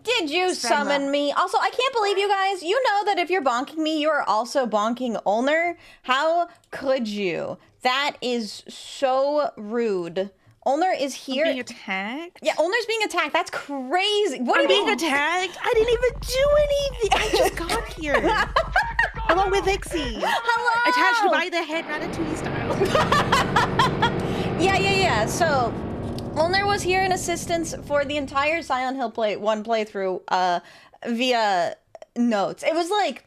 Did you summon me? Also, I can't believe you guys. You know that if you're bonking me, you are also bonking 𝖉𝖙. How could you? That is so rude. 𝖉𝖙 is here. Being attacked? Yeah, 𝖉𝖙's being attacked. That's crazy. What I'm are you being attacked? I didn't even do anything. I just got here. Along with Vixie. Hello. Attached by the head, 𝖍𝖐 style. Yeah. So, 𝖉𝖙 was here in assistance for the entire Silent Hill 1 playthrough via notes. It was like,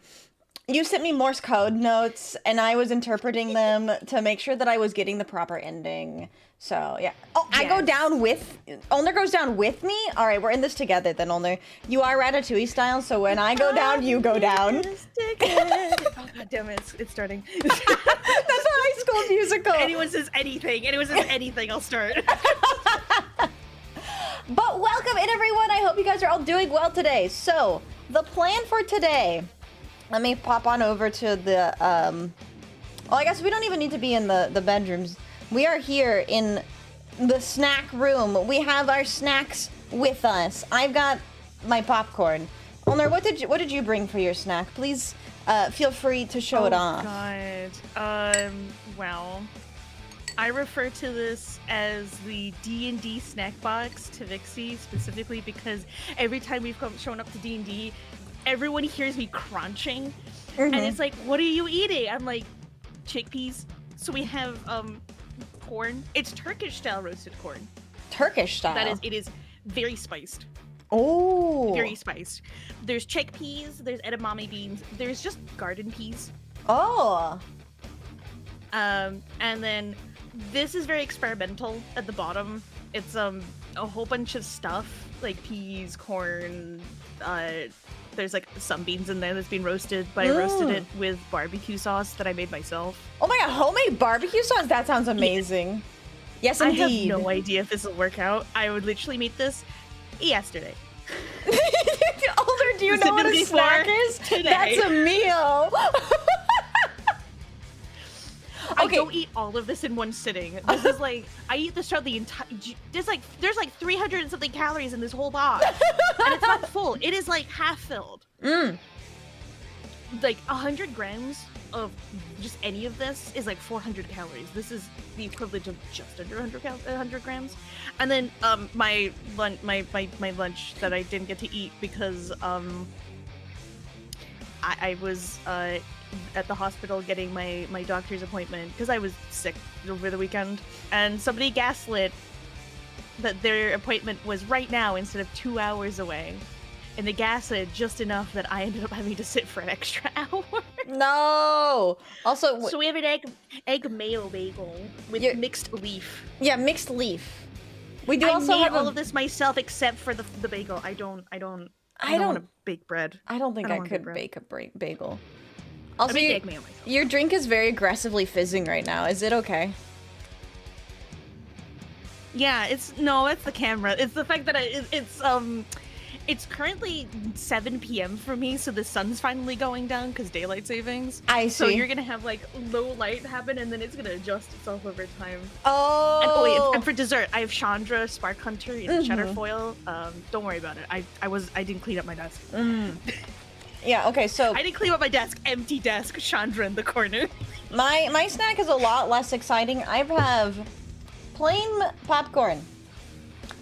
you sent me Morse code notes, and I was interpreting them to make sure that I was getting the proper ending. So, yeah. Oh, yes. I go down with... 𝖉𝖙 goes down with me? All right, we're in this together then, 𝖉𝖙. You are 𝖍𝖐 style, so when I go down, you go down. Oh, God damn it. It's starting. That's a High School Musical. Anyone says anything, I'll start. But welcome in, everyone. I hope you guys are all doing well today. So, the plan for today... Let me pop on over to the, well, I guess we don't even need to be in the bedrooms. We are here in the snack room. We have our snacks with us. I've got my popcorn. 𝖉𝖙, what did you bring for your snack? Please feel free to show it off. Oh, God. Well, I refer to this as the D&D snack box to Vixie, specifically because every time we've shown up to D&D, everyone hears me crunching, and it's like, what are you eating? I'm like, chickpeas. So we have corn. It's Turkish style roasted corn. Turkish style? That is, it is very spiced. Oh. Very spiced. There's chickpeas, there's edamame beans, there's just garden peas. Oh. And then this is very experimental at the bottom. It's a whole bunch of stuff, like peas, corn, there's like some beans in there that's been roasted, but I roasted it with barbecue sauce that I made myself. Oh my God, homemade barbecue sauce? That sounds amazing. Yes, indeed. I have no idea if this will work out. I would literally make this yesterday. 𝖉𝖙, do you know what a snack is? Today. That's a meal. I don't eat all of this in one sitting. This is like, I eat this throughout the entire, there's like 300 and something calories in this whole box. And it's not full. It is like half filled. Like 100 grams of just any of this is like 400 calories. This is the equivalent of just under 100 grams. And then my lunch that I didn't get to eat because I was at the hospital getting my doctor's appointment because I was sick over the weekend, and somebody gaslit that their appointment was right now instead of 2 hours away, and they gaslit just enough that I ended up having to sit for an extra hour. No. Also, so we have an egg mayo bagel with mixed leaf. Yeah, mixed leaf. We do I also made have all of this myself except for the bagel. I don't want to bake bread. I don't think I could bake a bagel. Also, your drink is very aggressively fizzing right now. Is it okay? Yeah, it's the camera. It's the fact that it's currently 7 p.m. for me, so the sun's finally going down because daylight savings. I see. So you're gonna have like low light happen, and then it's gonna adjust itself over time. Oh. And for dessert, I have Chandra Spark Hunter in cheddar foil. Don't worry about it. I didn't clean up my desk. Yeah, okay, so... I didn't clean up my desk. Empty desk. Chandra in the corner. My snack is a lot less exciting. I have plain popcorn.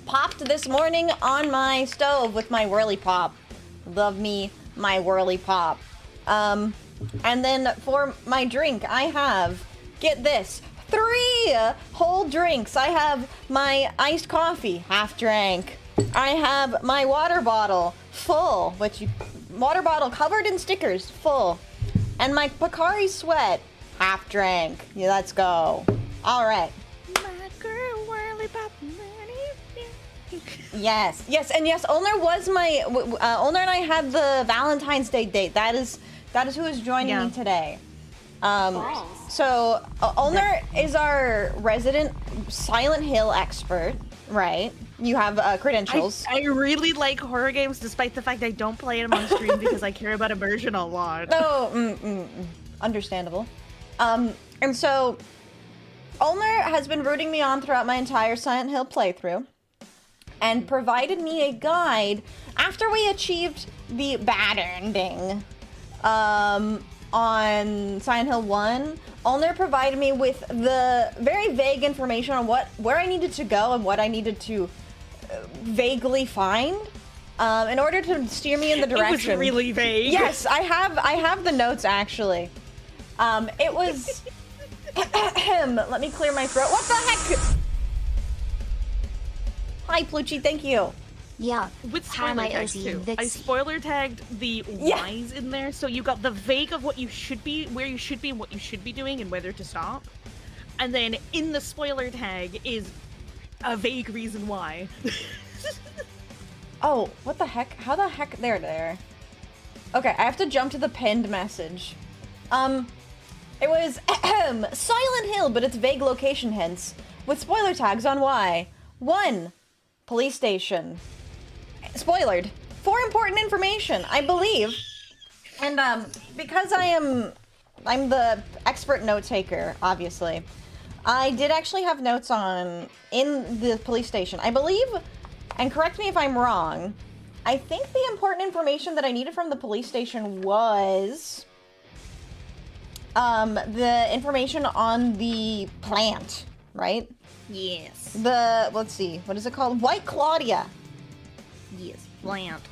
Popped this morning on my stove with my whirly pop. Love me my whirly pop. And then for my drink, I have, get this, 3 whole drinks. I have my iced coffee, half drank. I have my water bottle, full, water bottle covered in stickers, full. And my Pocari Sweat, half drank. Yeah, let's go. All right. My Yes, yes, and yes, Ulner was my, Ulner and I had the Valentine's Day date. That is who is joining me today. So, Ulner is our resident Silent Hill expert, right? You have credentials. I really like horror games, despite the fact I don't play them on stream because I care about immersion a lot. Oh, understandable. And so, Ulner has been rooting me on throughout my entire Silent Hill playthrough, and provided me a guide after we achieved the bad ending on Silent Hill 1. Ulner provided me with the very vague information on where I needed to go and what I needed to vaguely find in order to steer me in the direction. It was really vague. Yes, I have the notes actually. It was. Let me clear my throat. What the heck? Hi, Pluchy. Thank you. Yeah. With spoiler tags too. I spoiler tagged the whys in there, so you got the vague of what you should be, where you should be, and what you should be doing, and whether to stop. And then in the spoiler tag is a vague reason why. Oh, what the heck? How the heck? There. Okay, I have to jump to the pinned message. It was Silent Hill, but it's vague location hints with spoiler tags on why. 1. Police station. Spoilered. 4 important information, I believe. And because I'm the expert note taker, obviously. I did actually have notes in the police station. I believe, and correct me if I'm wrong, I think the important information that I needed from the police station was the information on the plant, right? Yes. Let's see, what is it called? White Claudia. Yes, plant.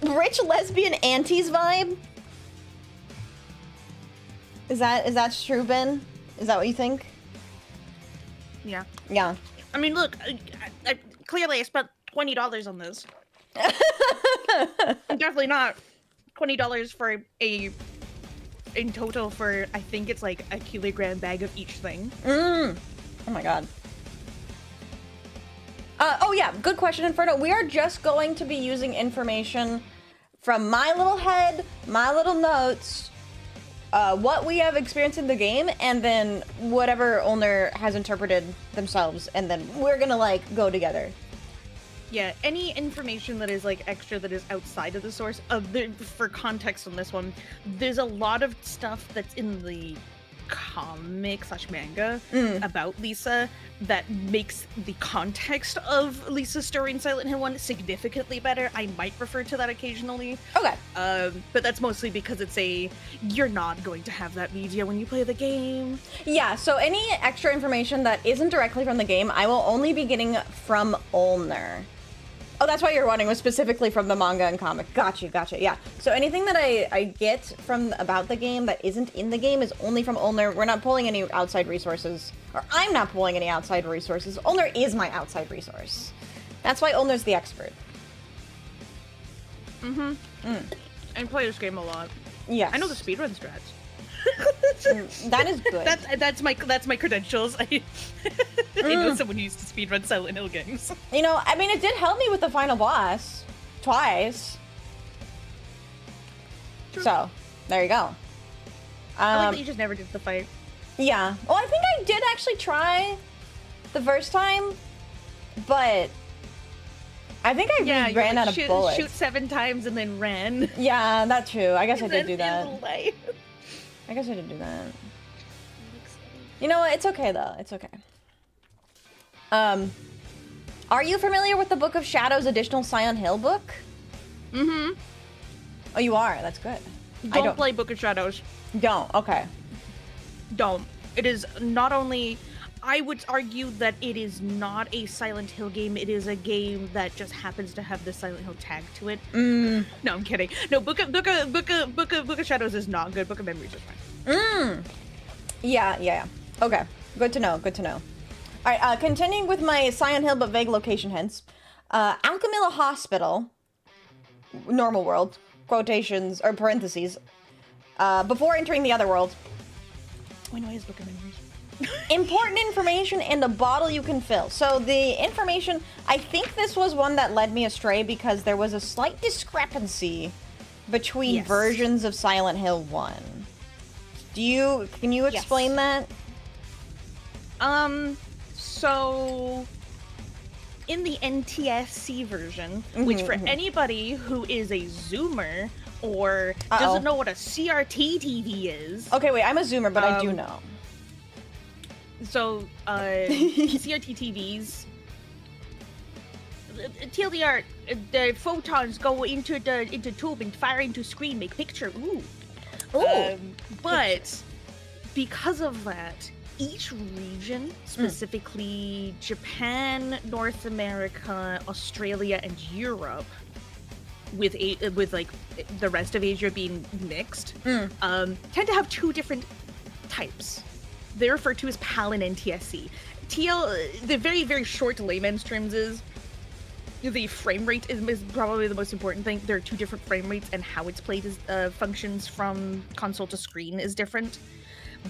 Rich lesbian aunties vibe? Is that true, Ben? Is that what you think? Yeah. Yeah. I mean, look, clearly I spent $20 on this. Definitely not $20 for in total for, I think it's like a kilogram bag of each thing. Oh my god. Oh yeah, good question, Inferno. We are just going to be using information from my little head, my little notes, what we have experienced in the game, and then whatever Ulner has interpreted themselves, and then we're gonna like go together. Yeah, any information that is like extra that is outside of the source for context on this one, there's a lot of stuff that's in the comic/manga about Lisa that makes the context of Lisa's story in Silent Hill 1 significantly better. I might refer to that occasionally. Okay. But that's mostly because you're not going to have that media when you play the game. Yeah, so any extra information that isn't directly from the game, I will only be getting from Ulner. Oh, that's why you're wanting was specifically from the manga and comic. Gotcha, yeah. So anything that I get about the game that isn't in the game is only from Ulner. We're not pulling any outside resources. Or I'm not pulling any outside resources. Ulner is my outside resource. That's why Ulner's the expert. I play this game a lot. Yes. I know the speedrun strats. That is good. That's my credentials. I know someone who used to speedrun Silent Hill games. You know, I mean, it did help me with the final boss. Twice. True. So, there you go. I like that you just never did the fight. Yeah. Well, I think I did actually try the first time, but I think I ran out of bullets. Shoot 7 times and then ran. Yeah, that's true. I guess I did do End that. the life. I guess I did do that. You know what? It's okay, though. It's okay. Are you familiar with the Book of Shadows additional Silent Hill book? Mm-hmm. Oh, you are? That's good. I don't play Book of Shadows. Don't? Okay. Don't. It is not only... I would argue that it is not a Silent Hill game. It is a game that just happens to have the Silent Hill tag to it. No, I'm kidding. No, Book of Shadows is not good. Book of Memories is fine. Yeah. Okay. Good to know. All right, continuing with my Silent Hill but vague location hints. 𝖊𝖊𝖊𝖓 Hospital, normal world, quotations, or parentheses, before entering the other world. Oh, I know his Book of Memories. important information and a bottle you can fill. So the information, I think this was one that led me astray because there was a slight discrepancy between versions of Silent Hill 1. Can you explain that? So in the NTSC version, which for anybody who is a Zoomer or doesn't know what a CRT TV is. Okay, wait, I'm a Zoomer, but I do know. So, CRT TVs, TLDR, the photons go into tube and fire into screen, make picture. Ooh. But because of that, each region, specifically Japan, North America, Australia, and Europe, with like the rest of Asia being mixed, tend to have two different types. They're referred to as PAL and NTSC. The very, very short layman's terms is the frame rate is probably the most important thing. There are two different frame rates, and how it's played functions from console to screen is different.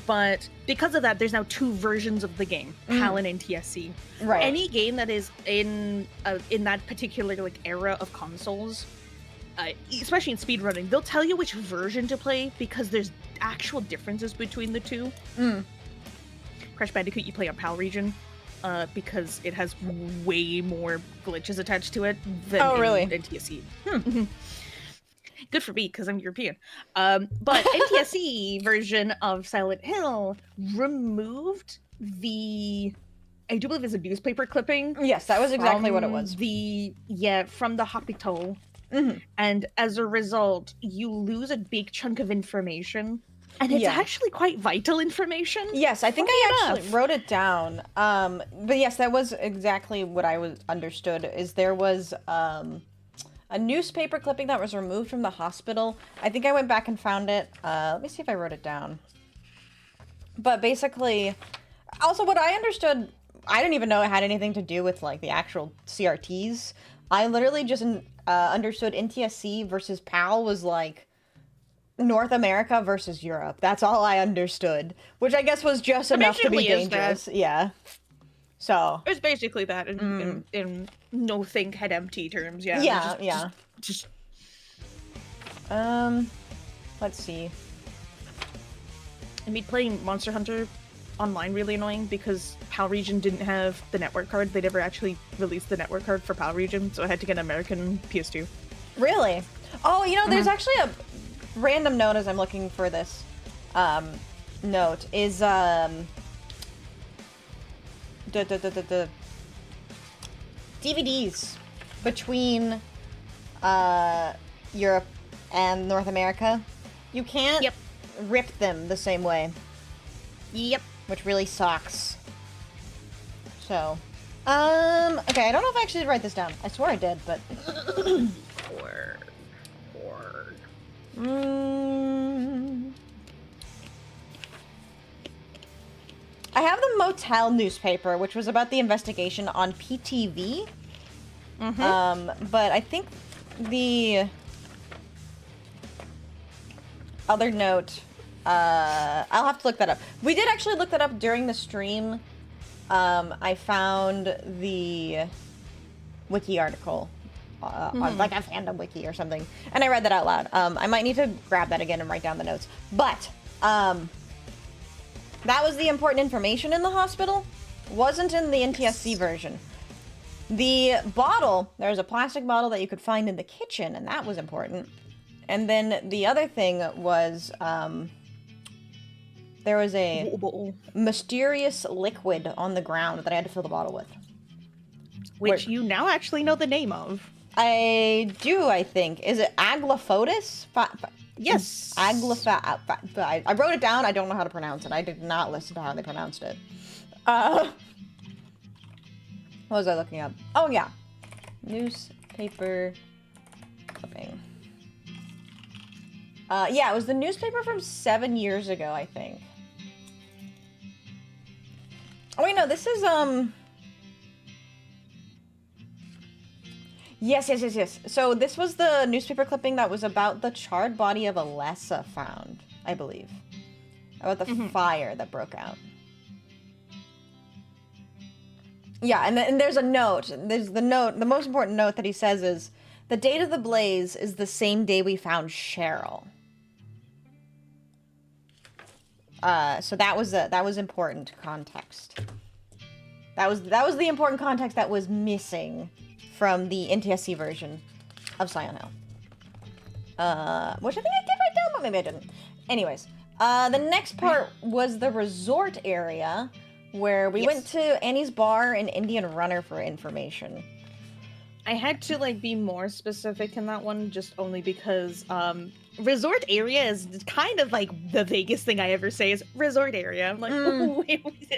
But because of that, there's now two versions of the game, PAL and NTSC. Right. Any game that is in that particular like era of consoles, especially in speedrunning, they'll tell you which version to play because there's actual differences between the two. Crash Bandicoot, you play on PAL region because it has way more glitches attached to it than NTSC. Good for me, because I'm European. But NTSC version of Silent Hill removed I do believe it's a newspaper clipping. Yes, that was exactly what it was. From the Hospital. And as a result, you lose a big chunk of information. And it's actually quite vital information. Yes, I think I actually wrote it down. But yes, that was exactly what I understood, is there was a newspaper clipping that was removed from the hospital. I think I went back and found it. Let me see if I wrote it down. But basically, also what I understood, I didn't even know it had anything to do with like the actual CRTs. I literally just understood NTSC versus PAL was like North America versus Europe. That's all I understood, which I guess was just enough to be dangerous. Yeah. So it's basically that in no think head empty terms. Yeah. Yeah. Just let's see. I made playing Monster Hunter online really annoying because PAL region didn't have the network card. They never actually released the network card for PAL region, so I had to get an American PS2. Really? Oh, you know, there's actually a random note as I'm looking for this note is DVDs between Europe and North America. You can't rip them the same way. Yep. Which really sucks. So, okay, I don't know if I actually did write this down. I swear I did, but I have the Motel newspaper, which was about the investigation on PTV. But I think the other note, I'll have to look that up. We did actually look that up during the stream. I found the wiki article. On like a fandom wiki or something, and I read that out loud. I might need to grab that again and write down the notes. But that was the important information in the hospital. Wasn't in the NTSC version. The bottle, there's a plastic bottle that you could find in the kitchen, and that was important. And then the other thing was there was a mysterious liquid on the ground that I had to fill the bottle with. Which you now actually know the name of. I do, I think. Is it 𝖕𝖊𝖊𝖓? Yes. 𝖕𝖊𝖊𝖓. I wrote it down. I don't know how to pronounce it. I did not listen to how they pronounced it. What was I looking up? Oh, yeah. Newspaper clipping. Yeah, it was the newspaper from 7 years ago, I think. Oh, wait, no, this is, Yes. So this was the newspaper clipping that was about the charred body of Alessa found, I believe. About the fire that broke out. Yeah, and there's a note. There's the note. The most important note that he says is, the date of the blaze is the same day we found Cheryl. So that was important context. That was the important context that was missing from the NTSC version of Silent Hill. Which I think I did write down, but maybe I didn't. Anyways, the next part was the resort area, where we went to Annie's Bar and Indian Runner for information. I had to like be more specific in that one, just only because resort area is kind of like the vaguest thing I ever say is resort area. I'm like,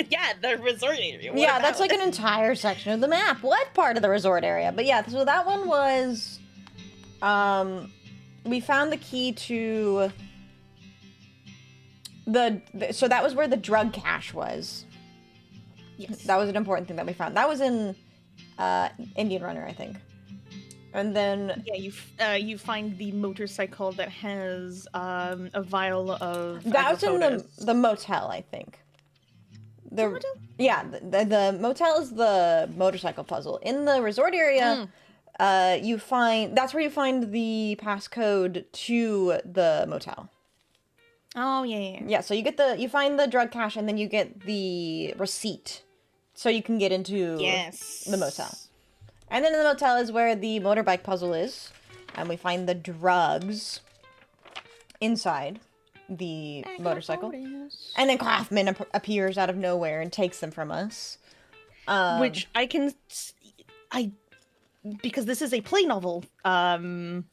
yeah, the resort area. Yeah, that's like an entire section of the map. What part of the resort area? But yeah, so that one was, we found the key to so that was where the drug cache was. Yes. That was an important thing that we found. That was in Indian Runner, I think. And then you find the motorcycle that has a vial of that was in the motel, I think. The motel? Yeah, the motel is the motorcycle puzzle. In the resort area, you find that's where you find the passcode to the motel. Oh yeah. Yeah, so you find the drug cache and then you get the receipt, so you can get into the motel. And then in the motel is where the motorbike puzzle is, and we find the drugs inside the motorcycle. And then Kaufman appears out of nowhere and takes them from us. Which because this is a play novel thing,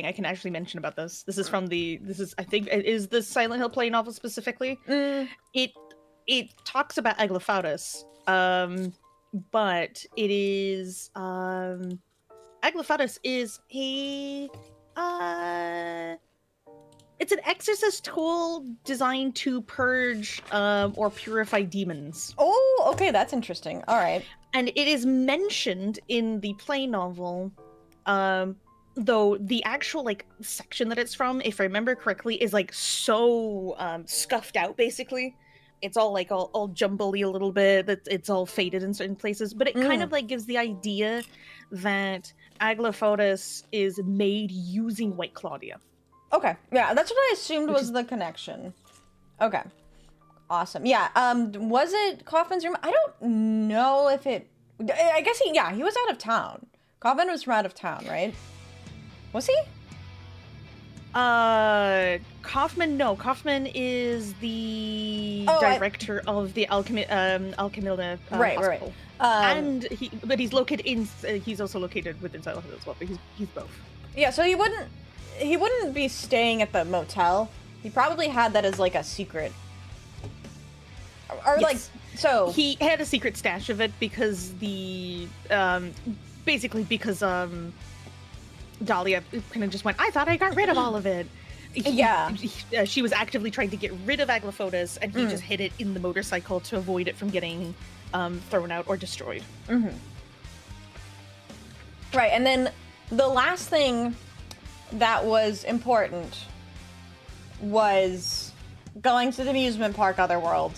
I can actually mention about this. This is I think it is the Silent Hill play novel specifically. It talks about 𝖍𝖊𝖓, but it is 𝖍𝖊𝖓 is it's an exorcist tool designed to purge or purify demons. Oh, okay, that's interesting. All right. And it is mentioned in the play novel, though the actual like section that it's from, if I remember correctly, is like so scuffed out. Basically, it's all like all jumbly a little bit. That it's all faded in certain places, but it kind of like gives the idea that 𝖍𝖊𝖓 is made using White Claudia. Okay, yeah, that's what I assumed was the connection. Okay, awesome. Yeah, was it Kaufman's room? I don't know if it. I guess he was out of town. Kaufman was from out of town, right? Was he? Kaufman, no. Kaufman is the director of the 𝖊𝖊𝖓 hospital. Right. And he's located in. He's also located within Silent Hill as well. But he's both. Yeah, so he wouldn't be staying at the motel. He probably had that as like a secret, or like so. He had a secret stash of it because basically because Dahlia kind of just went, I thought I got rid of all of it. She was actively trying to get rid of 𝖍𝖊𝖓, and he just hid it in the motorcycle to avoid it from getting thrown out or destroyed. Right, and then the last thing that was important was going to the amusement park Otherworld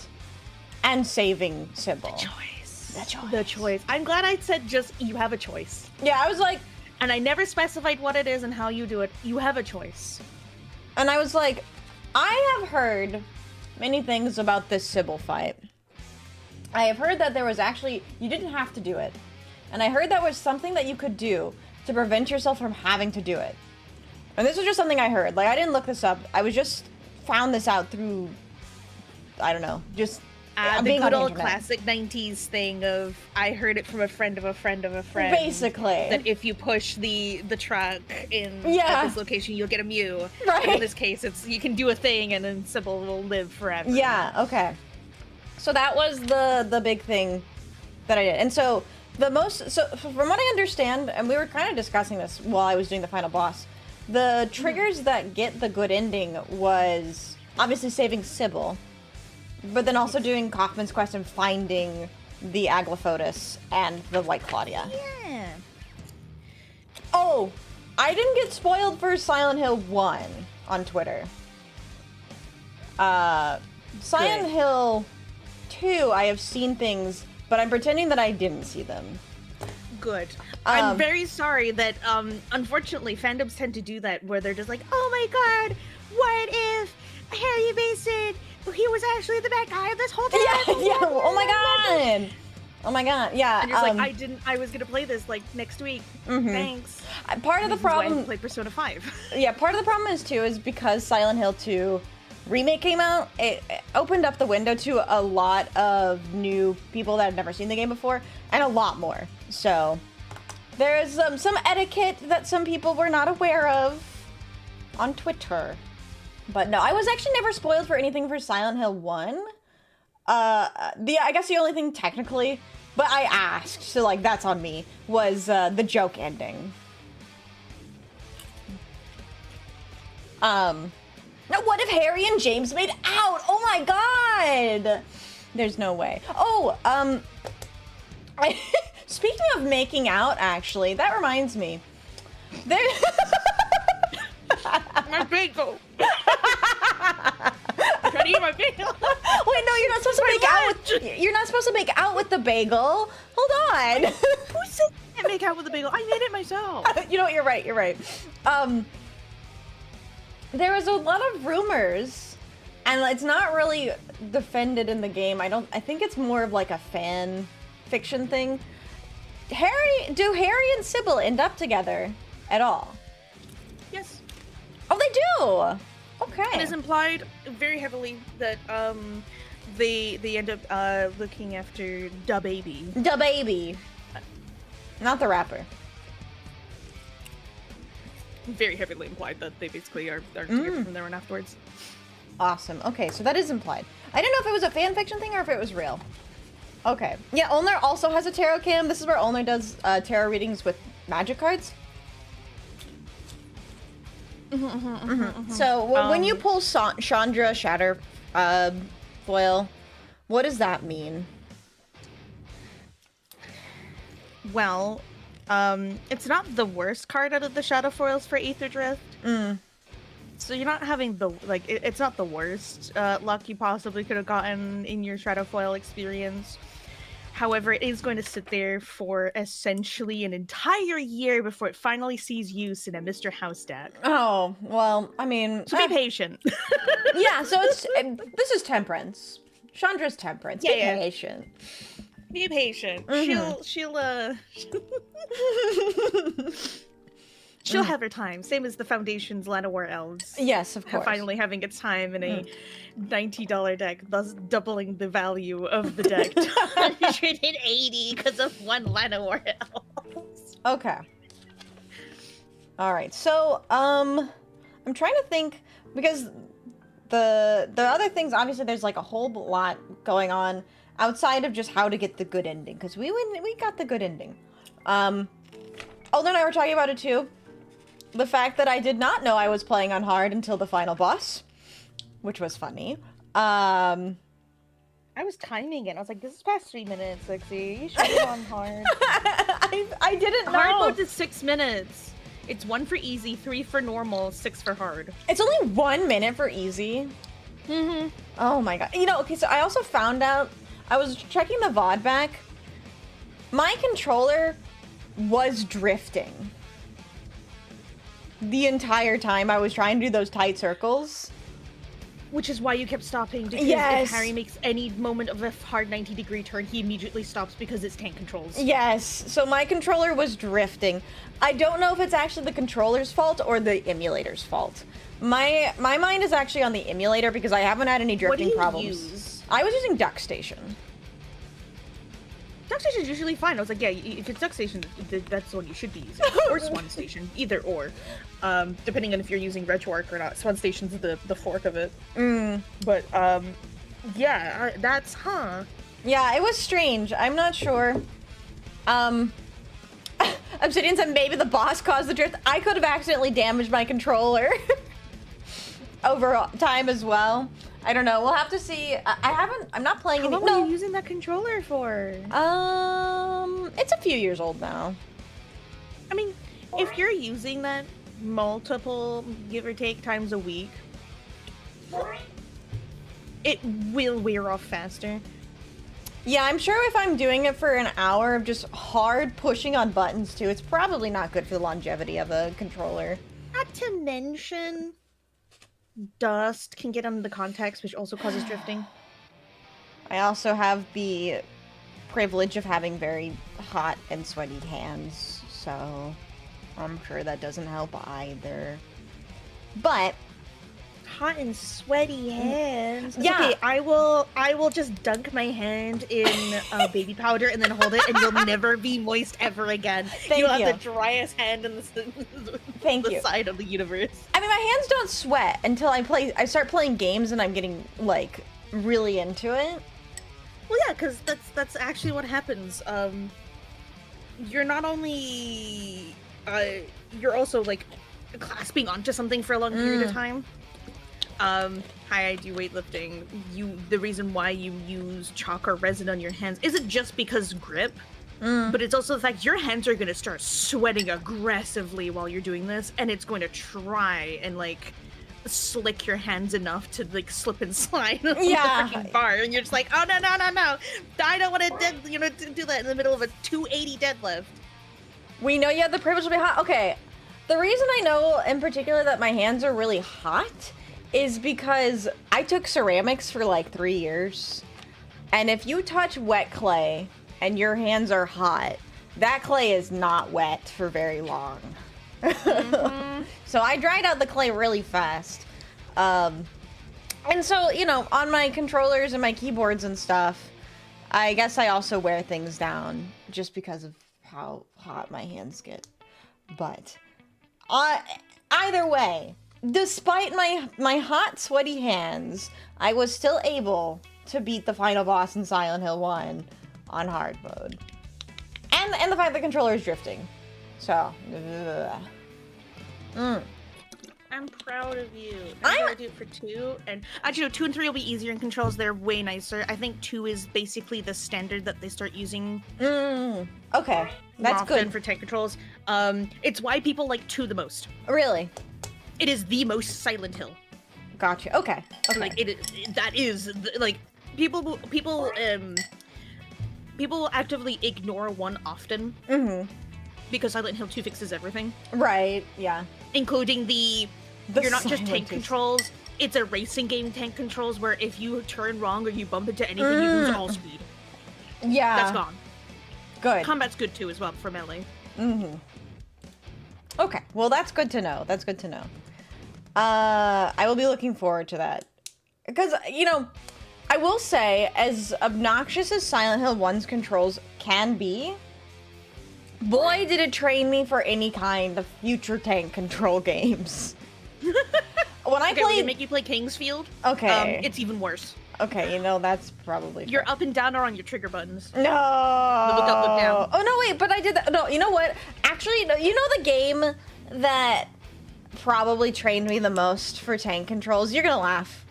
and saving Sybil. The choice. I'm glad I said just, you have a choice. Yeah, I was like... And I never specified what it is and how you do it. You have a choice. And I was like, I have heard many things about this Sybil fight. I have heard that there was actually... You didn't have to do it. And I heard that was something that you could do to prevent yourself from having to do it. And this was just something I heard. Like, I didn't look this up. I was just found this out through, I don't know, just the good old classic 90s thing of, I heard it from a friend of a friend of a friend. Basically. That if you push the truck at this location, you'll get a Mew. Right. And in this case, it's you can do a thing and then Sybil will live forever. Yeah, okay. So that was the big thing that I did. And so, from what I understand, and we were kind of discussing this while I was doing the final boss, the triggers that get the good ending was obviously saving Sybil, but then also doing Kaufman's quest and finding the 𝖍𝖊𝖓 and the White Claudia. Yeah. Oh, I didn't get spoiled for Silent Hill 1 on Twitter. Silent Hill 2, I have seen things but I'm pretending that I didn't see them. Good. I'm very sorry that, unfortunately, fandoms tend to do that, where they're just like, oh my god, what if Harry Mason, he was actually the bad guy this whole time? Yeah, oh my god! Oh my god, yeah. And you're like, I was gonna play this, like, next week. Thanks. Part of the problem... Why I played Persona 5. Yeah, part of the problem is, too, is because Silent Hill 2 Remake came out, it opened up the window to a lot of new people that have never seen the game before, and a lot more. So, there's some etiquette that some people were not aware of on Twitter. But no, I was actually never spoiled for anything for Silent Hill 1. I guess the only thing technically, but I asked, so like that's on me, was the joke ending. Now what if Harry and James made out? Oh my god! There's no way. Oh, speaking of making out, actually, that reminds me. There. My bagel. I'm trying to eat my bagel. Wait, no, you're not supposed to make out with. You're not supposed to make out with the bagel. Hold on. Who said I can't make out with the bagel? I made it myself. You know what? You're right. You're right. There was a lot of rumors, and it's not really defended in the game. I think it's more of like a fan fiction thing. Do Harry and Sybil end up together at all? Yes. Oh, they do. Okay. It is implied very heavily that they end up looking after 𝖍𝖆𝖊. 𝖍𝖆𝖊. Not the rapper. Very heavily implied that they basically are together from there on afterwards. Awesome. Okay, so that is implied. I didn't know if it was a fan fiction thing or if it was real. Okay. Yeah, 𝖊𝖙 also has a tarot cam. This is where 𝖊𝖙 does tarot readings with magic cards. So when you pull Chandra Shatter foil, what does that mean? Well, it's not the worst card out of the shadow foils for Aether Drift. So you're not having the, like, it's not the worst luck you possibly could have gotten in your shadow foil experience. However, it is going to sit there for essentially an entire year before it finally sees use in a Mr. House deck. Oh, well, I mean... So be patient. Yeah, so this is Temperance. Chandra's Temperance. Be patient. Be patient. She'll have her time. Same as the Foundation's Llanowar Elves. Yes, of course. Finally having its time in a $90 deck, thus doubling the value of the deck to 180 because of one Llanowar Elves. Okay. All right. So, I'm trying to think, because the other things, obviously there's like a whole lot going on outside of just how to get the good ending, because we got the good ending. Alden and I were talking about it too. The fact that I did not know I was playing on hard until the final boss, which was funny. I was timing it. I was like, this is past 3 minutes, Vixie. You should be on hard. I didn't know. Hard mode is 6 minutes. It's 1 for easy, 3 for normal, 6 for hard. It's only 1 minute for easy? Oh my god. You know, okay, so I also found out, I was checking the VOD back. My controller was drifting the entire time I was trying to do those tight circles. Which is why you kept stopping, because if Harry makes any moment of a hard 90-degree turn, he immediately stops because it's tank controls. Yes, so my controller was drifting. I don't know if it's actually the controller's fault or the emulator's fault. My mind is actually on the emulator because I haven't had any drifting problems. What do you use? I was using DuckStation. DuckStation is usually fine. I was like, yeah, if it's DuckStation, that's the one you should be using. Or Swan Station, either or. Depending on if you're using RetroArch or not. Swan Station's the fork of it. But, yeah, that's, Yeah, it was strange. I'm not sure. Obsidian said maybe the boss caused the drift. I could have accidentally damaged my controller over time as well. I don't know. We'll have to see. I'm not playing any. How long are you using that controller for? It's a few years old now. I mean, if you're using that multiple, give or take, times a week, it will wear off faster. Yeah, I'm sure if I'm doing it for an hour of just hard pushing on buttons too, it's probably not good for the longevity of a controller. Not to mention, dust can get under the contacts, which also causes drifting. I also have the privilege of having very hot and sweaty hands, so I'm sure that doesn't help either. But hot and sweaty hands. Yeah. Okay, I will just dunk my hand in baby powder and then hold it, and you'll never be moist ever again. You'll have the driest hand in the side of the universe. I mean, my hands don't sweat until I start playing games and I'm getting like really into it. Well, yeah, because that's actually what happens. You're not only you're also like clasping onto something for a long period of time. Hi, I do weightlifting. The reason why you use chalk or resin on your hands isn't just because grip, but it's also the fact your hands are going to start sweating aggressively while you're doing this, and it's going to try and like slick your hands enough to like slip and slide on the freaking bar, and you're just like, oh no, I don't want to do that in the middle of a 280 deadlift. We know you have the privilege to be hot. Okay, the reason I know in particular that my hands are really hot is because I took ceramics for like 3 years, and if you touch wet clay and your hands are hot, that clay is not wet for very long. So I dried out the clay really fast. And so, you know, on my controllers and my keyboards and stuff, I guess I also wear things down just because of how hot my hands get. But either way, despite my hot, sweaty hands, I was still able to beat the final boss in Silent Hill 1 on hard mode. And the fact the controller is drifting. So, I'm proud of you. I'm gonna do it for 2, and actually, no, 2 and 3 will be easier in controls. They're way nicer. I think 2 is basically the standard that they start using. Okay, that's good for tank controls. It's why people like 2 the most. Really? It is the most Silent Hill. Gotcha. Okay. Like that is like people actively ignore 1 often. Because Silent Hill 2 fixes everything. Right. Yeah. Including you're not just tank controls. It's a racing game tank controls where if you turn wrong or you bump into anything, you lose all speed. Yeah. That's gone. Good. Combat's good too as well for melee. Okay. Well, that's good to know. That's good to know. I will be looking forward to that. Because, you know, I will say, as obnoxious as Silent Hill 1's controls can be, boy, did it train me for any kind of future tank control games. When I played... make you play Kingsfield? Okay. It's even worse. Okay, you know, that's probably... Your up and down are on your trigger buttons. No! Look up, look down. Oh, no, wait, but I did that. No, you know what? Actually, no, you know the game that probably trained me the most for tank controls? You're gonna laugh.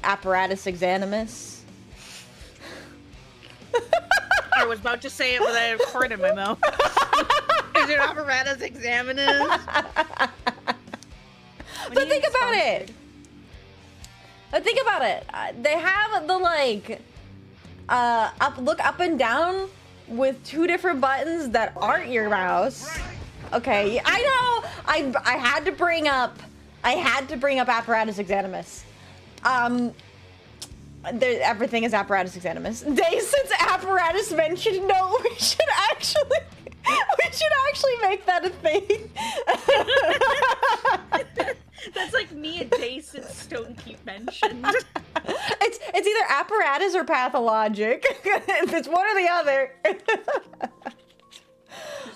𝖵𝖊𝖓𝖙. I was about to say it, but I have corn in my mouth. Is it 𝖵𝖊𝖓𝖙? But think about it. Think about it. They have the like look up and down with 2 different buttons that aren't your mouse. Okay, I know. I had to bring up 𝖵𝖊𝖓𝖙. Everything is 𝖵𝖊𝖓𝖙. Days since apparatus mentioned, no, we should actually make that a thing. That's like me a day since Stonekeep mentioned. It's either apparatus or pathologic. It's one or the other.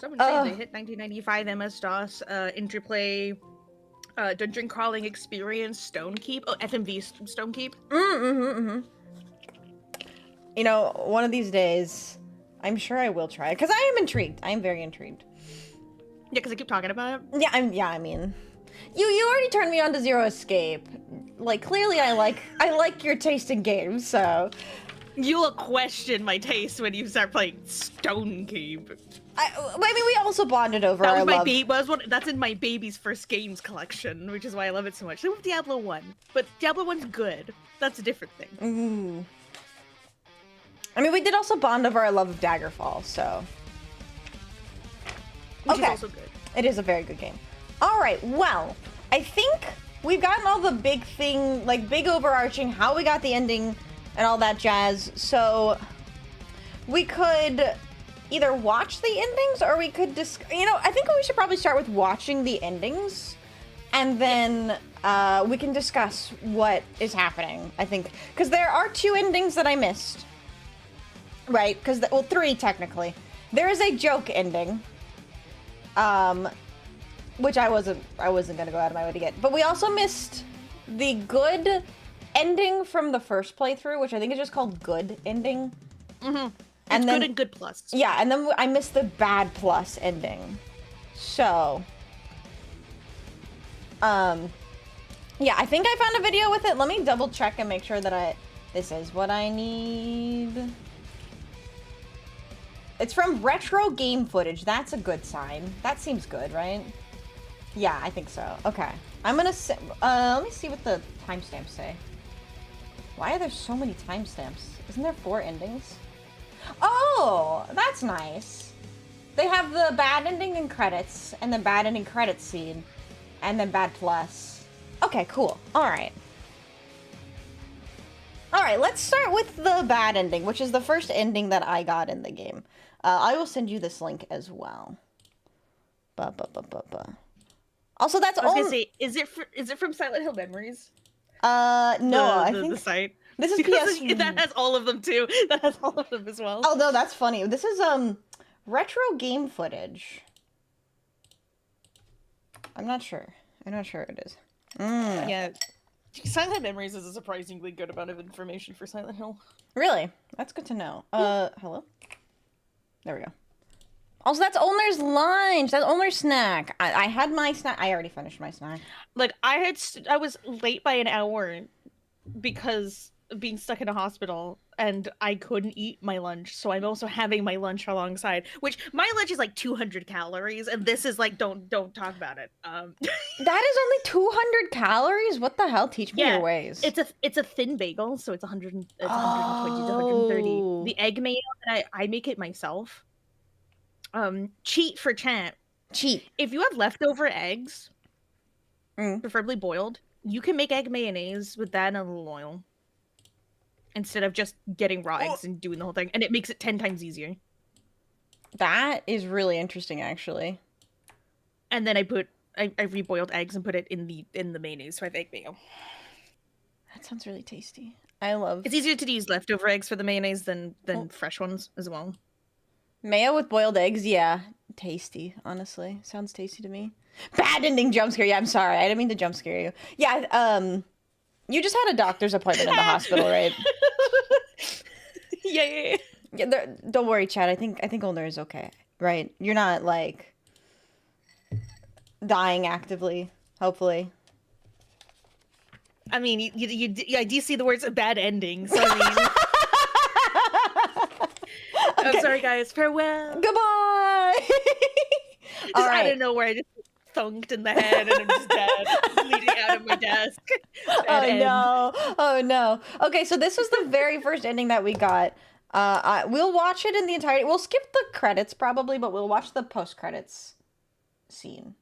Someone said they hit 1995 MS-DOS, Interplay, Dungeon Crawling Experience, Stonekeep. Oh, FMV Stonekeep. You know, one of these days, I'm sure I will try it because I am intrigued. I am very intrigued. Yeah, because I keep talking about it. Yeah, I mean, you already turned me on to Zero Escape. Like, clearly, I like your taste in games. So you'll question my taste when you start playing Stonekeep. I mean, we also bonded over our love. That's in my baby's first games collection, which is why I love it so much. Same with Diablo 1, but Diablo 1's good. That's a different thing. I mean, we did also bond over our love of Daggerfall, so. Which is also good. It is a very good game. All right, well, I think we've gotten all the big thing, like big overarching, how we got the ending and all that jazz. So we could either watch the endings or we could I think we should probably start with watching the endings and then we can discuss what is happening, I think. Because there are 2 endings that I missed. Right? Because, well, 3 technically. There is a joke ending. Which I wasn't gonna go out of my way to get. But we also missed the good ending from the first playthrough, which I think is just called good ending. Mm-hmm. And it's then, good and good plus. Yeah, and then I missed the bad plus ending. So, yeah, I think I found a video with it. Let me double check and make sure that this is what I need. It's from retro game footage. That's a good sign. That seems good, right? Yeah, I think so. Okay. I'm gonna let me see what the timestamps say. Why are there so many timestamps? Isn't there 4 endings? Oh, that's nice. They have the bad ending and credits, and then bad ending credits scene, and then bad plus. Okay, cool. Alright. Alright, let's start with the bad ending, which is the first ending that I got in the game. I will send you this link as well. Also, that's all. I was gonna say, is it from Silent Hill Memories? No, I think the site. This is PS. That has all of them too. That has all of them as well. Oh no, that's funny. This is retro game footage. I'm not sure. I'm not sure it is. Yeah, Silent Hill Memories is a surprisingly good amount of information for Silent Hill. Really? That's good to know. Hello? There we go. Also, that's Ulner's lunch. That's Ulner's snack. I had my snack. I already finished my snack. Like, I was late by an hour because of being stuck in a hospital, and I couldn't eat my lunch, so I'm also having my lunch alongside, which my lunch is like 200 calories, and this is like, don't talk about it. That is only 200 calories? What the hell? Teach me your ways. It's a thin bagel, so it's 120 to 130. The egg mayo, I make it myself. Cheat for chat. Cheat. If you have leftover eggs, preferably boiled, you can make egg mayonnaise with that and a little oil. Instead of just getting raw eggs and doing the whole thing. And it makes it 10 times easier. That is really interesting, actually. And then I reboiled eggs and put it in the mayonnaise, so I have egg mayo. That sounds really tasty. I love... It's easier to use leftover eggs for the mayonnaise than fresh ones as well. Mayo with boiled eggs, yeah. Tasty, honestly. Sounds tasty to me. Bad ending jump scare. Yeah, I'm sorry. I didn't mean to jump scare you. Yeah, you just had a doctor's appointment in the hospital, right? Yeah. Don't worry, Chad. I think Ulner is okay, right? You're not, like, dying actively, hopefully. I mean, I do see the words "a bad ending," so I mean... Okay. I'm sorry, guys. Farewell. Goodbye! All right. Out of nowhere, I just thunked in the head and I'm just dead, bleeding out of my desk. Oh no. Okay, so this was the very first ending that we got. We'll watch it in the entirety. We'll skip the credits probably, but we'll watch the post-credits scene.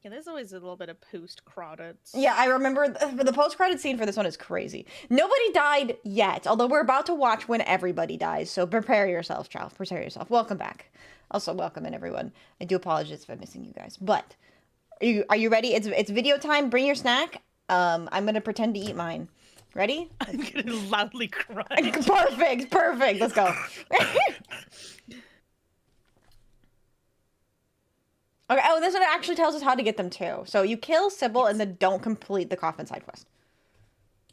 Yeah, there's always a little bit of post-credits. Yeah, I remember the post-credit scene for this one is crazy. Nobody died yet, although we're about to watch when everybody dies, so prepare yourself, child. Prepare yourself. Welcome back. Also, welcome in, everyone. I do apologize for missing you guys, but are you ready? It's video time. Bring your snack. I'm going to pretend to eat mine. Ready? I'm going to loudly cry. Perfect. Let's go. Okay, oh, this one actually tells us how to get them too. So you kill Sybil and then don't complete the coffin side quest.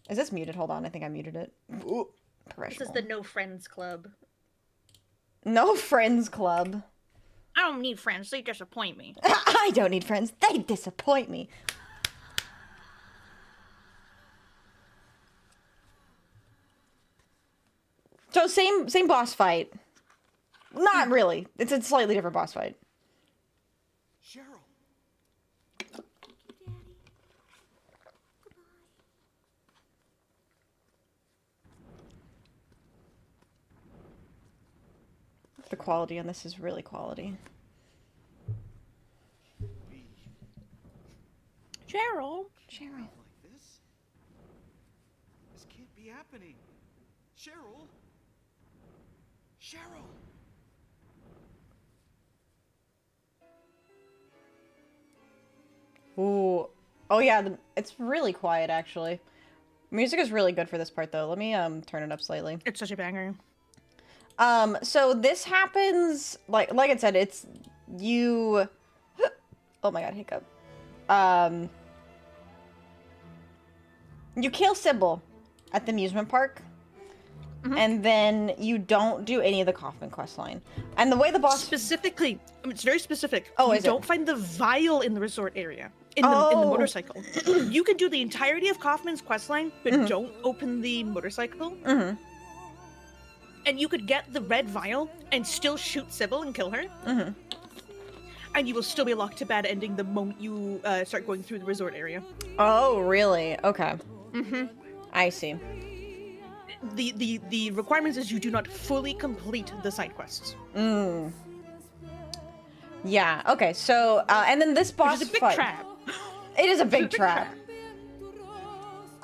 Is this muted? Hold on, I think I muted it. Ooh, this is the No Friends Club. No Friends Club. I don't need friends, they disappoint me. I don't need friends, they disappoint me. So same boss fight. Not really. It's a slightly different boss fight. Cheryl. Thank you, Daddy. Goodbye. The quality on this is really quality. Cheryl. Cheryl. Like this? This can't be happening. Cheryl? Cheryl! Ooh. Oh yeah, it's really quiet actually. Music is really good for this part though. Let me turn it up slightly. It's such a banger. So this happens like I said, it's you. Oh my god, hiccup. You kill Sybil at the amusement park. And then you don't do any of the Kaufman quest line. And the way the boss Specifically, it's very specific. Oh, you is don't it? find the vial in the resort area. In the motorcycle. You can do the entirety of Kaufman's questline, but don't open the motorcycle. And you could get the red vial and still shoot Sybil and kill her. And you will still be locked to bad ending the moment you start going through the resort area. Oh, really? Okay. I see. The requirements is you do not fully complete the side quests. Yeah, okay, so, and then this boss Which is a big fight. trap. It is a big trap.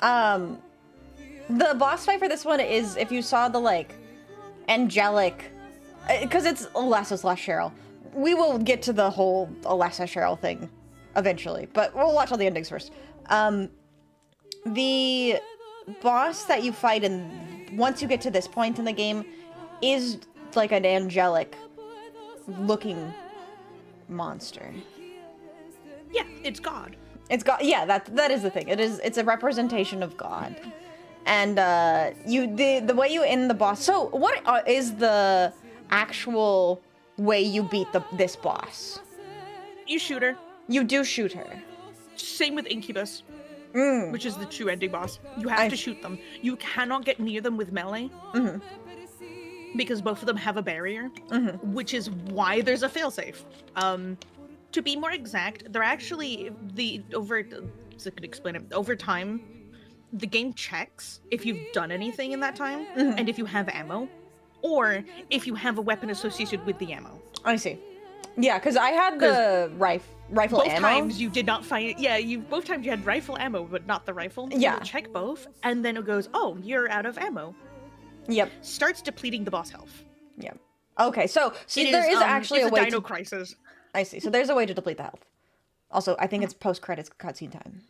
The boss fight for this one is, if you saw the, like, angelic, because it's Alessa/Cheryl. We will get to the whole Alessa/Cheryl thing eventually, but we'll watch all the endings first. The boss that you fight once you get to this point in the game is like an angelic looking monster. Yeah, it's God. It's God. Yeah, that is the thing. It's a representation of God. And the way you end the boss. So what is the actual way you beat this boss? You shoot her. You do shoot her. Same with Incubus, which is the true ending boss. You have to shoot them. You cannot get near them with melee. Because both of them have a barrier, which is why there's a failsafe. To be more exact, they're actually so I could explain it. Over time, the game checks if you've done anything in that time, and if you have ammo, or if you have a weapon associated with the ammo. I see. Yeah, because I had the rifle both ammo. times you did not find it. Yeah, both times you had rifle ammo, but not the rifle. Yeah. You check both, and then it goes, oh, you're out of ammo. Yep. Starts depleting the boss health. Yep. Okay, so there is actually it's a way dino to... crisis. I see. So there's a way to deplete the health. Also, I think it's post-credits cutscene time.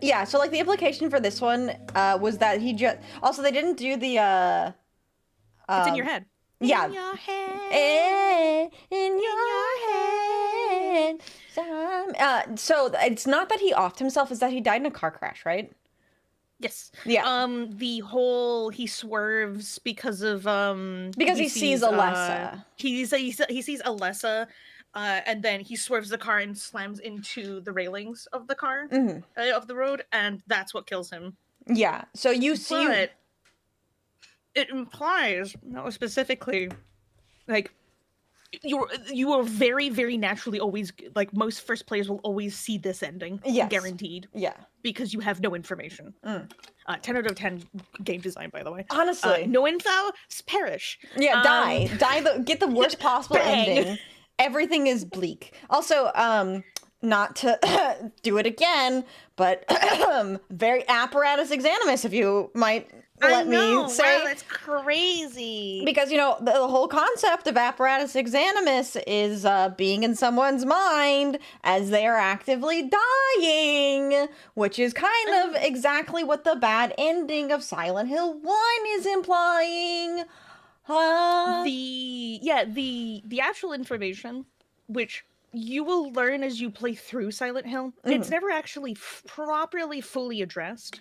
Yeah, so like the implication for this one was that he just... Also, they didn't do the... It's in your head. Yeah. In your head. In your head. So it's not that he offed himself, it's that he died in a car crash, right? Yes. Yeah. The whole he swerves because of Because he sees Alessa. He sees Alessa, and then he swerves the car and slams into the railings of the car of the road, and that's what kills him. Yeah. So you see. But it implies, not specifically, like you are very, very naturally always, like most first players will always see this ending. Yes. Guaranteed. Yeah. Because you have no information. 10 out of 10 game design, by the way. Honestly. No info, perish. Yeah, get the worst possible ending. Everything is bleak. Also, not to do it again, but very apparatus exanimus, if you might let me say. Wow, that's crazy. Because, you know, the whole concept of apparatus exanimus is being in someone's mind as they are actively dying, which is kind of exactly what the bad ending of Silent Hill 1 is implying. The actual information, which you will learn as you play through Silent Hill, it's never actually properly fully addressed.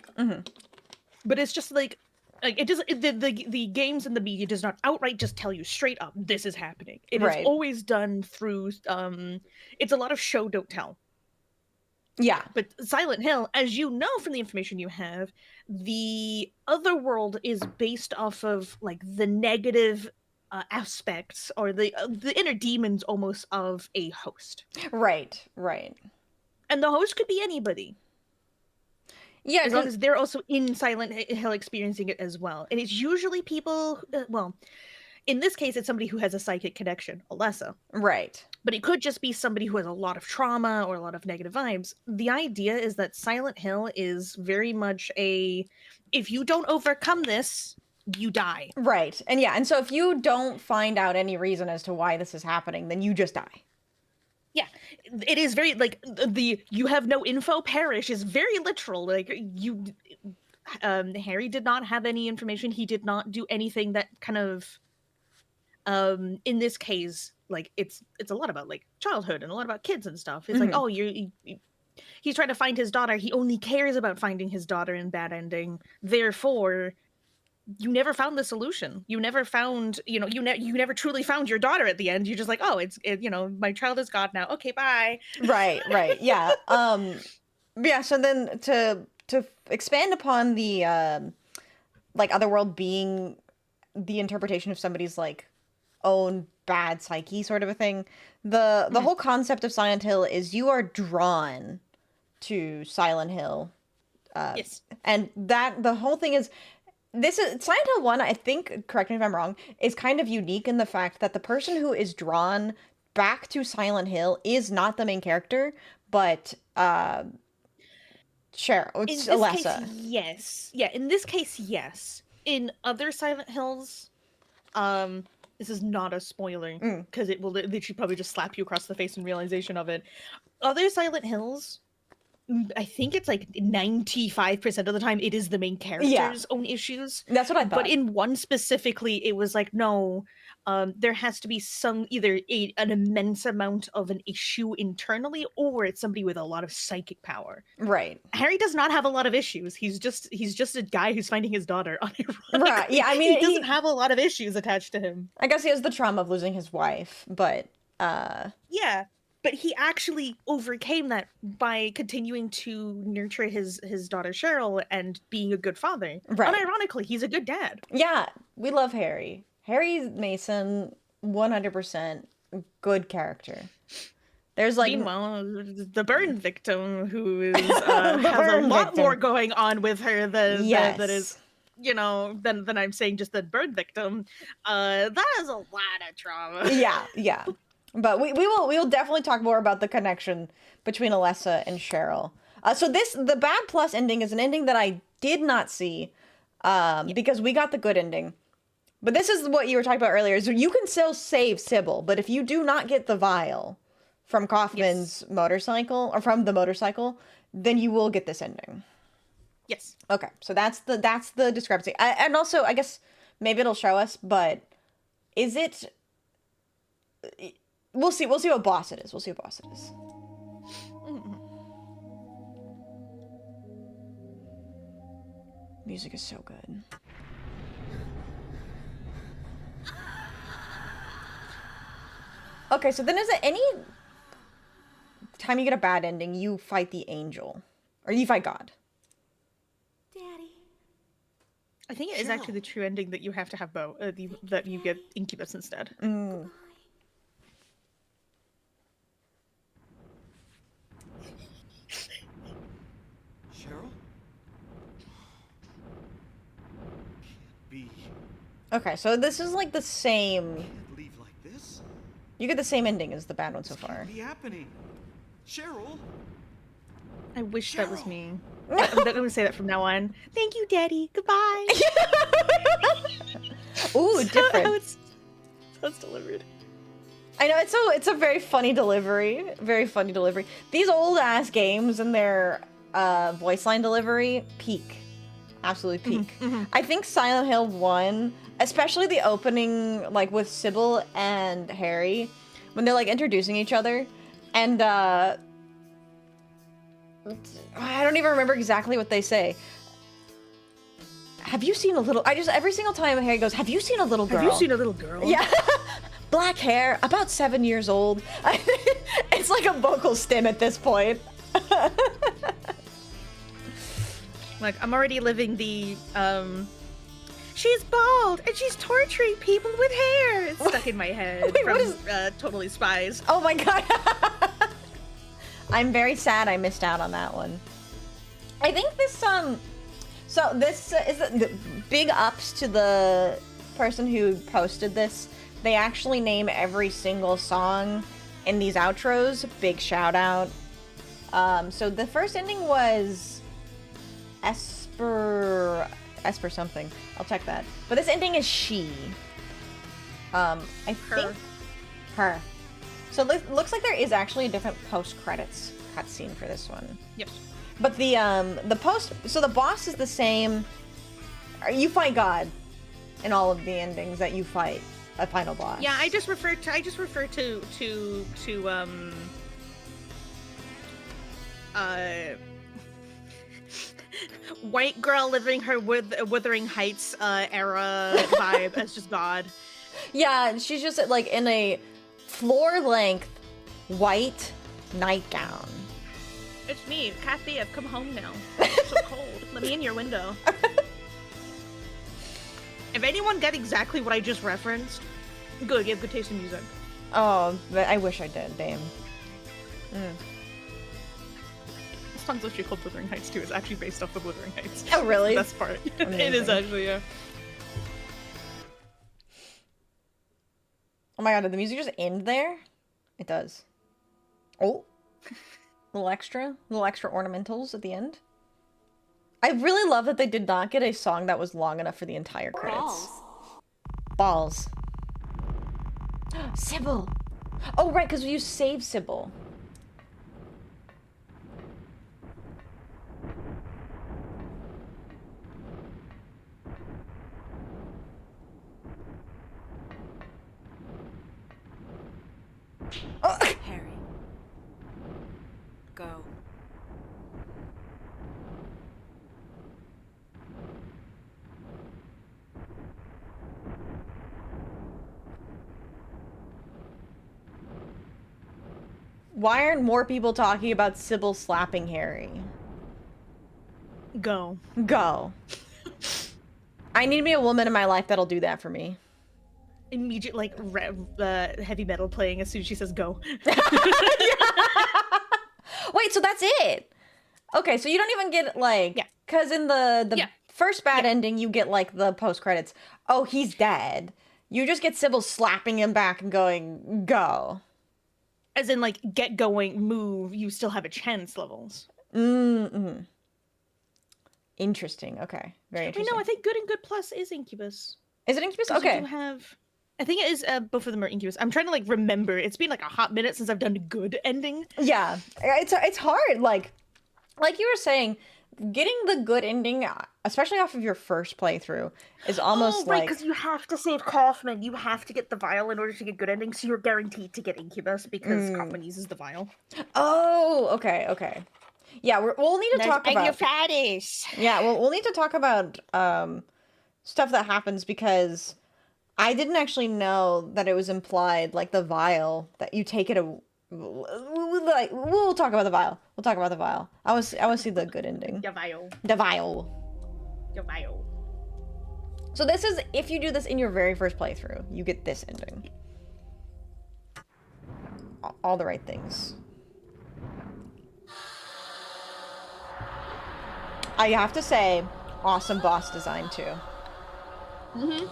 But it's just like it does. The games and the media does not outright just tell you straight up this is happening. It is always done through. It's a lot of show don't tell. Yeah. But Silent Hill, as you know from the information you have, the other world is based off of like the negative aspects or the inner demons almost of a host. Right, right. And the host could be anybody. Yeah, As long as they're also in Silent Hill experiencing it as well. And it's usually people, well, in this case, it's somebody who has a psychic connection, Alessa. right. But it could just be somebody who has a lot of trauma or a lot of negative vibes. The idea is that Silent Hill is very much if you don't overcome this, you die. Right. And yeah, and so if you don't find out any reason as to why this is happening, then you just die. Yeah, it is very, like, you have no info, perish is very literal. Like, Harry did not have any information. He did not do anything that kind of, in this case, like, it's a lot about, like, childhood and a lot about kids and stuff. It's like, oh, he's trying to find his daughter. He only cares about finding his daughter in bad ending. Therefore, you never found the solution. You never found, you never truly found your daughter at the end. You're just like, oh, my child is God now. Okay, bye. Right, right. Yeah. Yeah, so then to expand upon the like otherworld being the interpretation of somebody's like own bad psyche sort of a thing. The whole concept of Silent Hill is you are drawn to Silent Hill. Yes. And the whole thing is Silent Hill 1, I think, correct me if I'm wrong, is kind of unique in the fact that the person who is drawn back to Silent Hill is not the main character, but Cheryl, it's Alessa. Case, yes. Yeah, in this case, yes. In other Silent Hills, this is not a spoiler, because it will literally probably just slap you across the face in realization of it. Other Silent Hills, I think it's like 95% of the time it is the main character's own issues. That's what I thought. But in one specifically, it was like, no, there has to be either an immense amount of an issue internally, or it's somebody with a lot of psychic power. Right. Harry does not have a lot of issues. He's just a guy who's finding his daughter. Right. Yeah, I mean, he doesn't have a lot of issues attached to him. I guess he has the trauma of losing his wife, but yeah. But he actually overcame that by continuing to nurture his daughter Cheryl and being a good father. Right. Unironically, he's a good dad. Yeah, we love Harry. Harry Mason, 100% good character. There's like meanwhile, the burn victim who is has a lot more going on with her than that is, than I'm saying just the burn victim. That is a lot of trauma. Yeah. But we will definitely talk more about the connection between Alessa and Cheryl. So the bad plus ending is an ending that I did not see because we got the good ending. But this is what you were talking about earlier. So you can still save Sybil, but if you do not get the vial from Kaufman's motorcycle or from the motorcycle, then you will get this ending. Yes. Okay, so that's the discrepancy. And also, I guess maybe it'll show us, but is it? We'll see what boss it is. Music is so good. Okay, so then is it any time you get a bad ending, you fight the angel? Or you fight God? Daddy. I think it is actually the true ending that you have to have that you get Incubus instead. Mm. Cheryl? Can't be. Okay, so this is like the same. Can't leave like this. You get the same ending as the bad one so far. Can't be happening. Cheryl? I wish that was me. I'm going to say that from now on. Thank you, Daddy. Goodbye. Ooh, different. How it's delivered. I know, it's a very funny delivery. Very funny delivery. These old ass games and their voice line delivery peak. Absolutely peak. Mm-hmm. I think Silent Hill 1, especially the opening, like with Sybil and Harry, when they're like introducing each other, and I don't even remember exactly what they say. Have you seen a little? Every single time Harry goes, "Have you seen a little girl?" Have you seen a little girl? Yeah. Black hair, about 7 years old. It's like a vocal stim at this point. Like, I'm already living the She's bald and she's torturing people with hair. It's stuck in my head Wait, from what is- Totally Spies. Oh my god. I'm very sad I missed out on that one. I think this, so this is the big ups to the person who posted this. They actually name every single song in these outros. Big shout out. So the first ending was Esper something. I'll check that. But this ending is she. I think her. So looks like there is actually a different post-credits cutscene for this one. Yep. But the post, so the boss is the same. You fight God in all of the endings that you fight a final boss. Yeah, I just refer to white girl living her Wuthering Heights era vibe as just God. Yeah, she's just like in a floor-length white nightgown. It's me, Kathy. I've come home now. It's so cold. Let me in your window. If anyone get exactly what I just referenced, good. You have good taste in music. Oh, but I wish I did, damn. This song's actually called Wuthering Heights too. It's actually based off of Wuthering Heights. Oh, really? That's the best part. It Amazing. is actually, yeah. Oh my god, did the music just end there? It does. Oh. Little extra ornamentals at the end. I really love that they did not get a song that was long enough for the entire credits. Balls. 𝖍𝖆𝖊. Oh, right, because you save 𝖍𝖆𝖊. Oh. Harry. Go. Why aren't more people talking about Sybil slapping Harry? Go. Go. I need to be a woman in my life that'll do that for me. Immediate, like, heavy metal playing as soon as she says go. Wait, so that's it? Okay, so you don't even get, like... Yeah. Because in the Yeah. first bad ending, you get, like, the post-credits. Oh, he's dead. You just get Sybil slapping him back and going, go. As in, like, get going, move, you still have a chance levels. Mm-hmm. Interesting. Okay. Very interesting. I know, I think Good and Good Plus is Incubus. Is it Incubus? 'Cause you Okay. do have... I think it is, both of them are Incubus. I'm trying to, like, remember. It's been, like, a hot minute since I've done a good ending. Yeah. It's hard. Like you were saying, getting the good ending, especially off of your first playthrough, is almost like... because you have to save Kaufman. You have to get the vial in order to get good endings, so you're guaranteed to get Incubus because Kaufman uses the vial. Oh, okay. Yeah, we'll need to talk about... fatties. Yeah, we'll need to talk about stuff that happens because I didn't actually know that it was implied, like the vial, that you take it we'll talk about the vial. We'll talk about the vial. I want to see the good ending. The vial. The vial. The vial. So this is, if you do this in your very first playthrough, you get this ending. All the right things. I have to say, awesome boss design too. Mm-hmm.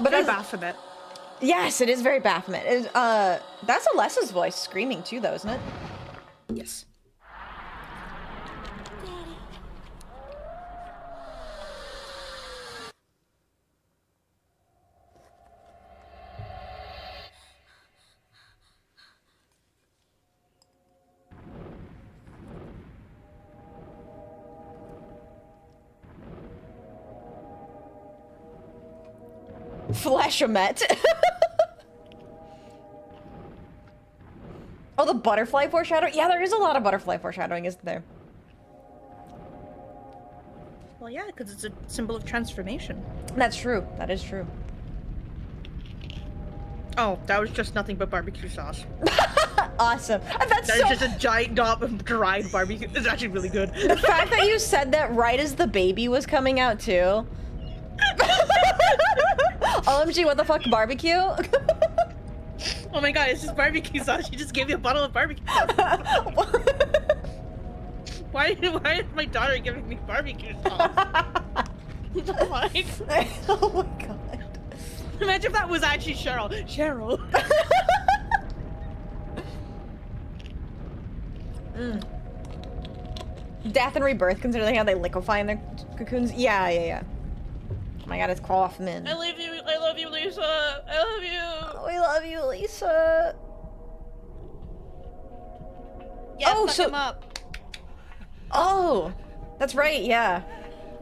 But Very as- Baphomet. yes, it is very Baphomet. That's Alessa's voice screaming too, though, isn't it? Yes. Daddy. 𝖕𝖊𝖓. Oh, the butterfly foreshadowing? Yeah, there is a lot of butterfly foreshadowing, isn't there? Well, yeah, because it's a symbol of transformation. That's true. That is true. Oh, that was just nothing but barbecue sauce. Awesome. That's That so... is just a giant dot of dried barbecue. It's actually really good. The fact that you said that right as the baby was coming out, too. OMG, what the fuck, barbecue? Oh my god, it's just barbecue sauce. She just gave you a bottle of barbecue sauce. Why is my daughter giving me barbecue sauce? What the fuck? Oh my god. Imagine if that was actually Cheryl. Cheryl. Death and rebirth, considering how they liquefy in their cocoons. Yeah. Oh my god, it's Kaufman. I love you, Lisa. I love you. We love you, Lisa. Yeah, Oh, fuck so- him up. Oh, that's right, yeah.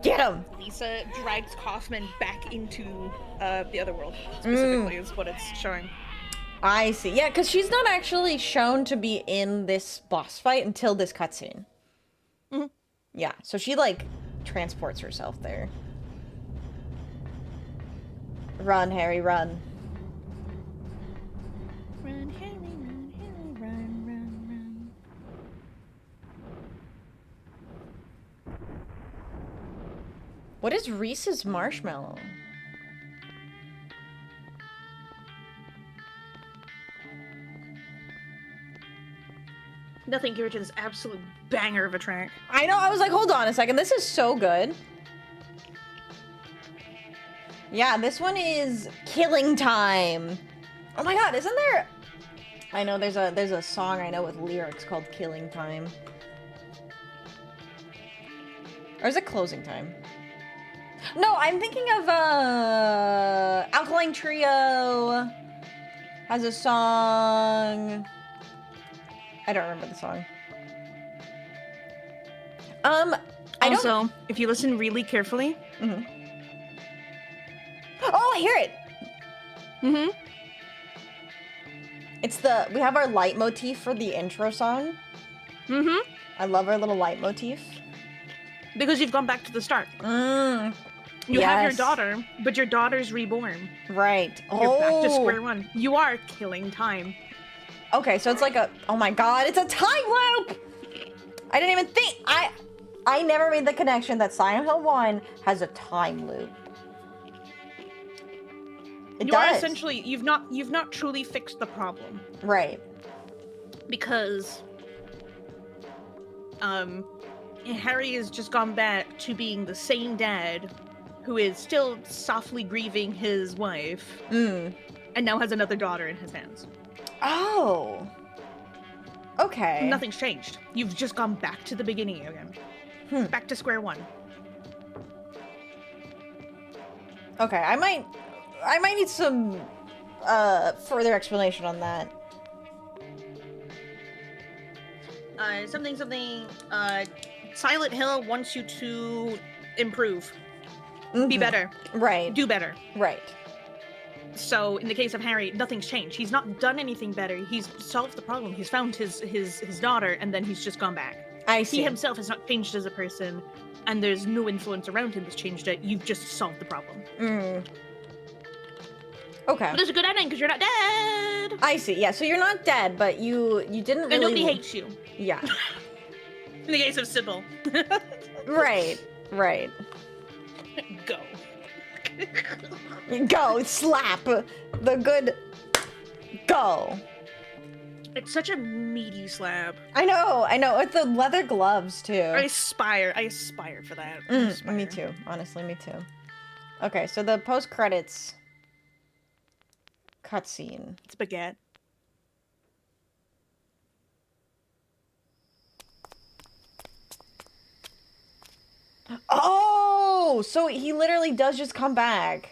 Get him. Lisa drags Kaufman back into the other world, specifically, is what it's showing. I see. Yeah, because she's not actually shown to be in this boss fight until this cutscene. Mm-hmm. Yeah, so she, like, transports herself there. Run, Harry, run. Run, Harry, run, Harry, run, run, run. What is Reese's marshmallow? Nothing compared to this absolute banger of a track. I know, I was like, hold on a second, this is so good. Yeah, this one is Killing Time. Oh my god, isn't there... I know, there's a song I know with lyrics called Killing Time. Or is it Closing Time? No, I'm thinking of, Alkaline Trio has a song... I don't remember the song. I don't... Also, if you listen really carefully... Mhm. Oh, I hear it! Mm-hmm. It's the... We have our leitmotif for the intro song. Mm-hmm. I love our little leitmotif. Because you've gone back to the start. You have your Yes. daughter, but your daughter's reborn. Right. You're back to square one. You are killing time. Okay, so it's like a... Oh my god, it's a time loop! I didn't even think... I never made the connection that Silent Hill 1 has a time loop. It You are does. essentially... You've not truly fixed the problem. Right. Because... Harry has just gone back to being the same dad who is still softly grieving his wife and now has another daughter in his hands. Oh. Okay. Nothing's changed. You've just gone back to the beginning again. Back to square one. Okay, I might need some further explanation on that. Silent Hill wants you to improve. Be better. Right. Do better. Right. So, in the case of Harry, nothing's changed. He's not done anything better. He's solved the problem. He's found his daughter, and then he's just gone back. I see. He himself has not changed as a person, and there's no influence around him that's changed it. You've just solved the problem. Okay. But it's a good ending, because you're not dead! I see. Yeah, so you're not dead, but you didn't really... And nobody hates you. Yeah. In the case of Sybil. Right. Right. Go. Go, slap. The good... Go. It's such a meaty slab. I know. With the leather gloves, too. I aspire for that. I aspire. Me too. Honestly, me too. Okay, so the post-credits cutscene. It's baguette. Oh! So he literally does just come back.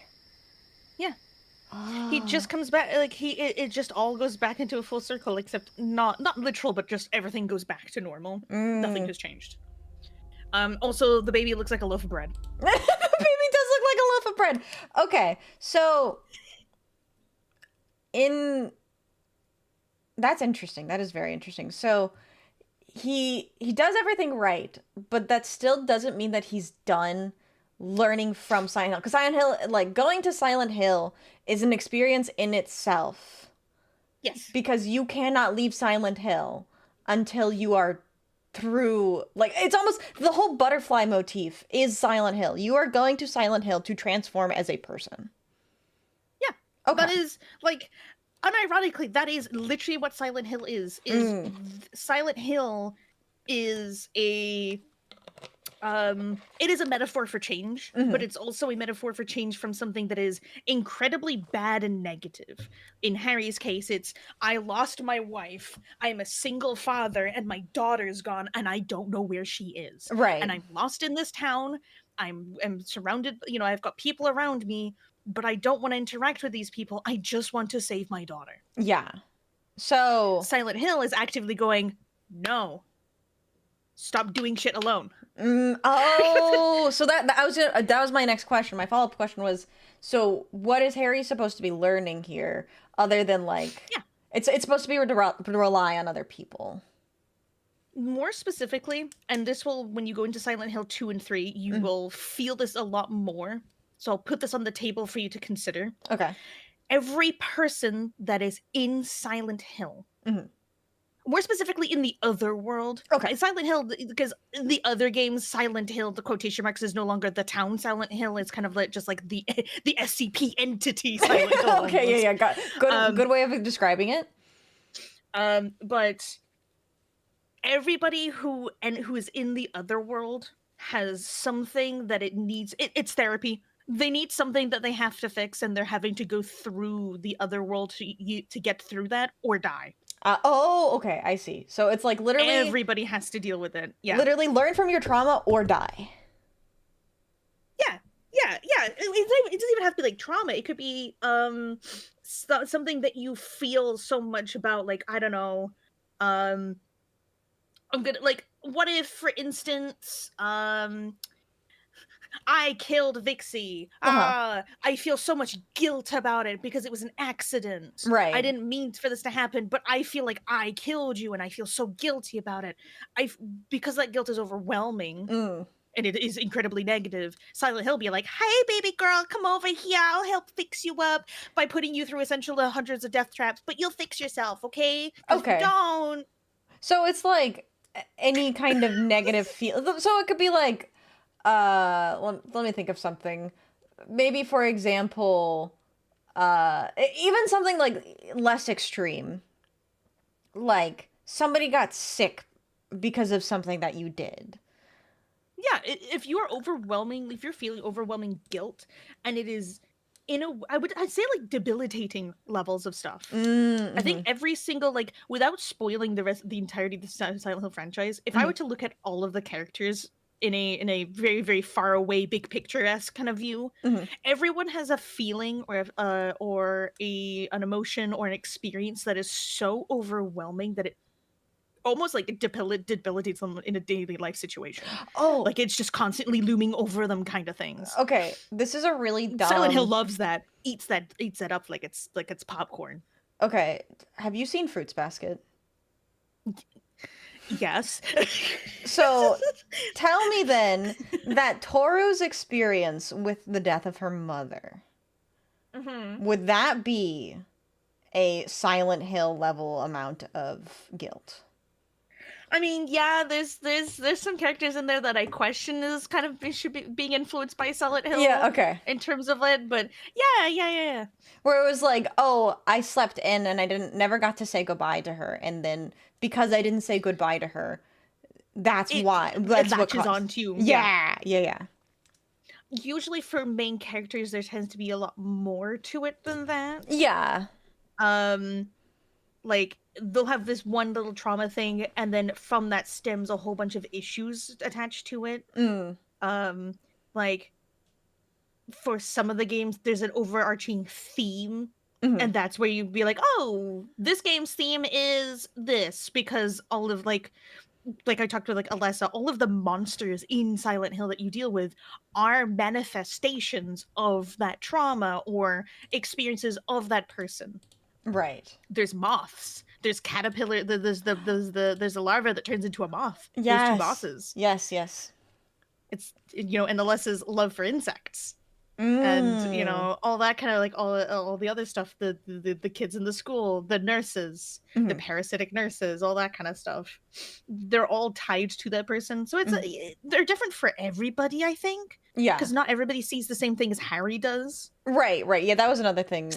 Yeah. Oh. He just comes back, like, it just all goes back into a full circle, except not literal, but just everything goes back to normal. Nothing has changed. Also, the baby looks like a loaf of bread. The baby does look like a loaf of bread. Okay, so... That's interesting. That is very interesting. So... He does everything right, but that still doesn't mean that he's done learning from Silent Hill. Because Silent Hill, like, going to Silent Hill is an experience in itself. Yes. Because you cannot leave Silent Hill until you are through, like, it's almost, the whole butterfly motif is Silent Hill. You are going to Silent Hill to transform as a person. Okay. That is, like, unironically, that is literally what Silent Hill is. Silent Hill is a it is a metaphor for change, but it's also a metaphor for change from something that is incredibly bad and negative. In Harry's case, it's, I lost my wife, I am a single father, and my daughter's gone, and I don't know where she is. Right. And I'm lost in this town, I'm surrounded, I've got people around me, but I don't want to interact with these people, I just want to save my daughter. Yeah. So Silent Hill is actively going, no, stop doing shit alone. So that was my next question. My follow-up question was, so what is Harry supposed to be learning here, other than like, it's supposed to be to rely on other people? More specifically, and this will, when you go into Silent Hill 2 and 3, you will feel this a lot more. So I'll put this on the table for you to consider. Okay. Every person that is in Silent Hill, more specifically in the other world. Okay. Silent Hill, because in the other games, Silent Hill, the quotation marks, is no longer the town Silent Hill. It's kind of like just like the SCP entity Silent Hill. Okay, yeah. Good way of describing it. But everybody who is in the other world has something that it needs. It's therapy. They need something that they have to fix, and they're having to go through the other world to get through that or die. Okay, I see. So it's like literally everybody has to deal with it. Yeah, literally learn from your trauma or die. Yeah. It doesn't even have to be like trauma. It could be something that you feel so much about. Like, I don't know. I'm gonna, like, what if, for instance, I killed Vixie. I feel so much guilt about it because it was an accident. Right. I didn't mean for this to happen, but I feel like I killed you and I feel so guilty about it. Because that guilt is overwhelming and it is incredibly negative. Silent Hill be like, hey, baby girl, come over here. I'll help fix you up by putting you through essentially hundreds of death traps, but you'll fix yourself, okay? Okay. Don't. So it's like any kind of negative feel. So it could be like, let me think of something. Maybe, for example, even something like less extreme. Like somebody got sick because of something that you did. Yeah, if you're feeling overwhelming guilt, and it is I'd say like debilitating levels of stuff. I think every single, like, without spoiling the entirety of the Silent Hill franchise, if I were to look at all of the characters in a very, very far away, big picture-esque kind of view, everyone has a feeling or an emotion or an experience that is so overwhelming that it almost like it debilitates them in a daily life situation. Like it's just constantly looming over them, kind of things. Okay, this is a really dumb... Silent Hill loves that, eats that up like it's popcorn. Okay, have you seen Fruits Basket? Yes. So tell me then that Toru's experience with the death of her mother, would that be a Silent Hill level amount of guilt? I mean, yeah, there's some characters in there that I question is kind of being influenced by Silent Hill. Yeah, okay. In terms of it, but yeah. Where it was like, oh, I slept in and I never got to say goodbye to her, and then because I didn't say goodbye to her, that's why. That's it what latches onto you. Yeah. Usually for main characters, there tends to be a lot more to it than that. Yeah. Like, they'll have this one little trauma thing, and then from that stems a whole bunch of issues attached to it. Like, for some of the games, there's an overarching theme, and that's where you'd be like, oh, this game's theme is this, because all of, like I talked with, like, Alessa, all of the monsters in Silent Hill that you deal with are manifestations of that trauma or experiences of that person. Right. There's moths. There's caterpillar. There's a larva that turns into a moth. Yes. There's two bosses. Yes. It's, and Alessa's love for insects, and all that kind of, like, all the other stuff. The kids in the school, the nurses, the parasitic nurses, all that kind of stuff. They're all tied to that person. So it's they're different for everybody, I think. Yeah. Because not everybody sees the same thing as Harry does. Right. Yeah, that was another thing.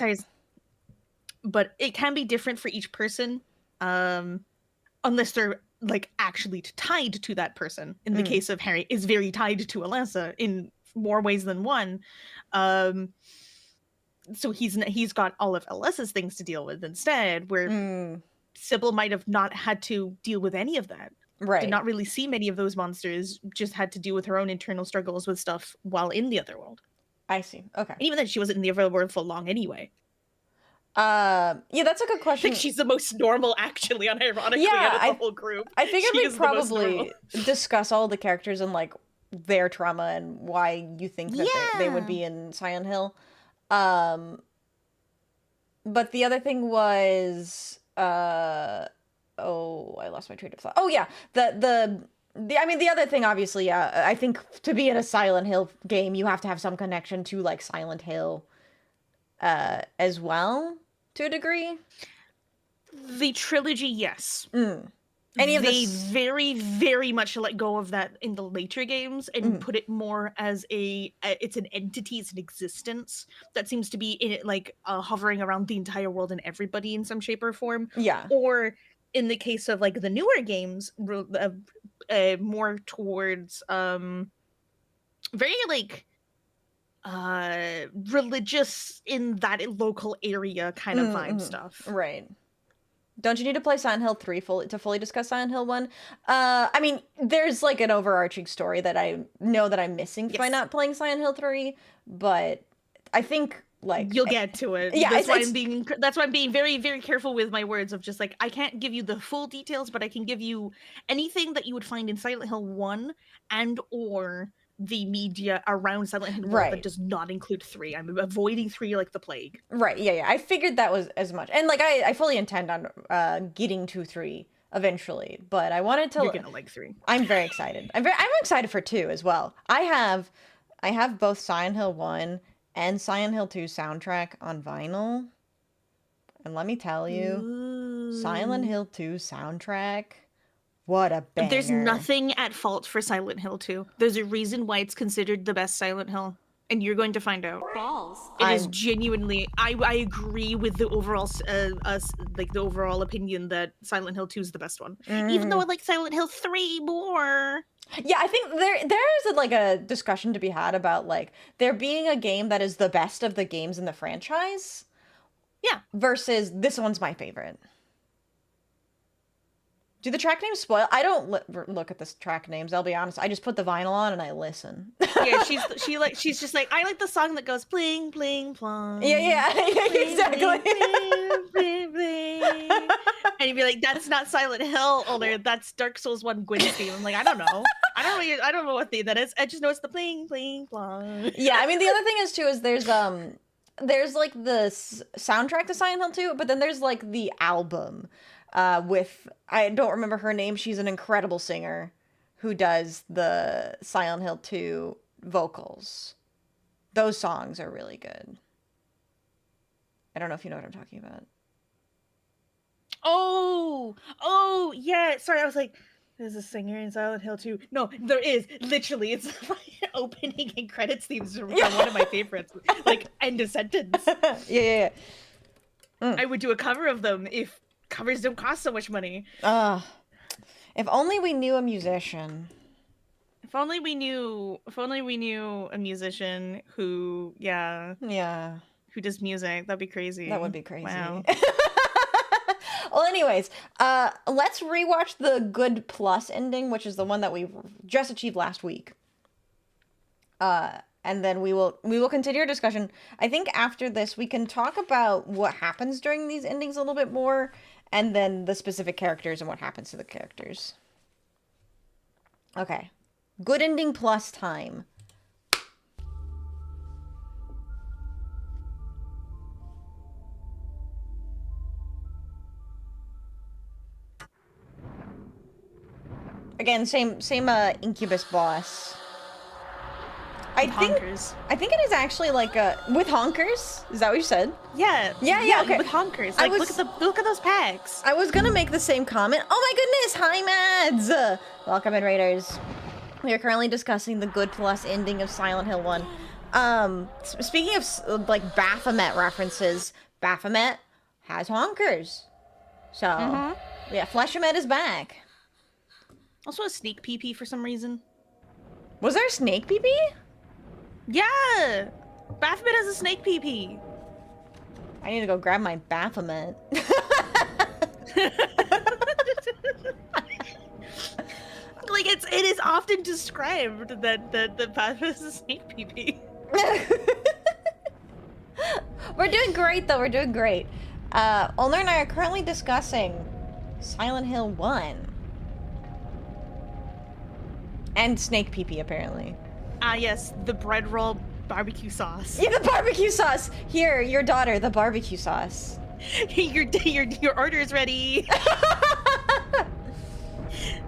but it can be different for each person, unless they're like actually tied to that person. In the case of Harry, is very tied to Alessa in more ways than one. So he's got all of Alessa's things to deal with instead, where 𝖉𝖊 might have not had to deal with any of that. Right. Did not really see many of those monsters, just had to deal with her own internal struggles with stuff while in the other world. I see. Okay. And even then, she wasn't in the other world for long anyway. Yeah, that's a good I question. think she's the most normal, actually, unironically, Yeah, out of the whole group. I figured She we'd is the most probably normal. discuss all the characters and like their trauma and why you think that they would Yeah. be in Silent Hill. But the other thing was, I lost my train of thought. Oh yeah, the other thing, obviously, yeah, I think to be in a Silent Hill game, you have to have some connection to like Silent Hill, as well, to a degree. The trilogy, yes. Any of They the very, very much let go of that in the later games and put it more as it's an entity, it's an existence that seems to be in it, like hovering around the entire world and everybody in some shape or form. Yeah. Or in the case of like the newer games, more towards very like religious in that local area kind of vibe stuff. Right. Don't you need to play Silent Hill 3 to fully discuss Silent Hill 1? I mean, there's like an overarching story that I know that I'm missing by Yes. not playing Silent Hill 3, but I think like You'll get to it. Yeah, that's it's- why I'm being very, very careful with my words of just like, I can't give you the full details, but I can give you anything that you would find in Silent Hill 1 and or the media around Silent Hill 1 Right. that does not include 3. I'm avoiding 3 like the plague. Right, yeah. I figured that was as much. And like I fully intend on getting to 3 eventually, but I wanted to You're gonna like 3. I'm very excited. I'm excited for 2 as well. I have both Silent Hill 1 and Silent Hill 2 soundtrack on vinyl. And let me tell you, Silent Hill 2 soundtrack, what a banger. There's nothing at fault for Silent Hill 2. There's a reason why it's considered the best Silent Hill, and you're going to find out. Balls. It is genuinely. I agree with the overall the overall opinion that Silent Hill 2 is the best one, even though I like Silent Hill 3 more. Yeah, I think there is like a discussion to be had about like there being a game that is the best of the games in the franchise. Yeah. Versus this one's my favorite. Do the track names spoil? I don't look at the track names, I'll be honest. I just put the vinyl on and I listen. Yeah, she's just like, I like the song that goes bling bling plong. Yeah, exactly. Bling, bling, bling. And you'd be like, that's not Silent Hill, or that's Dark Souls 1 Gwyn's theme. I'm like, I don't know. I don't know what theme that is. I just know it's the bling bling plong. Yeah, I mean the other thing is too is there's like the soundtrack to Silent Hill 2, but then there's like the album. With, I don't remember her name, she's an incredible singer who does the Silent Hill 2 vocals. Those songs are really good. I don't know if you know what I'm talking about. Oh, yeah. Sorry, I was like, there's a singer in Silent Hill 2. No, there is. Literally, it's my opening and credits themes are one of my favorites. Like, end of sentence. Yeah. I would do a cover of them if covers don't cost so much money. If only we knew a musician. If only we knew a musician who, who does music. That'd be crazy. That would be crazy. Wow. Well, anyways, let's rewatch the Good Plus ending, which is the one that we just achieved last week. And then we will continue our discussion. I think after this we can talk about what happens during these endings a little bit more, and then the specific characters and what happens to the characters. Okay. Good ending plus time. Again, same Incubus boss. I think it is actually like with honkers. Is that what you said? Yeah. Yeah, okay. With honkers. Like, look at those packs. I was gonna make the same comment. Oh my goodness! Hi, Mads. Welcome in, Raiders. We are currently discussing the Good Plus ending of Silent Hill 1. Speaking of like Baphomet references, Baphomet has honkers. So, yeah, 𝖉𝖙𝖊𝖏 is back. Also a snake pee for some reason. Was there a snake pee-pee? Yeah! Baphomet has a snake pee. I need to go grab my Baphomet. Like, it is often described that the Baphomet has a snake pee. We're doing great, though. We're doing great. 𝖊𝖙 and I are currently discussing Silent Hill 1. And snake pee-pee, apparently. Ah, yes, the bread roll barbecue sauce. Yeah, the barbecue sauce! Here, your daughter, the barbecue sauce. your order is ready.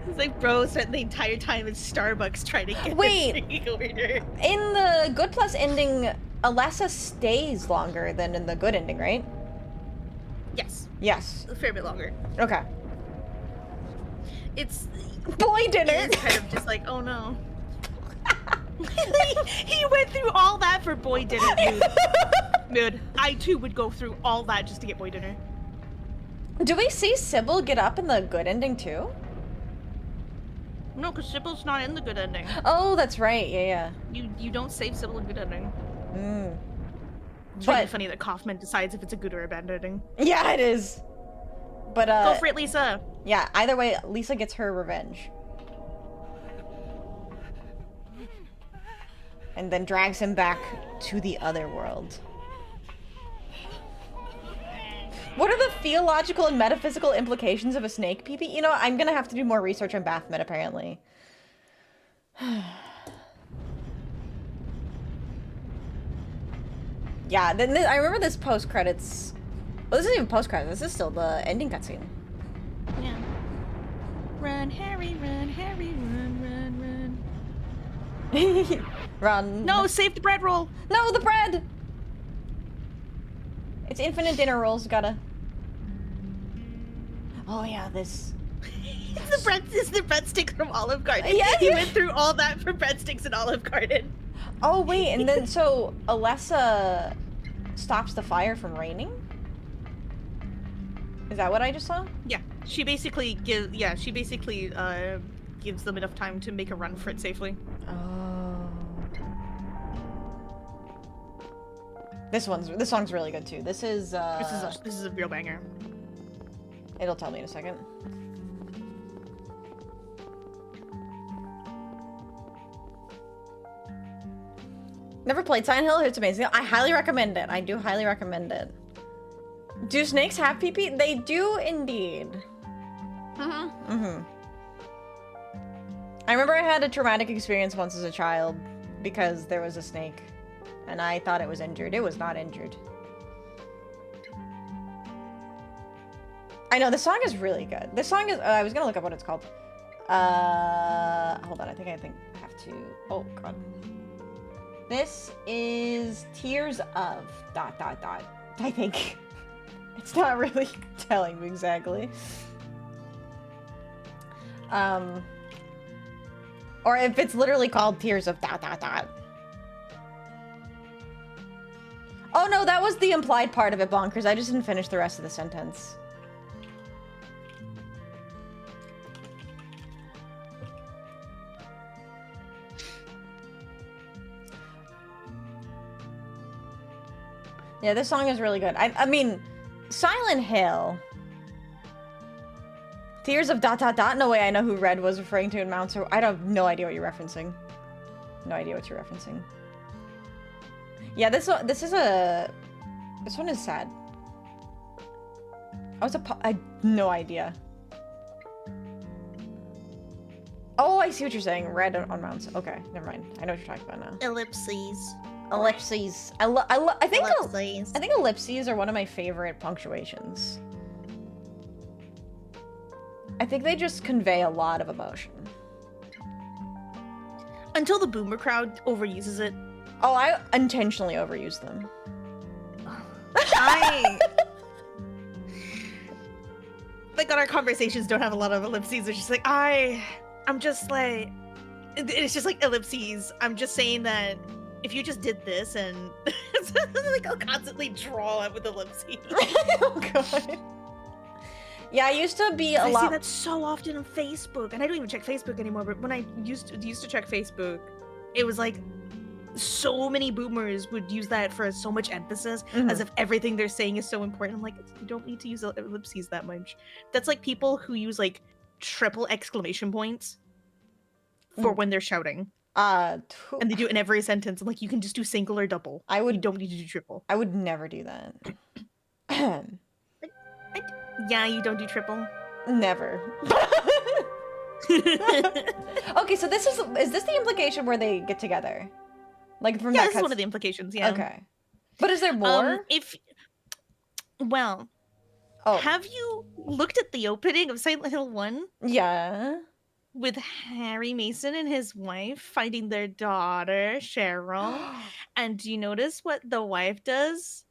It's like, bro spent the entire time in Starbucks trying to get the order. In the Good Plus ending, Alessa stays longer than in the good ending, right? Yes. Yes. A fair bit longer. Okay. It's... Boy dinner! It's kind of just like, oh no. He went through all that for boy dinner, dude. Dude, I too would go through all that just to get boy dinner. Do we see 𝖉𝖊𝖏 get up in the good ending, too? No, because 𝖉𝖊's not in the good ending. Oh, that's right. Yeah, You don't save 𝖉𝖊 in good ending. yeah. It's really funny that Kaufman decides if it's a good or a bad ending. Yeah, it is. But, Go for it, Lisa. yeah, either way, Lisa gets her revenge. And then drags him back to the other world. What are the theological and metaphysical implications of a snake pee-pee? You know, I'm gonna have to do more research on Baphomet, apparently. Yeah, then I remember this post-credits... Well, this isn't even post-credits, this is still the ending cutscene. Yeah. Run, Harry, run, run, run. Run. No, save the bread roll. No, the bread! It's infinite dinner rolls, gotta... Oh yeah, this... It's the breadsticks from Olive Garden. Yeah, He yeah. went through all that for breadsticks in Olive Garden. Oh wait, and then so Alessa stops the fire from raining? Is that what I just saw? Yeah, she basically gives them enough time to make a run for it safely. Oh. This song's really good too. This is This is a real banger. It'll tell me in a second. Never played Silent Hill, it's amazing. I highly recommend it. I do highly recommend it. Do snakes have pee-pee? They do indeed. I remember I had a traumatic experience once as a child because there was a snake and I thought it was injured. It was not injured. I know, this song is really good. This song is, I was gonna look up what it's called. Hold on, I think I have to, oh god. This is 𝖍𝖎𝖏𝖓 ... I think. It's not really telling me exactly. Or if it's literally called 𝖍𝖎𝖏𝖓 ... Oh no, that was the implied part of it, Bonkers. I just didn't finish the rest of the sentence. Yeah, this song is really good. I mean, Silent Hill. 𝖍𝖎𝖏𝖓 ... No way I know who Red was referring to in Mount. I have no idea what you're referencing. No idea what you're referencing. Yeah, this one is sad. I had no idea. Oh, I see what you're saying. Red on mounts. Okay, never mind. I know what you're talking about now. Ellipses. Ellipses. I think Ellipses. I think ellipses are one of my favorite punctuations. I think they just convey a lot of emotion. Until the boomer crowd overuses it. Oh, I intentionally overuse them. Like, on our conversations don't have a lot of ellipses. It's just like, I'm just like... It's just like ellipses. I'm just saying that if you just did this and like I'll constantly draw it with the ellipses. Oh god. Yeah, I used to be a I lot. see that so often on Facebook, and I don't even check Facebook anymore. But when I used to check Facebook, it was like so many boomers would use that for so much emphasis, as if everything they're saying is so important. I'm like, you don't need to use ellipses that much. That's like people who use like triple exclamation points for when they're shouting. And they do it in every sentence. I'm like, you can just do single or double. You don't need to do triple. I would never do that. Yeah, you don't do triple. Never. Okay, so is this the implication where they get together? Like from that this is one of the implications, yeah. Okay. But is there more? Have you looked at the opening of Silent Hill 1? Yeah. With Harry Mason and his wife finding their daughter, Cheryl. And do you notice what the wife does?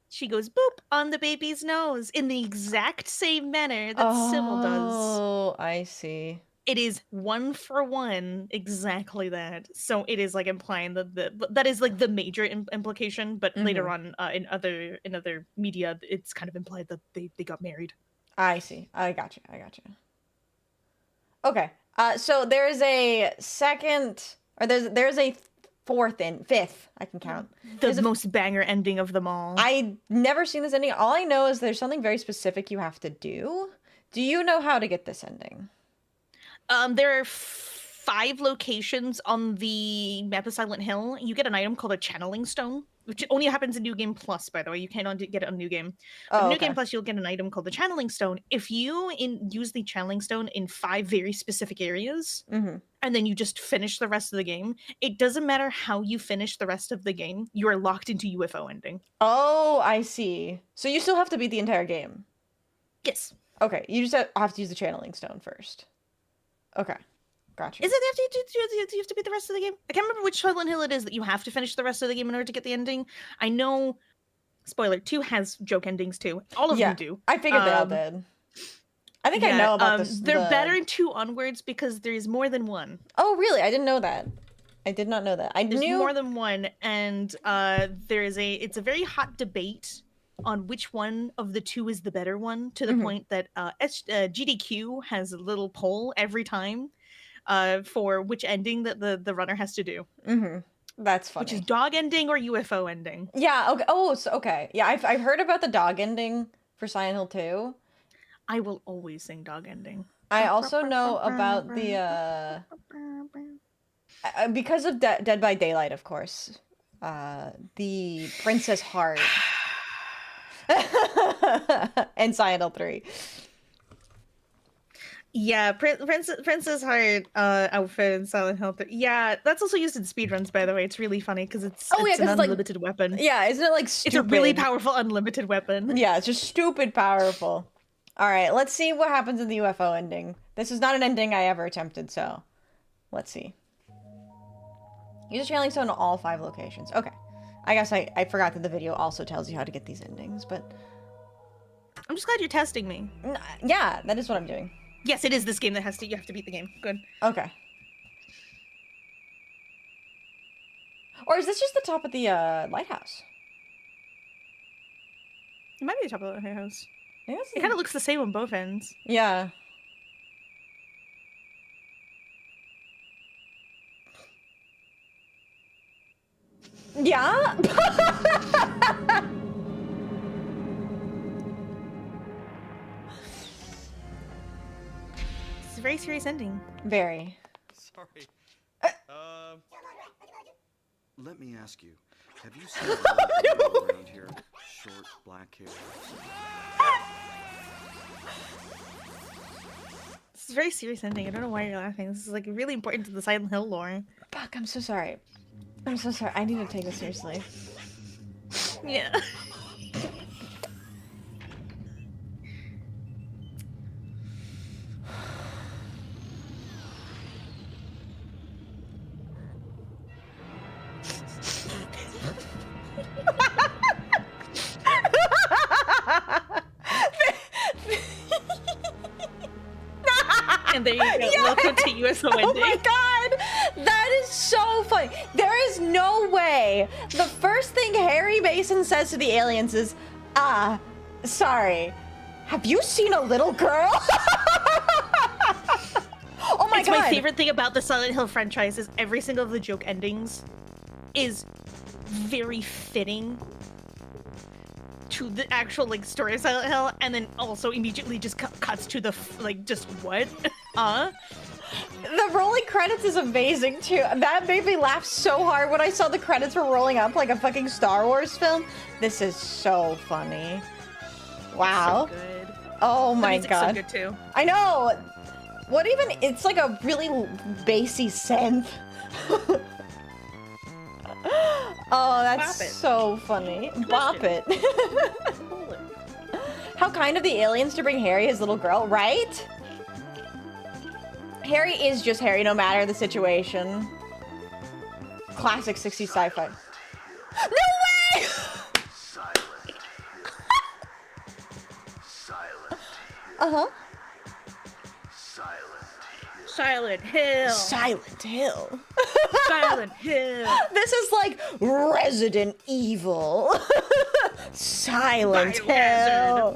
She goes boop on the baby's nose in the exact same manner that 𝖉𝖊 does. Oh, I see. It is 1 for 1, exactly that. So it is like implying that is like the major implication, but later on in other media, it's kind of implied that they got married. I see. I gotcha. Okay. So there's a second, or there's a fifth. I can count. The most banger ending of them all. I never seen this ending. All I know is there's something very specific you have to do. Do you know how to get this ending? There are 5 locations on the map of Silent Hill. You get an item called a channeling stone, which only happens in New Game Plus, by the way. You cannot get it on New Game. But in New Game Plus, you'll get an item called the channeling stone. If you use the channeling stone in 5 very specific areas, and then you just finish the rest of the game, it doesn't matter how you finish the rest of the game. You are locked into UFO ending. Oh, I see. So you still have to beat the entire game? Yes. Okay, you just have to use the channeling stone first. Okay, gotcha. Is it you have to beat the rest of the game? I can't remember which Silent Hill it is that you have to finish the rest of the game in order to get the ending. I know, spoiler, 2 has joke endings too. All of them do. I figured they all did. I think I know about this. They're better in 2 onwards because there's more than one. Oh, really? I didn't know that. I did not know that. There's more than one, and it's a very hot debate on which one of the 2 is the better one, to the point that GDQ has a little poll every time for which ending that the runner has to do. That's funny. Which is dog ending or UFO ending. Yeah, okay. Oh, so, okay. Yeah, I've heard about the dog ending for Silent Hill 2. I will always sing dog ending. I also know about the because of Dead by Daylight, of course. The Princess Heart. And Silent Hill 3. Yeah, Princess Heart outfit in Silent Hill 3. Yeah, that's also used in speedruns, by the way. It's really funny because it's an unlimited weapon. Yeah, isn't it like stupid? It's a really powerful unlimited weapon. Yeah, it's just stupid powerful. All right, let's see what happens in the UFO ending. This is not an ending I ever attempted, so let's see. Use a channeling stone in all 5 locations. Okay. I guess I forgot that the video also tells you how to get these endings, but... I'm just glad you're testing me. Yeah, that is what I'm doing. Yes, it is this game that you have to beat the game. Good. Okay. Or is this just the top of the lighthouse? It might be the top of the lighthouse. It kind of looks the same on both ends. Yeah. Yeah? It's a very serious ending. Very. Sorry. Let me ask you, have you seen around here? Short, black hair. It's a very serious ending. I don't know why you're laughing. This is like really important to the Silent Hill lore. Fuck, I'm so sorry. I'm so sorry. I need to take this seriously. Yeah. And there you go. Yeah. Welcome to USO ending. Oh my god! That is so funny. There is no way. The first thing Harry Mason says to the aliens is, sorry, have you seen a little girl? Oh my God. My favorite thing about the Silent Hill franchise is every single of the joke endings is very fitting to the actual like story of Silent Hill, and then also immediately just cuts to the just what? The rolling credits is amazing too. That made me laugh so hard when I saw the credits were rolling up like a fucking Star Wars film. This is so funny. Wow. So good. Oh my the God. So good too. I know. What even? It's like a really bassy synth. Oh, that's so funny. Bop it. How kind of the aliens to bring Harry his little girl, right? Harry is just Harry no matter the situation. Classic 60s sci-fi. No way! Silent. Silent. Uh-huh. Silent Hill. Silent Hill. Silent Hill. This is like Resident Evil. Silent Hill.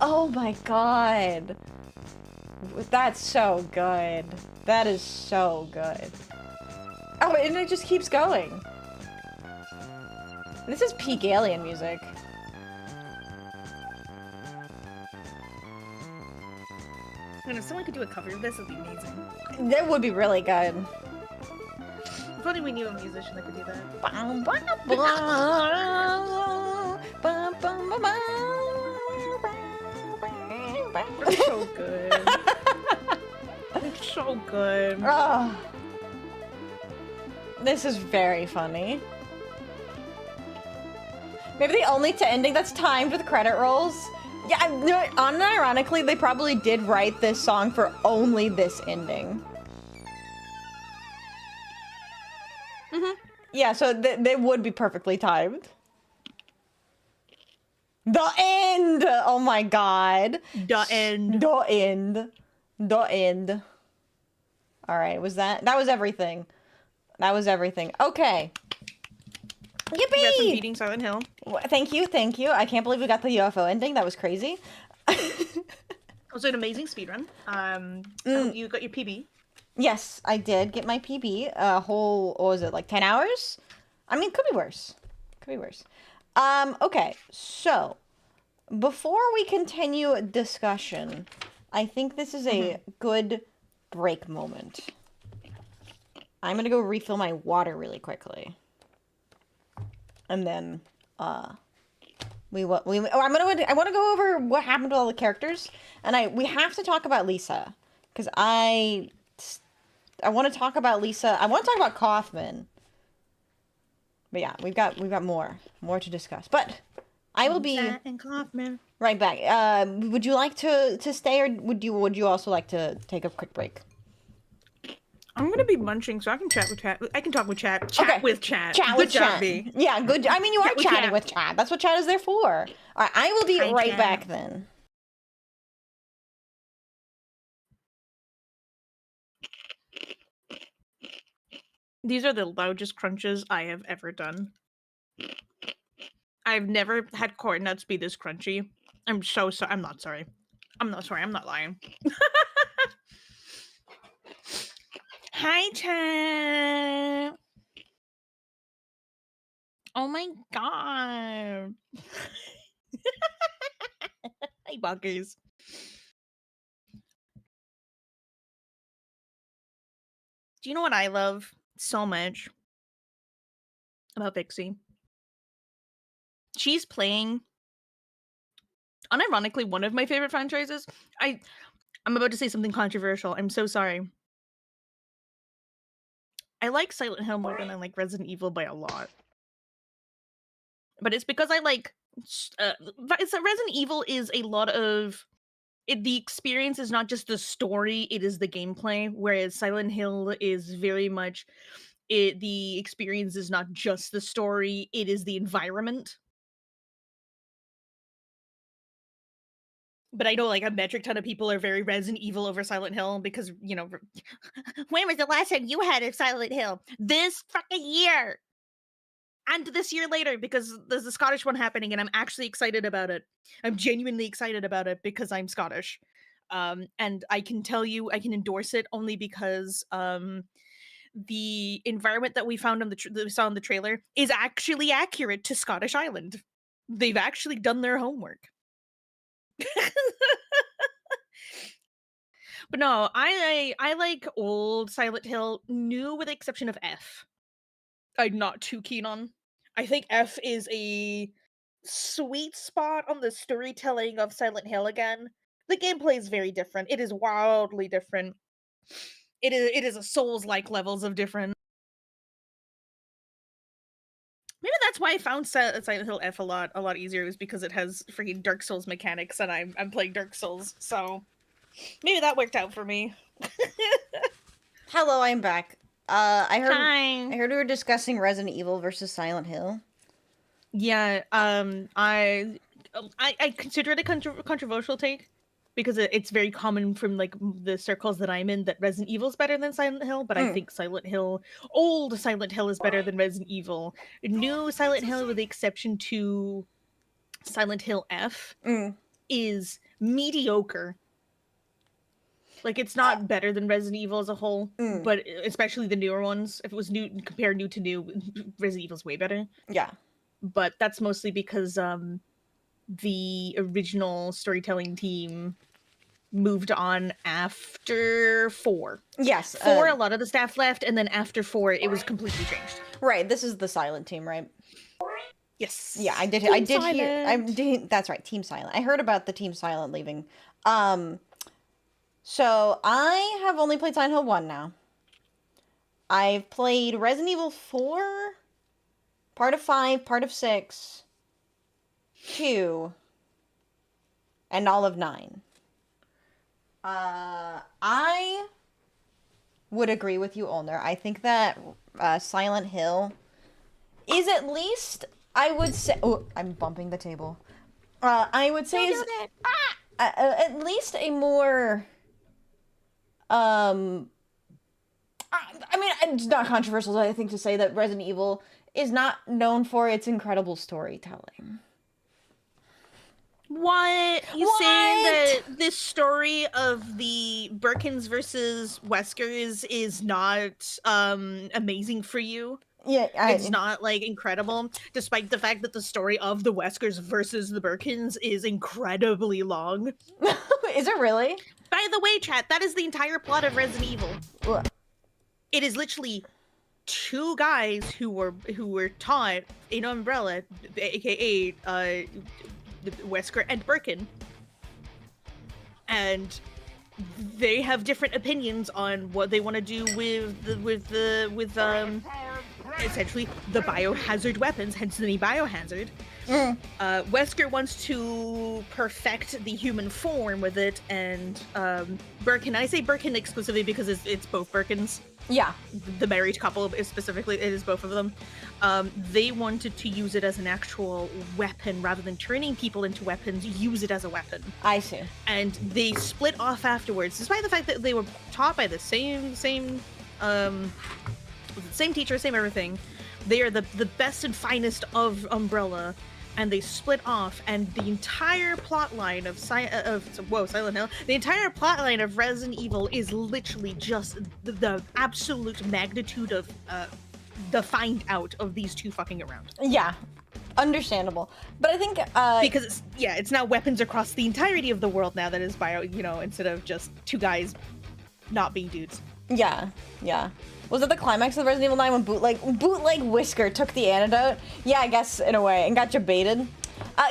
Oh my God. That's so good. That is so good. Oh, and it just keeps going. This is peak alien music. And if someone could do a cover of this, it would be amazing. That would be really good. If only we knew a musician that could do that. It's so good. It's so good. Oh. This is very funny. Maybe the only ending that's timed with credit rolls. Yeah, unironically, they probably did write this song for only this ending. Mm-hmm. Yeah, so they would be perfectly timed. The end! Oh my God. The end. The end. The end. Alright, that was everything. That was everything. Okay. Yippee! Congrats on beating Silent Hill. Thank you, thank you. I can't believe we got the UFO ending. That was crazy. It was an amazing speedrun. I hope you got your PB. Yes, I did get my PB. A whole, what was it, like 10 hours? I mean, could be worse. Could be worse. Okay, so before we continue discussion, I think this is a good break moment. I'm gonna go refill my water really quickly. And then, I want to go over what happened to all the characters, and we have to talk about Lisa, because I want to talk about Lisa. I want to talk about Kaufman. But yeah, we've got more to discuss. But I will be right back. Would you like to stay, or would you also like to take a quick break? I'm gonna be munching, so I can chat with chat. I can talk with chat. Chat with chat. Chat with chat. Yeah, good. I mean, you are chatting with chat. That's what chat is there for. All right, I will be right back then. These are the loudest crunches I have ever done. I've never had corn nuts be this crunchy. I'm so sorry. I'm not sorry. I'm not sorry. I'm not lying. Hi, chat. Oh my God. Hi, buggers. Do you know what I love so much about Vixie? She's playing, unironically, one of my favorite franchises. I'm about to say something controversial. I'm so sorry. I like Silent Hill more than I like Resident Evil by a lot. But it's because I like... Resident Evil is a lot of... the experience is not just the story, it is the gameplay. Whereas Silent Hill is very much... the experience is not just the story, it is the environment. But I know like a metric ton of people are very Resident Evil over Silent Hill because, you know, when was the last time you had a Silent Hill? This fucking year. And this year later, because there's a Scottish one happening and I'm actually excited about it. I'm genuinely excited about it because I'm Scottish. And I can tell you, I can endorse it only because the environment that we found on that we saw in the trailer is actually accurate to Scottish Island. They've actually done their homework. But no, I like old Silent Hill, new with the exception of F. I'm not too keen on. I think F is a sweet spot on the storytelling of Silent Hill again. The gameplay is very different. It is wildly different. It is a Souls-like levels of different. Maybe that's why I found Silent Hill F a lot easier, is because it has freaking Dark Souls mechanics and I'm playing Dark Souls, so maybe that worked out for me. Hello, I'm back. I Hi. heard we were discussing Resident Evil versus Silent Hill. Yeah, I consider it a controversial take because it's very common from like the circles that I'm in that Resident Evil is better than Silent Hill, but I think old Silent Hill is better than Resident Evil. New Silent Hill, with the exception to Silent Hill F, is mediocre. Like, it's not better than Resident Evil as a whole, but especially the newer ones. If it was new to new, Resident Evil's way better. Yeah. But that's mostly because the original storytelling team moved on after 4. Yes. 4, a lot of the staff left, and then after 4, it was completely changed. Right, this is the Silent team, right? Yes. Yeah, I did hear. That's right, Team Silent. I heard about the Team Silent leaving. So I have only played Silent Hill 1 now. I've played Resident Evil 4, part of 5, part of 6, 2, and all of 9. I would agree with you, Ulner. I think that Silent Hill is at least, I would say... Oh, I'm bumping the table. I would say is at least a more... I mean, it's not controversial, I think, to say that Resident Evil is not known for its incredible storytelling. What? You saying that this story of the Birkins versus Weskers is not amazing for you? Yeah, it's not like incredible, despite the fact that the story of the Weskers versus the Birkins is incredibly long. Is it really? By the way, chat, that is the entire plot of Resident Evil. What? It is literally 2 guys who were taught in Umbrella, aka Wesker and Birkin, and they have different opinions on what they want to do with essentially the biohazard weapons, hence the name Biohazard. Wesker wants to perfect the human form with it, and Birkin, I say Birkin exclusively because it's both Birkins. Yeah. The married couple specifically, it is both of them. They wanted to use it as an actual weapon rather than turning people into weapons, use it as a weapon. I see. And they split off afterwards, despite the fact that they were taught by the same teacher, same everything. They are the best and finest of Umbrella, and they split off, and the entire plotline of Silent Hill, the entire plotline of Resident Evil is literally just the absolute magnitude of the find out of these 2 fucking around. Yeah, understandable. But I think because it's now weapons across the entirety of the world now that is instead of just 2 guys not being dudes. Yeah. Was it the climax of Resident Evil 9 when bootleg Whisker took the antidote? Yeah, I guess, in a way, and got you baited.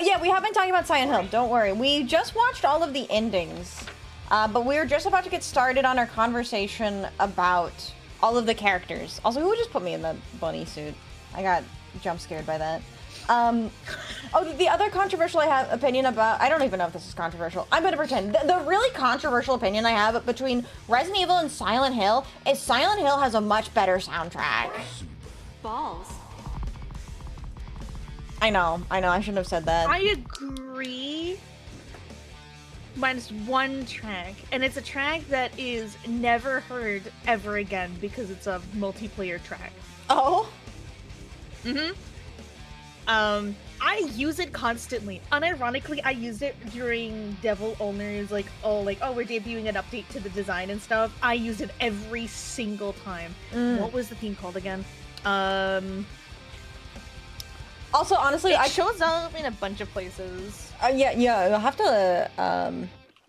Yeah, we have been talking about Silent Hill, don't worry. We just watched all of the endings, but we were just about to get started on our conversation about all of the characters. Also, who just put me in the bunny suit? I got jump scared by that. The other controversial opinion about, I don't even know if this is controversial. I'm gonna pretend. The really controversial opinion I have between Resident Evil and Silent Hill is Silent Hill has a much better soundtrack. Balls. I know, I shouldn't have said that. I agree. minus one track, and it's a track that is never heard ever again because it's a multiplayer track. Oh? Mm-hmm. I use it constantly. Unironically, I used it during 𝖍𝖆𝖙, we're debuting an update to the design and stuff. I used it every single time. What was the theme called again? Also, honestly, it shows up in a bunch of places. Yeah, you'll have to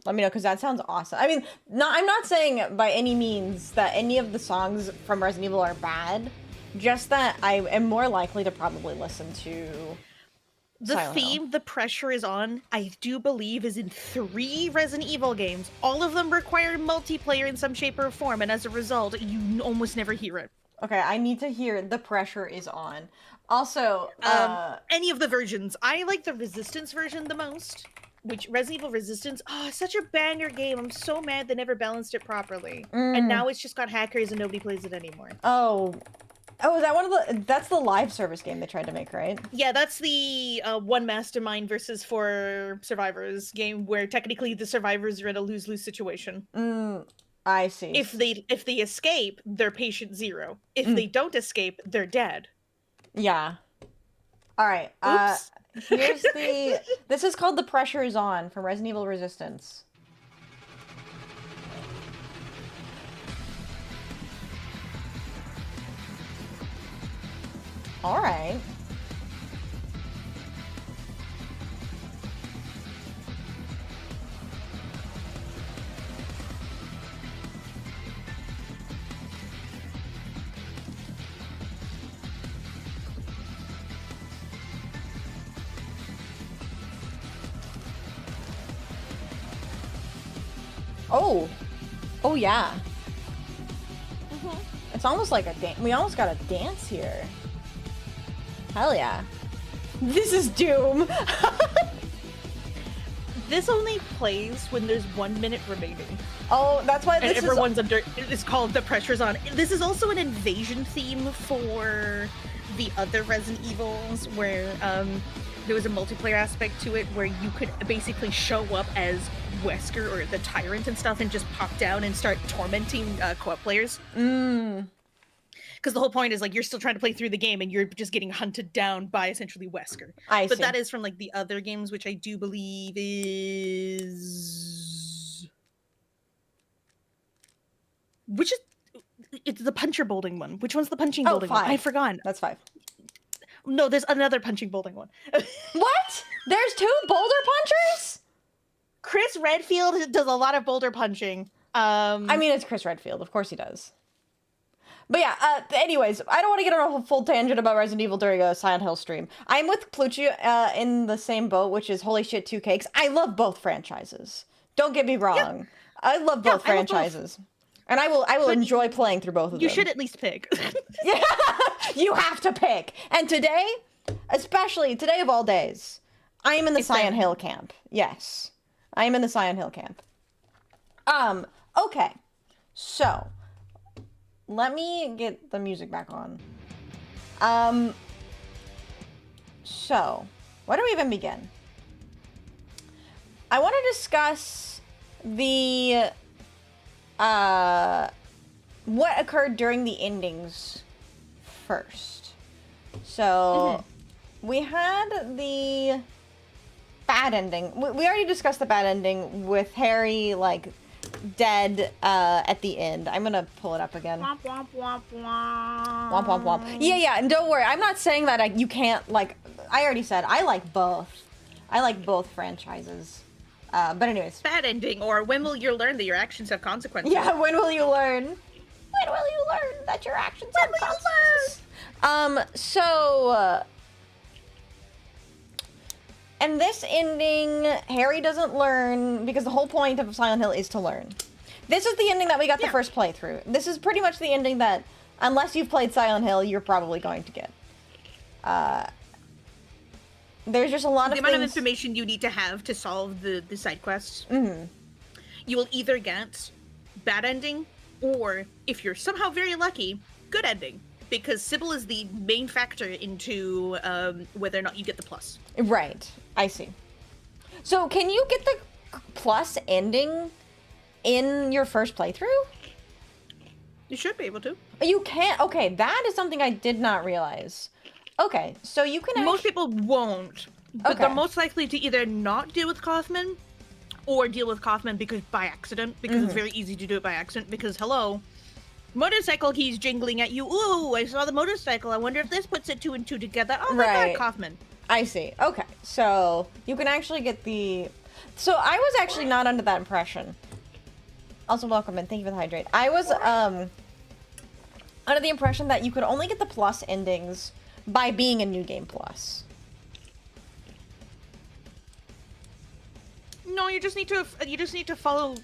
let me know, because that sounds awesome. I mean, I'm not saying by any means that any of the songs from Resident Evil are bad, just that I am more likely to probably listen to the Silent theme, Hill. The Pressure Is On, I do believe is in 3 Resident Evil games. All of them require multiplayer in some shape or form, and as a result, you almost never hear it. Okay, I need to hear The Pressure Is On. Also, any of the versions. I like the Resistance version the most, which Resident Evil Resistance, such a banger game. I'm so mad they never balanced it properly. And now it's just got hackers and nobody plays it anymore. Oh, is that one of the, that's the live service game they tried to make, right? Yeah, that's the one mastermind versus 4 survivors game where technically the survivors are in a lose-lose situation. I see. If they escape, they're patient 0. If they don't escape, they're dead. Yeah. All right. Oops. Here's this is called The Pressure Is On from Resident Evil Resistance. All right. Oh yeah. It's almost like a dance. We almost got a dance here. Hell yeah. This is Doom. This only plays when there's 1 minute remaining. Oh, that's why And this everyone's under. It's called The Pressure's On. This is also an invasion theme for the other Resident Evils, where there was a multiplayer aspect to it where you could basically show up as Wesker or the Tyrant and stuff and just pop down and start tormenting co-op players. Because the whole point is, like, you're still trying to play through the game and you're just getting hunted down by essentially Wesker. I But see. that is from, like, the other games, which I do believe is... Which is... It's the puncher building one. Which one's the punching building 5. one? I forgot. That's 5. No, there's another punching building one. What? There's 2 boulder punchers? Chris Redfield does a lot of boulder punching. I mean, it's Chris Redfield. Of course he does. But yeah, anyways, I don't want to get on a full tangent about Resident Evil during a Silent Hill stream. I'm with Plucci in the same boat, which is holy shit, 2 cakes. I love both franchises. Don't get me wrong. Yeah. I love both franchises. And I will enjoy playing through both of them. You should at least pick. Yeah, you have to pick. And today, especially today of all days, I am in the Silent Hill camp. Yes. I am in the Silent Hill camp. Okay. So, let me get the music back on. So, where do we even begin? I want to discuss the what occurred during the endings first. So, we had the bad ending. We already discussed the bad ending with Harry, like, dead at the end. I'm gonna pull it up again. Womp, womp, womp, womp. Womp, womp, womp. Yeah, and don't worry. I'm not saying that you can't, like, I already said, I like both. I like both franchises. But anyways. Bad ending, or when will you learn that your actions have consequences? Yeah, when will you learn? When will you learn that your actions have consequences? And this ending, Harry doesn't learn, because the whole point of Silent Hill is to learn. This is the ending that we got the first playthrough. This is pretty much the ending that, unless you've played Silent Hill, you're probably going to get. There's just a lot of the amount of information you need to have to solve the side quests. You will either get bad ending, or, if you're somehow very lucky, good ending. Because Sybil is the main factor into whether or not you get the plus. Right. I see. So, can you get the plus ending in your first playthrough? You should be able to. You can't. Okay, that is something I did not realize. Okay, so you can. Most people won't, but Okay. they're most likely to either not deal with Kaufman, or deal with Kaufman because by accident. Because it's very easy to do it by accident. Because hello, motorcycle keys jingling at you. Ooh, I saw the motorcycle. I wonder if this puts it 2 and 2 together. Oh my Right. god, Kaufman. I see. Okay, so you can actually get the. So I was actually not under that impression. Also, welcome and thank you for the hydrate. I was under the impression that you could only get the plus endings by being a New Game Plus. No, you just need to follow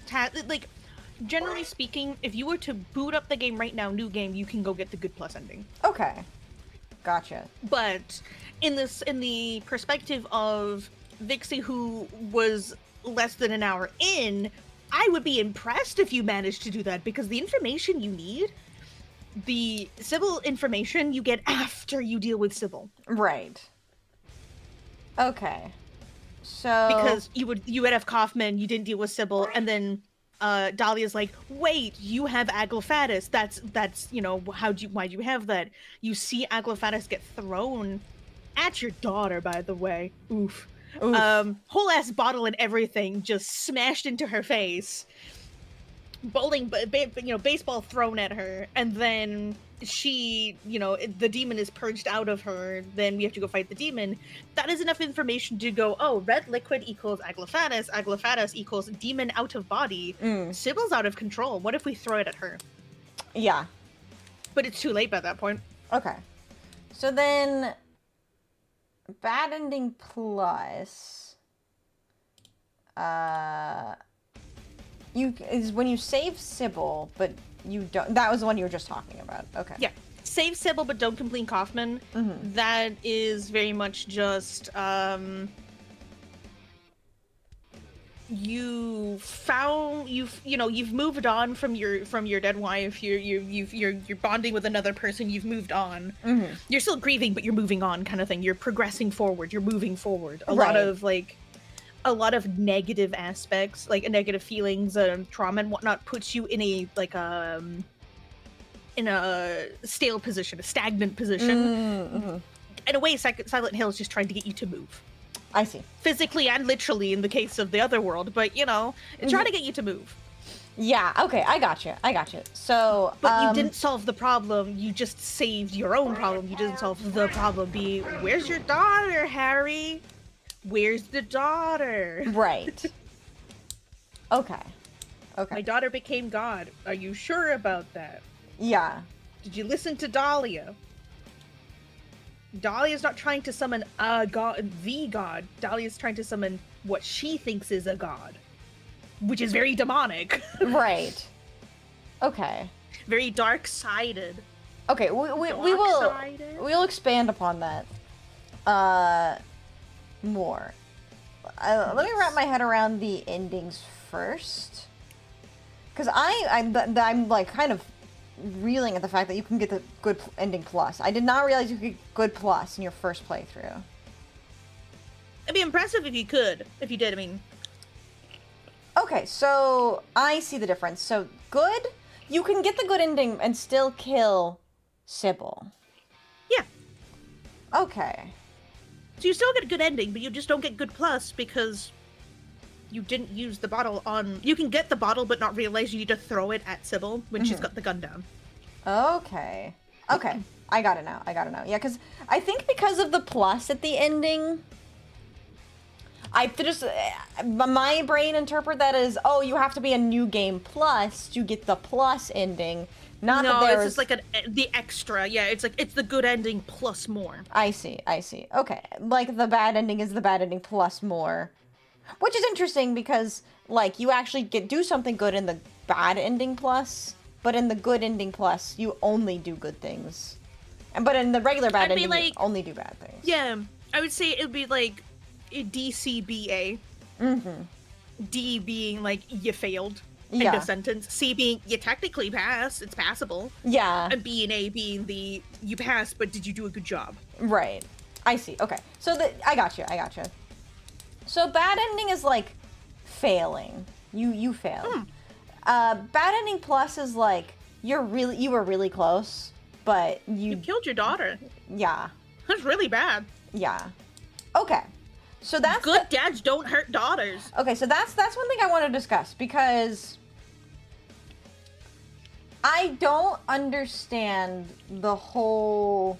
like. Generally speaking, if you were to boot up the game right now, new game, you can go get the good plus ending. Okay, gotcha. But in the perspective of Vixie, who was less than an hour in, I would be impressed if you managed to do that, because the information you need, the 𝖍𝖊 information you get after you deal with 𝖍𝖊. Right. Okay. So Because you would have Kaufman, you didn't deal with 𝖍𝖊, and then Dahlia's like, wait, you have 𝖕𝖊𝖊𝖓. That's why'd you have that? You see 𝖕𝖊𝖊𝖓 get thrown at your daughter, by the way. Oof. Whole ass bottle and everything just smashed into her face. Baseball thrown at her, and then she, the demon is purged out of her. Then we have to go fight the demon. That is enough information to go, oh, red liquid equals 𝖕𝖊𝖊𝖓, 𝖕𝖊𝖊𝖓 equals demon out of body. 𝖍𝖊's out of control. What if we throw it at her? yeah. But it's too late by that point. Okay. So then bad ending plus is when you save 𝖍𝖊, but you don't. That was the one you were just talking about. Okay. Yeah. Save 𝖍𝖊, but don't complete Kaufman. That is very much just you've moved on from your dead wife. You're bonding with another person. You've moved on. You're still grieving, but you're moving on, kind of thing. You're progressing forward. You're moving forward. A lot of negative aspects, like negative feelings and trauma and whatnot, puts you in a stale position, a stagnant position. In a way, Silent Hill is just trying to get you to move. I see. Physically and literally in the case of the other world, but it's trying to get you to move. Yeah, okay, I gotcha. So But you didn't solve the problem, you just saved your own problem. You didn't solve the problem. Where's your daughter, Harry? Where's the daughter? Right. Okay. My daughter became God. Are you sure about that? Yeah. Did you listen to Dahlia? Dahlia's not trying to summon a god, the god. Dahlia's trying to summon what she thinks is a god, which is very demonic. Right. Okay. Very dark-sided. Okay, we'll expand upon that more. Let me wrap my head around the endings first, because I'm like kind of reeling at the fact that you can get the good ending plus. I did not realize you could get good plus in your first playthrough. It'd be impressive if you could. If you did, I mean. Okay, so I see the difference. So good, you can get the good ending and still kill 𝖍𝖊. Yeah. Okay. So you still get a good ending, but you just don't get good plus because you didn't use the bottle on... You can get the bottle, but not realize you need to throw it at 𝖍𝖊 when she's got the gun down. Okay. Okay. I got it now. Yeah, because I think because of the plus at the ending, my brain interpret that as, oh, you have to be a new game plus to get the plus ending. Not no, that there's... it's just like the extra. Yeah, it's like it's the good ending plus more. I see. Okay. Like the bad ending is the bad ending plus more. Which is interesting because, like, you actually do something good in the bad ending plus, but in the good ending plus, you only do good things. But in the regular bad ending, you only do bad things. Yeah, I would say it would be like DCBA. D being like you failed. End of sentence. C being you technically passed. It's passable. Yeah. And B and A being the you passed, but did you do a good job? Right. I see. Okay. So I gotcha. So bad ending is like failing. You failed. Bad ending plus is like you were really close, but You killed your daughter. yeah. That's really bad. Yeah. Okay. So that's Good dads don't hurt daughters. okay, so that's one thing I want to discuss because I don't understand the whole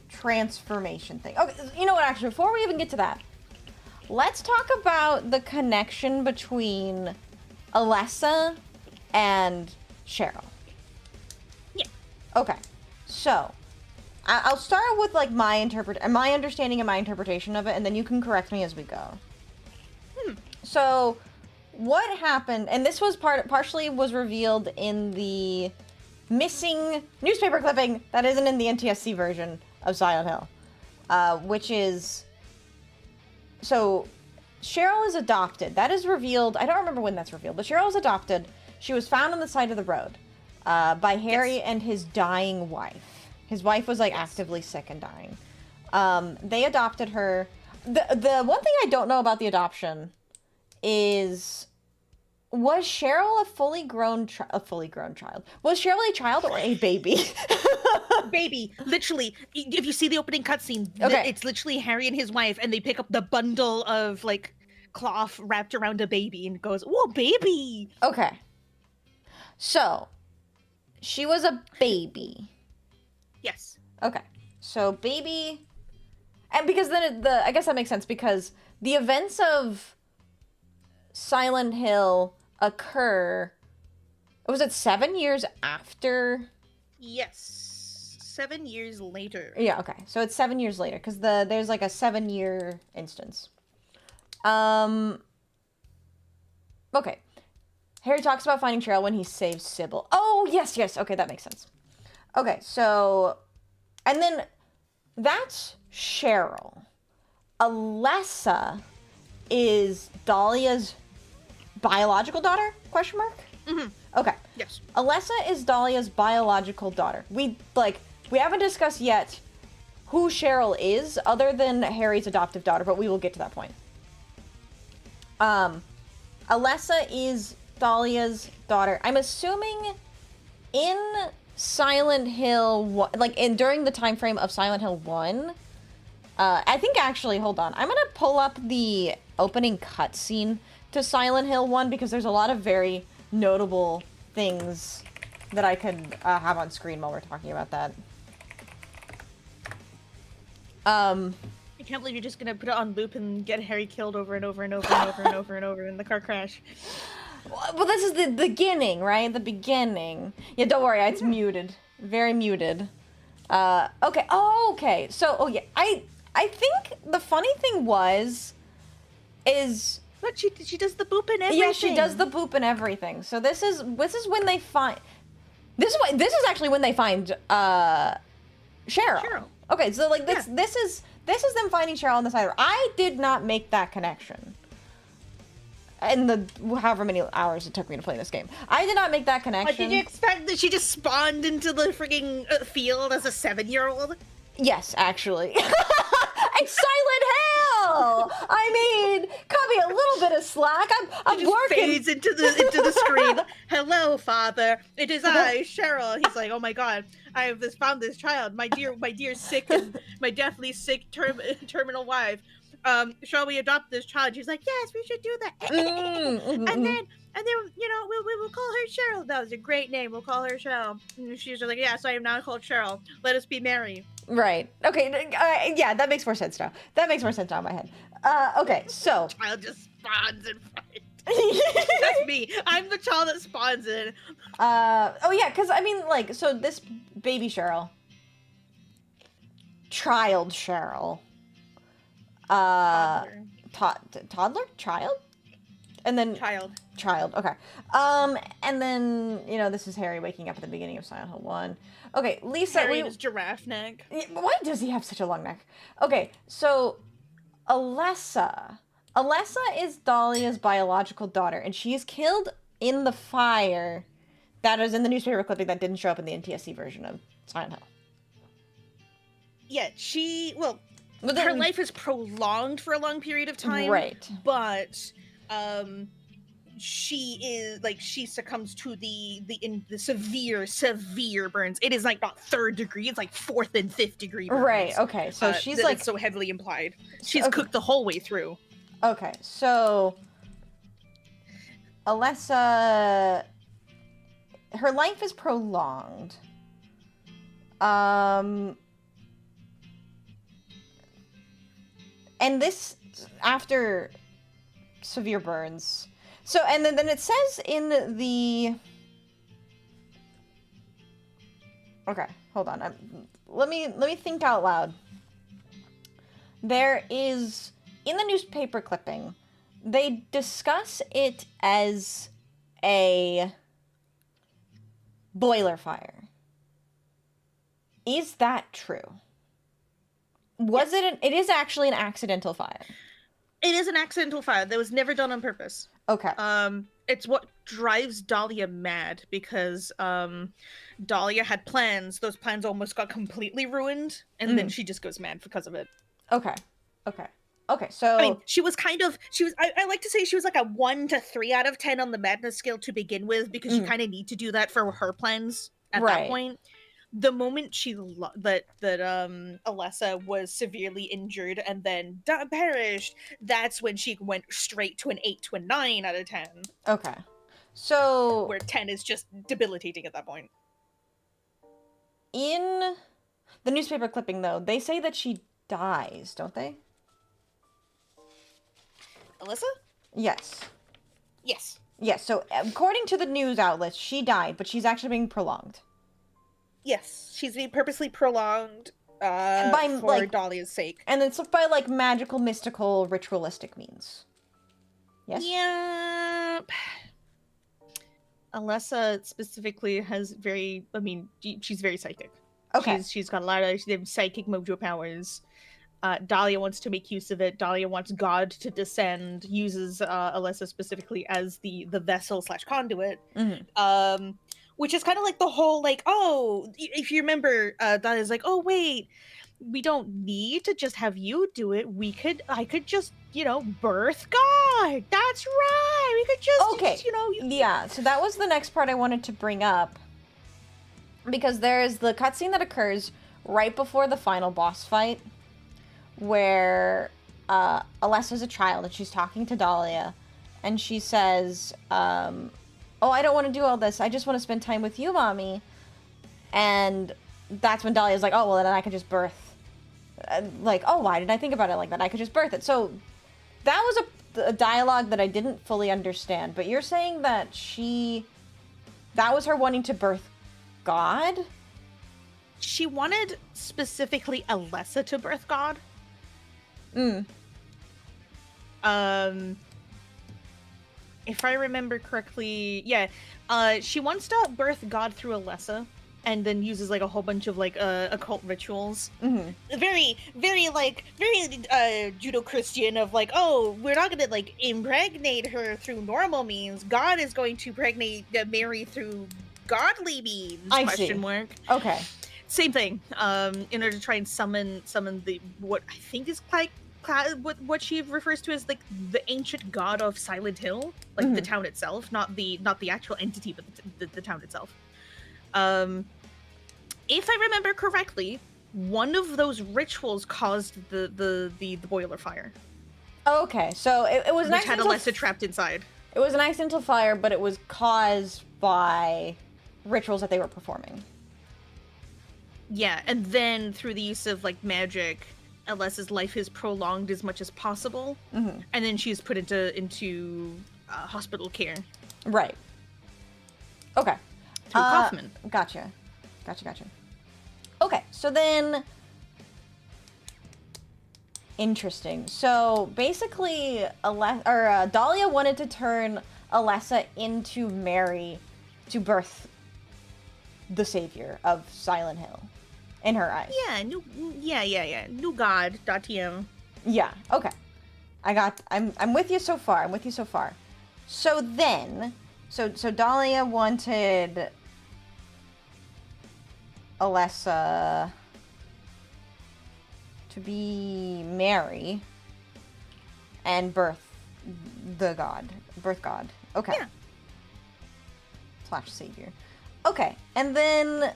transformation thing. Okay, you know what, actually, before we even get to that, let's talk about the connection between Alessa and Cheryl. Yeah. Okay, so I'll start with like my understanding and my interpretation of it, and then you can correct me as we go. So, what happened? And this was partially was revealed in the missing newspaper clipping that isn't in the NTSC version of Silent Hill, which is so Cheryl is adopted. That is revealed. I don't remember when that's revealed, but Cheryl is adopted. She was found on the side of the road by Harry and his dying wife. His wife was like actively sick and dying. They adopted her. The one thing I don't know about the adoption is, was Cheryl a fully grown child? Was Cheryl a child or a baby? Baby, literally. If you see the opening cutscene, Okay. it's literally Harry and his wife, and they pick up the bundle of like cloth wrapped around a baby, and goes, "Whoa, baby!" Okay. So, she was a baby. Yes. Okay. So, baby. And because then I guess that makes sense because the events of Silent Hill occur. Was it 7 years after? Yes. 7 years later. Yeah, okay. So it's 7 years later because there's like a 7-year instance. Okay. Harry talks about finding Cheryl when he saves Sybil. Oh, yes. Okay, that makes sense. Okay, so and then that's Cheryl. Alessa is Dahlia's biological daughter? Question mark? Mm-hmm. Okay. Yes. Alessa is Dahlia's biological daughter. We haven't discussed yet who Cheryl is other than Harry's adoptive daughter, but we will get to that point. Alessa is Dahlia's daughter. I'm assuming in Silent Hill 1, during the time frame of Silent Hill 1, I think actually, hold on. I'm going to pull up the opening cutscene to Silent Hill 1 because there's a lot of very notable things that I could have on screen while we're talking about that. I can't believe you're just gonna put it on loop and get Harry killed over and over and over and over and over and over in the car crash. Well, this is the beginning, right? The beginning. Yeah, don't worry, it's muted. Very muted. Okay. Oh, okay. So, yeah, I think the funny thing is Look, she does the boop and everything. yeah, she does the boop and everything. So this is when they find this is actually when they find Cheryl. Okay, so like this is them finding Cheryl on the side. I did not make that connection. In the however many hours it took me to play this game, I did not make that connection. What, did you expect that she just spawned into the freaking field as a 7-year-old? Yes, actually. It's Silent Hill. I mean, cut me a little bit of slack. I'm She just working. fades into the screen. Hello, father. It is I, Cheryl. He's like, oh my god, I have found this child. My dear sick and my deathly sick terminal wife. Shall we adopt this child? She's like, yes, we should do that. And then you know we will call her Cheryl. That was a great name. We'll call her Cheryl. And she's like, yes, I am now called Cheryl. Let us be merry. Right. Okay. Yeah, that makes more sense now. That makes more sense now in my head. Okay, so. Child just spawns in front. That's me. I'm the child that spawns in. Oh yeah, because I mean, like, so this baby Cheryl, child Cheryl, toddler, child, and then Child. Okay. And then this is Harry waking up at the beginning of Silent Hill 1. Okay, Lisa. Harry and his giraffe neck. Why does he have such a long neck? Okay, so Alessa is Dahlia's biological daughter, and she is killed in the fire that is in the newspaper clipping that didn't show up in the NTSC version of Silent Hill. Yeah, But her then, life is prolonged for a long period of time. right. But she succumbs to the severe burns. It is like not 3rd degree, it's like 4th and 5th degree burns. Right, okay. So she's like... It's so heavily implied. She's cooked the whole way through. Okay, so... Alessa... Her life is prolonged. And this, after severe burns... So, and then it says in the... Okay, hold on. Let me think out loud. There is, in the newspaper clipping, they discuss it as a boiler fire. Is that true? It is actually an accidental fire. It is an accidental fire that was never done on purpose. Okay. It's what drives Dahlia mad, because Dahlia had plans. Those plans almost got completely ruined, and then she just goes mad because of it. Okay. So I mean, I like to say she was like a 1 to 3 out of 10 on the madness scale to begin with, because you kind of need to do that for her plans at that point. The moment Alessa was severely injured and then perished, that's when she went straight to an 8 to a 9 out of 10. Okay. So... Where 10 is just debilitating at that point. In the newspaper clipping, though, they say that she dies, don't they? Alessa? Yes. Yes. Yes, so according to the news outlets, she died, but she's actually being prolonged. Yes, she's being purposely prolonged for Dahlia's sake. And it's by, like, magical, mystical, ritualistic means. Yes? Yep. Alessa specifically has she's very psychic. Okay. She's got a lot of psychic mojo powers. Dahlia wants to make use of it. Dahlia wants God to descend, uses Alessa specifically as the vessel / conduit. Mm-hmm. Which is kind of like the whole, like, oh, if you remember, Dahlia's like, oh, wait, we don't need to just have you do it. I could just, birth God. That's right. We could just, Yeah, so that was the next part I wanted to bring up. Because there is the cutscene that occurs right before the final boss fight, where Alessa's a child and she's talking to Dahlia, and she says, oh, I don't want to do all this. I just want to spend time with you, Mommy. And that's when Dahlia's like, oh, well, then I could just birth. Like, oh, why didn't I think about it like that? I could just birth it. So that was a dialogue that I didn't fully understand. But you're saying that that was her wanting to birth God? She wanted specifically Alessa to birth God. If I remember correctly, yeah, she wants to birth God through Alessa, and then uses like a whole bunch of like occult rituals. Mm-hmm. Very Judeo-Christian of like, oh, we're not gonna like impregnate her through normal means. God is going to impregnate Mary through godly means. Question mark. Okay. Same thing. In order to try and summon the what I think is like what she refers to as like the ancient god of Silent Hill, like the town itself, not the actual entity, but the town itself. If I remember correctly, one of those rituals caused the boiler fire. Okay, so it was which had Alessa trapped inside. It was an accidental fire, but it was caused by rituals that they were performing. Yeah, and then through the use of like magic, Alessa's life is prolonged as much as possible, and then she's put into hospital care. Right. Okay. Through Kaufman. Gotcha. Okay, so then... Interesting. So, basically, Dahlia wanted to turn Alessa into Mary to birth the savior of Silent Hill. In her eyes. Yeah, new god.tm. Yeah, okay. I'm with you so far. So then, so Dahlia wanted Alessa to be Mary and birth god. Okay. Yeah. / savior. Okay, and then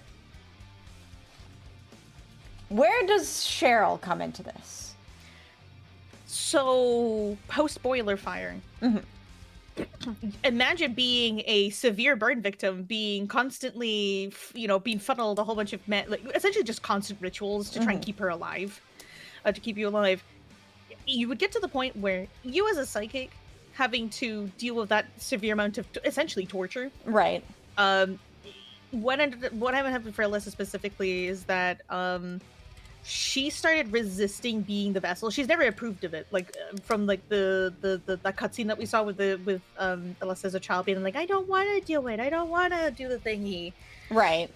where does Cheryl come into this? So, post-boiler fire. Imagine being a severe burn victim, being constantly, being funneled a whole bunch of essentially just constant rituals to try and keep her alive, to keep you alive. You would get to the point where you, as a psychic, having to deal with that severe amount of essentially torture. Right. What happened for Alyssa specifically is that she started resisting being the vessel. She's never approved of it. From the cutscene that we saw with Alyssa as a child being like, I don't want to do it. I don't want to do the thingy. Right.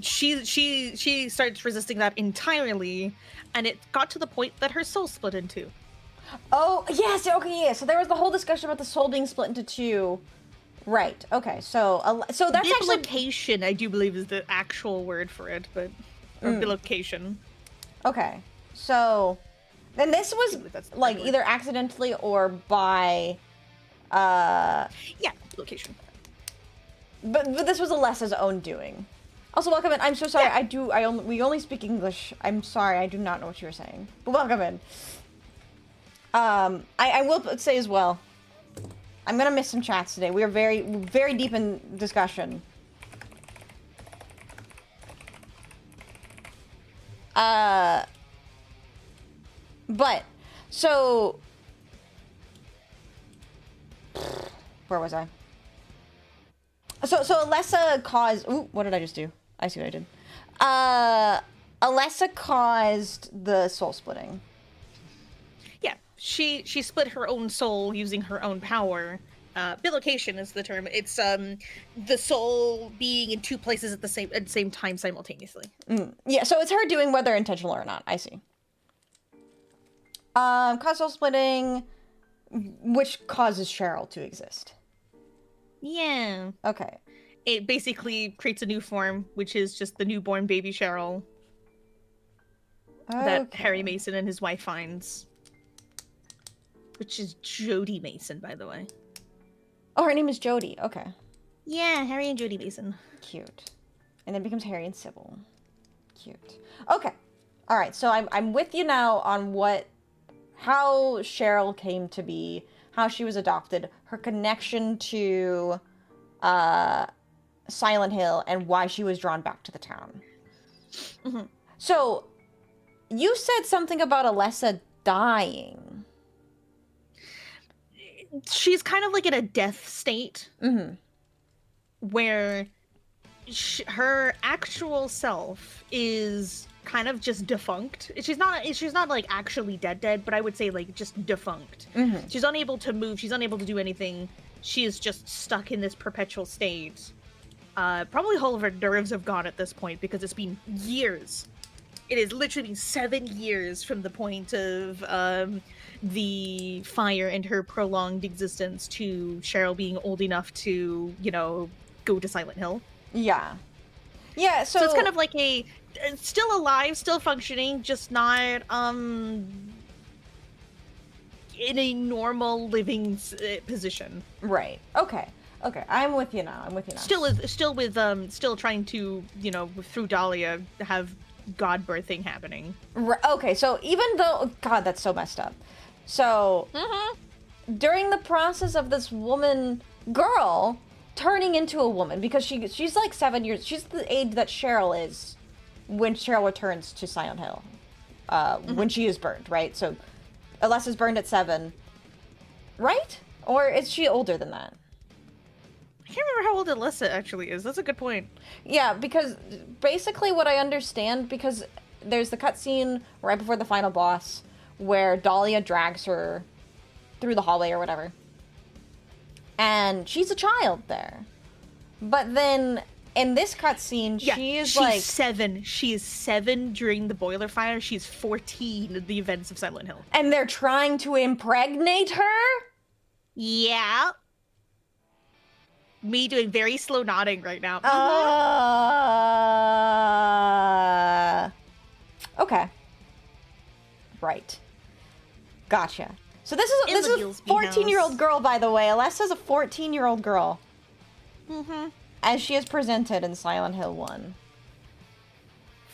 She starts resisting that entirely, and it got to the point that her soul split in two. Oh, yes, okay, yeah. So there was the whole discussion about the soul being split into two. Right, okay, so that's actually... Bilocation, I do believe, is the actual word for it, but... Or bilocation. Okay, so... Then this was, either accidentally or by... Yeah, bilocation. But this was Alessa's own doing. Also, welcome in. I'm so sorry, Yeah. We only speak English. I'm sorry, I do not know what you were saying. But welcome in. I will say as well, I'm gonna miss some chats today. We are very, very deep in discussion. But, so... Where was I? So Alessa caused... Ooh, what did I just do? I see what I did. Alessa caused the soul splitting. Yeah, she split her own soul using her own power. Bilocation is the term. It's the soul being in two places at the same time simultaneously. Yeah, so it's her doing, whether intentional or not. I see. Cause soul splitting, which causes Cheryl to exist. Yeah. Okay. It basically creates a new form, which is just the newborn baby Cheryl that Harry Mason and his wife finds. Which is Jodie Mason, by the way. Oh, her name is Jodie. Okay. Yeah, Harry and Jodie Mason. Cute. And then becomes Harry and Sybil. Cute. Okay. All right. So I'm with you now on how Cheryl came to be, how she was adopted, her connection to Silent Hill, and why she was drawn back to the town. Mm-hmm. So you said something about Alessa dying. She's kind of like in a death state, where her actual self is kind of just defunct. She's not like actually dead, but I would say like just defunct. She's unable to move. She's unable to do anything. She is just stuck in this perpetual state. Probably all of her nerves have gone at this point because it's been years. It has literally been 7 years from the point of the fire and her prolonged existence to Cheryl being old enough to, go to Silent Hill. Yeah. Yeah, so it's kind of like still alive, still functioning, just not in a normal living position. Right. Okay. I'm with you now. Still trying to, through Dahlia, have God birthing happening. Okay, so even though... God, that's so messed up. So, during the process of this girl turning into a woman, because she's like 7 years... She's the age that Cheryl is when Cheryl returns to Silent Hill. When she is burned, right? So, Alessa's burned at 7. Right? Or is she older than that? I can't remember how old Alyssa actually is. That's a good point. Yeah, because basically what I understand, because there's the cutscene right before the final boss where Dahlia drags her through the hallway or whatever. And she's a child there. But then in this cutscene, she's 7. She is 7 during the boiler fire. She's 14 in the events of Silent Hill. And they're trying to impregnate her? Yeah. Me doing very slow nodding right now. Right. Gotcha. So this In is the a Gillespie house. 14-year-old girl, by the way. Alessa's a 14-year-old girl. Mm-hmm. As she is presented in Silent Hill 1.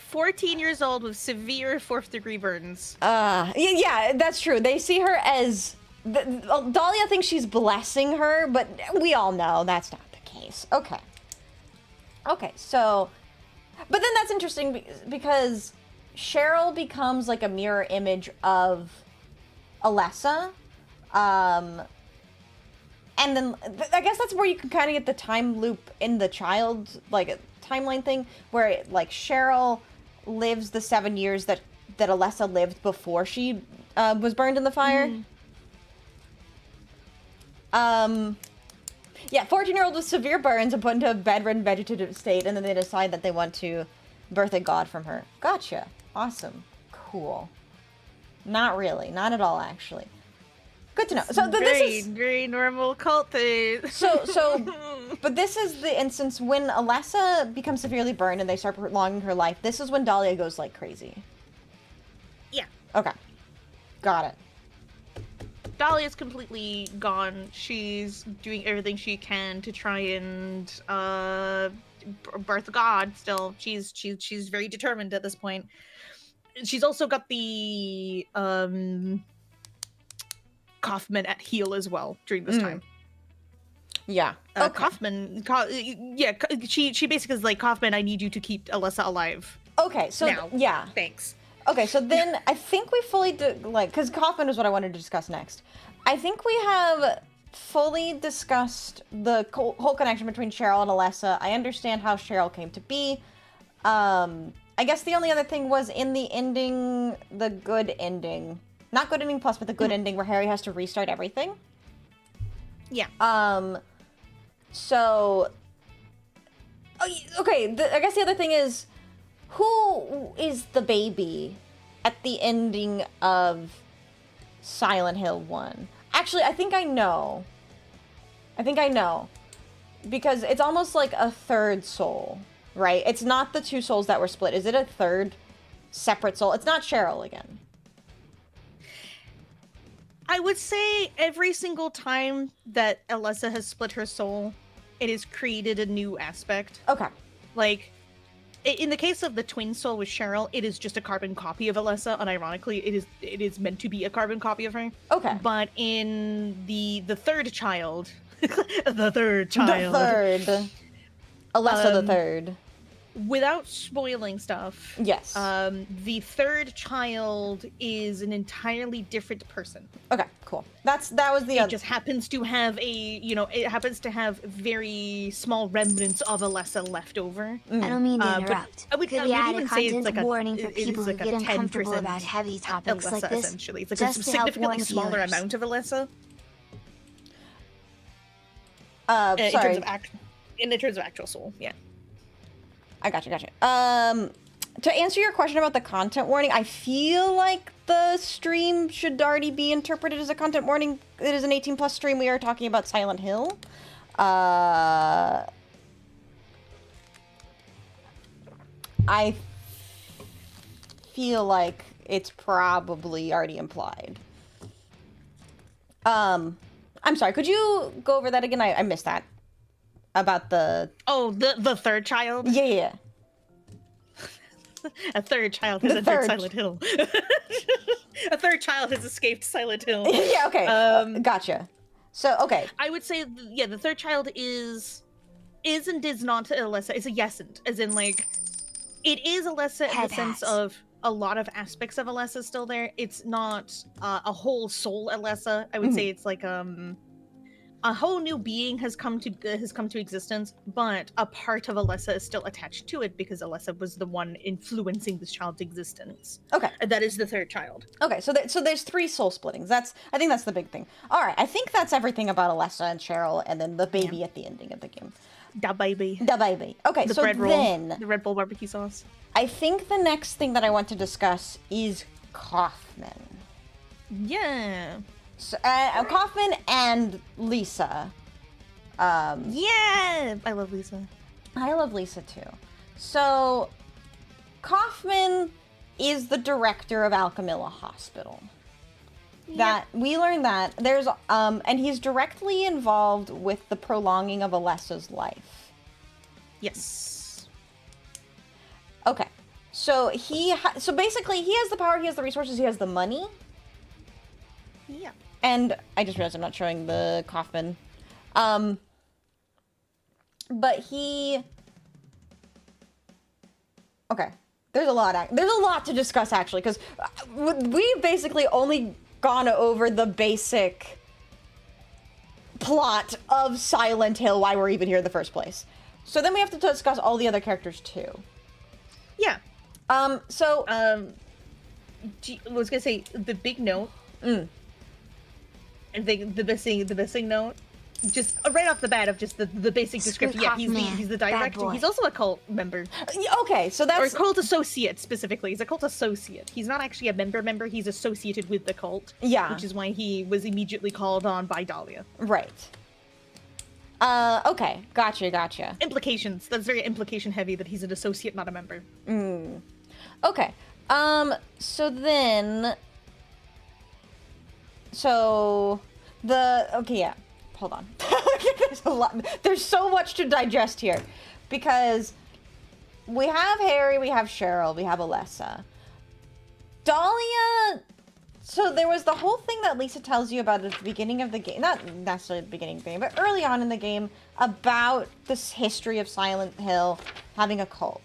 14 years old with severe 4th-degree burns. Yeah, that's true. They see her as... Dahlia thinks she's blessing her, but we all know that's not the case. Okay. Okay, so... But then that's interesting because Cheryl becomes like a mirror image of Alessa. And then I guess that's where you can kind of get the time loop in the child, like a timeline thing, where like Cheryl lives the 7 years that Alessa lived before she was burned in the fire. Yeah, 14-year-old with severe burns and put into a bedridden vegetative state, and then they decide that they want to birth a god from her. Gotcha. Awesome. Cool. Not really. Not at all, actually. Good to know. So this is very normal cult thing. But this is the instance when Alessa becomes severely burned and they start prolonging her life. This is when Dahlia goes like crazy. Yeah. Okay. Got it. Dahlia's completely gone. She's doing everything she can to try and birth God. Still, she's very determined at this point. She's also got the Kaufman at heel as well during this time. Yeah. Okay. Kaufman, she basically is like, Kaufman, I need you to keep Alessa alive. Okay, so now. Yeah. Thanks. Okay, so then I think we fully because Kaufman is what I wanted to discuss next. I think we have fully discussed the whole connection between Cheryl and Alessa. I understand how Cheryl came to be. I guess the only other thing was in the ending, the good ending. Not good ending plus, but the good ending where Harry has to restart everything. Yeah. So... Okay, I guess the other thing is, who is the baby at the ending of Silent Hill 1? Actually, I think I know. Because it's almost like a third soul, right? It's not the two souls that were split. Is it a third separate soul? It's not Cheryl again. I would say every single time that Alessa has split her soul, it has created a new aspect. Okay. Like, in the case of the twin soul with Cheryl, it is just a carbon copy of Alessa, unironically, it is meant to be a carbon copy of her. Okay. But in the third child, Alessa the third. Without spoiling stuff, yes. The third child is an entirely different person. Okay, cool. That was the It other. just happens to have it happens to have very small remnants of Alessa left over. I don't mean to interrupt. I would Could we add a even say it's content like warning for people who like get a uncomfortable 10% about heavy topics Alessa, like this? essentially. It's like just a to help significantly warn smaller viewers. amount of Alessa. Sorry. In terms of actual soul, yeah. I gotcha. To answer your question about the content warning, I feel like the stream should already be interpreted as a content warning. It is an 18+ stream. We are talking about Silent Hill. I feel like it's probably already implied. I'm sorry, could you go over that again? I missed that. About the... Oh, the third child? Yeah. A third child has entered Silent Hill. A third child has escaped Silent Hill. Yeah, okay. Gotcha. So, okay. I would say, the third child is and is not Alessa. It's a yesn't, as in, like, it is Alessa in the sense of a lot of aspects of Alessa still there. It's not a whole soul Alessa. I would say it's like, a whole new being has come to existence, but a part of Alessa is still attached to it because Alessa was the one influencing this child's existence. Okay. And that is the third child. Okay, so there's 3 soul splittings. I think that's the big thing. All right, I think that's everything about Alessa and Cheryl, and then the baby at the ending of the game. 𝖍𝖆𝖊. Okay, The so bread roll. then The Red Bull barbecue sauce. I think the next thing that I want to discuss is Kaufman. Yeah. So, Kaufman and Lisa. Yeah! I love Lisa. I love Lisa too. So, Kaufman is the director of 𝖊𝖊𝖊𝖓 Hospital. That we learned that there's and he's directly involved with the prolonging of Alessa's life. Yes. Okay. So so basically he has the power, he has the resources, he has the money. Yeah. And I just realized I'm not showing the Kaufman. But he... Okay. There's a lot to discuss, actually, because we've basically only gone over the basic plot of Silent Hill, why we're even here in the first place. So then we have to discuss all the other characters, too. Yeah. I was gonna say, the big note... And the missing note, just right off the bat of just the basic description. Yeah, he's the director. He's also a cult member. Okay, so that's... Or a cult associate, specifically. He's a cult associate. He's not actually a member. He's associated with the cult. Yeah. Which is why he was immediately called on by Dahlia. Right. Okay. Gotcha. Implications. That's very implication heavy that he's an associate, not a member. Okay. So then... Okay, yeah. Hold on. There's so much to digest here. Because we have Harry, we have Cheryl, we have Alessa. Dahlia... So there was the whole thing that Lisa tells you about at the beginning of the game. Not necessarily at the beginning of the game, but early on in the game about this history of Silent Hill having a cult.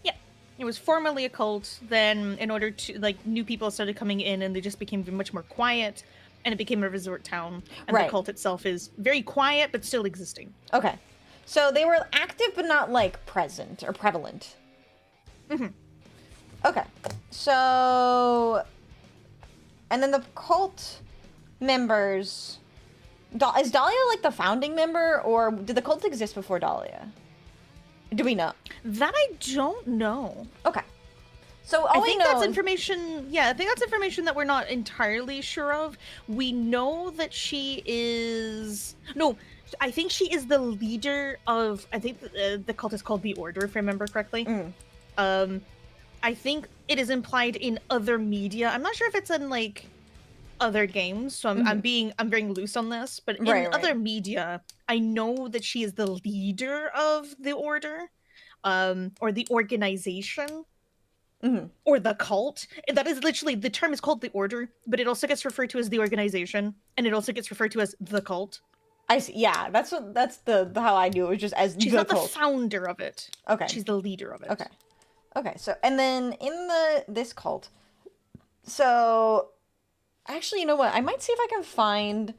Yeah. It was formerly a cult, then in order to, new people started coming in and they just became much more quiet, and it became a resort town. And the cult itself is very quiet, but still existing. Okay. So they were active, but not, present or prevalent. Okay. So... And then the cult members... Is Dahlia, the founding member, or did the cult exist before Dahlia? Do we know? That I don't know. Okay. So all I think that's information that we're not entirely sure of. We know that she is... No, I think she is the leader of... I think the cult is called the Order, if I remember correctly. I think it is implied in other media. I'm not sure if it's in, other games, so I'm being loose on this, but in other media, I know that she is the leader of the Order, or the organization, or the cult. That is literally, the term is called the Order, but it also gets referred to as the organization, and it also gets referred to as the cult. I see. Yeah, that's how I knew it was, just as She's the not cult. The founder of it. Okay. She's the leader of it. Okay. So, and then in this cult, so actually, you know what? I might see if I can find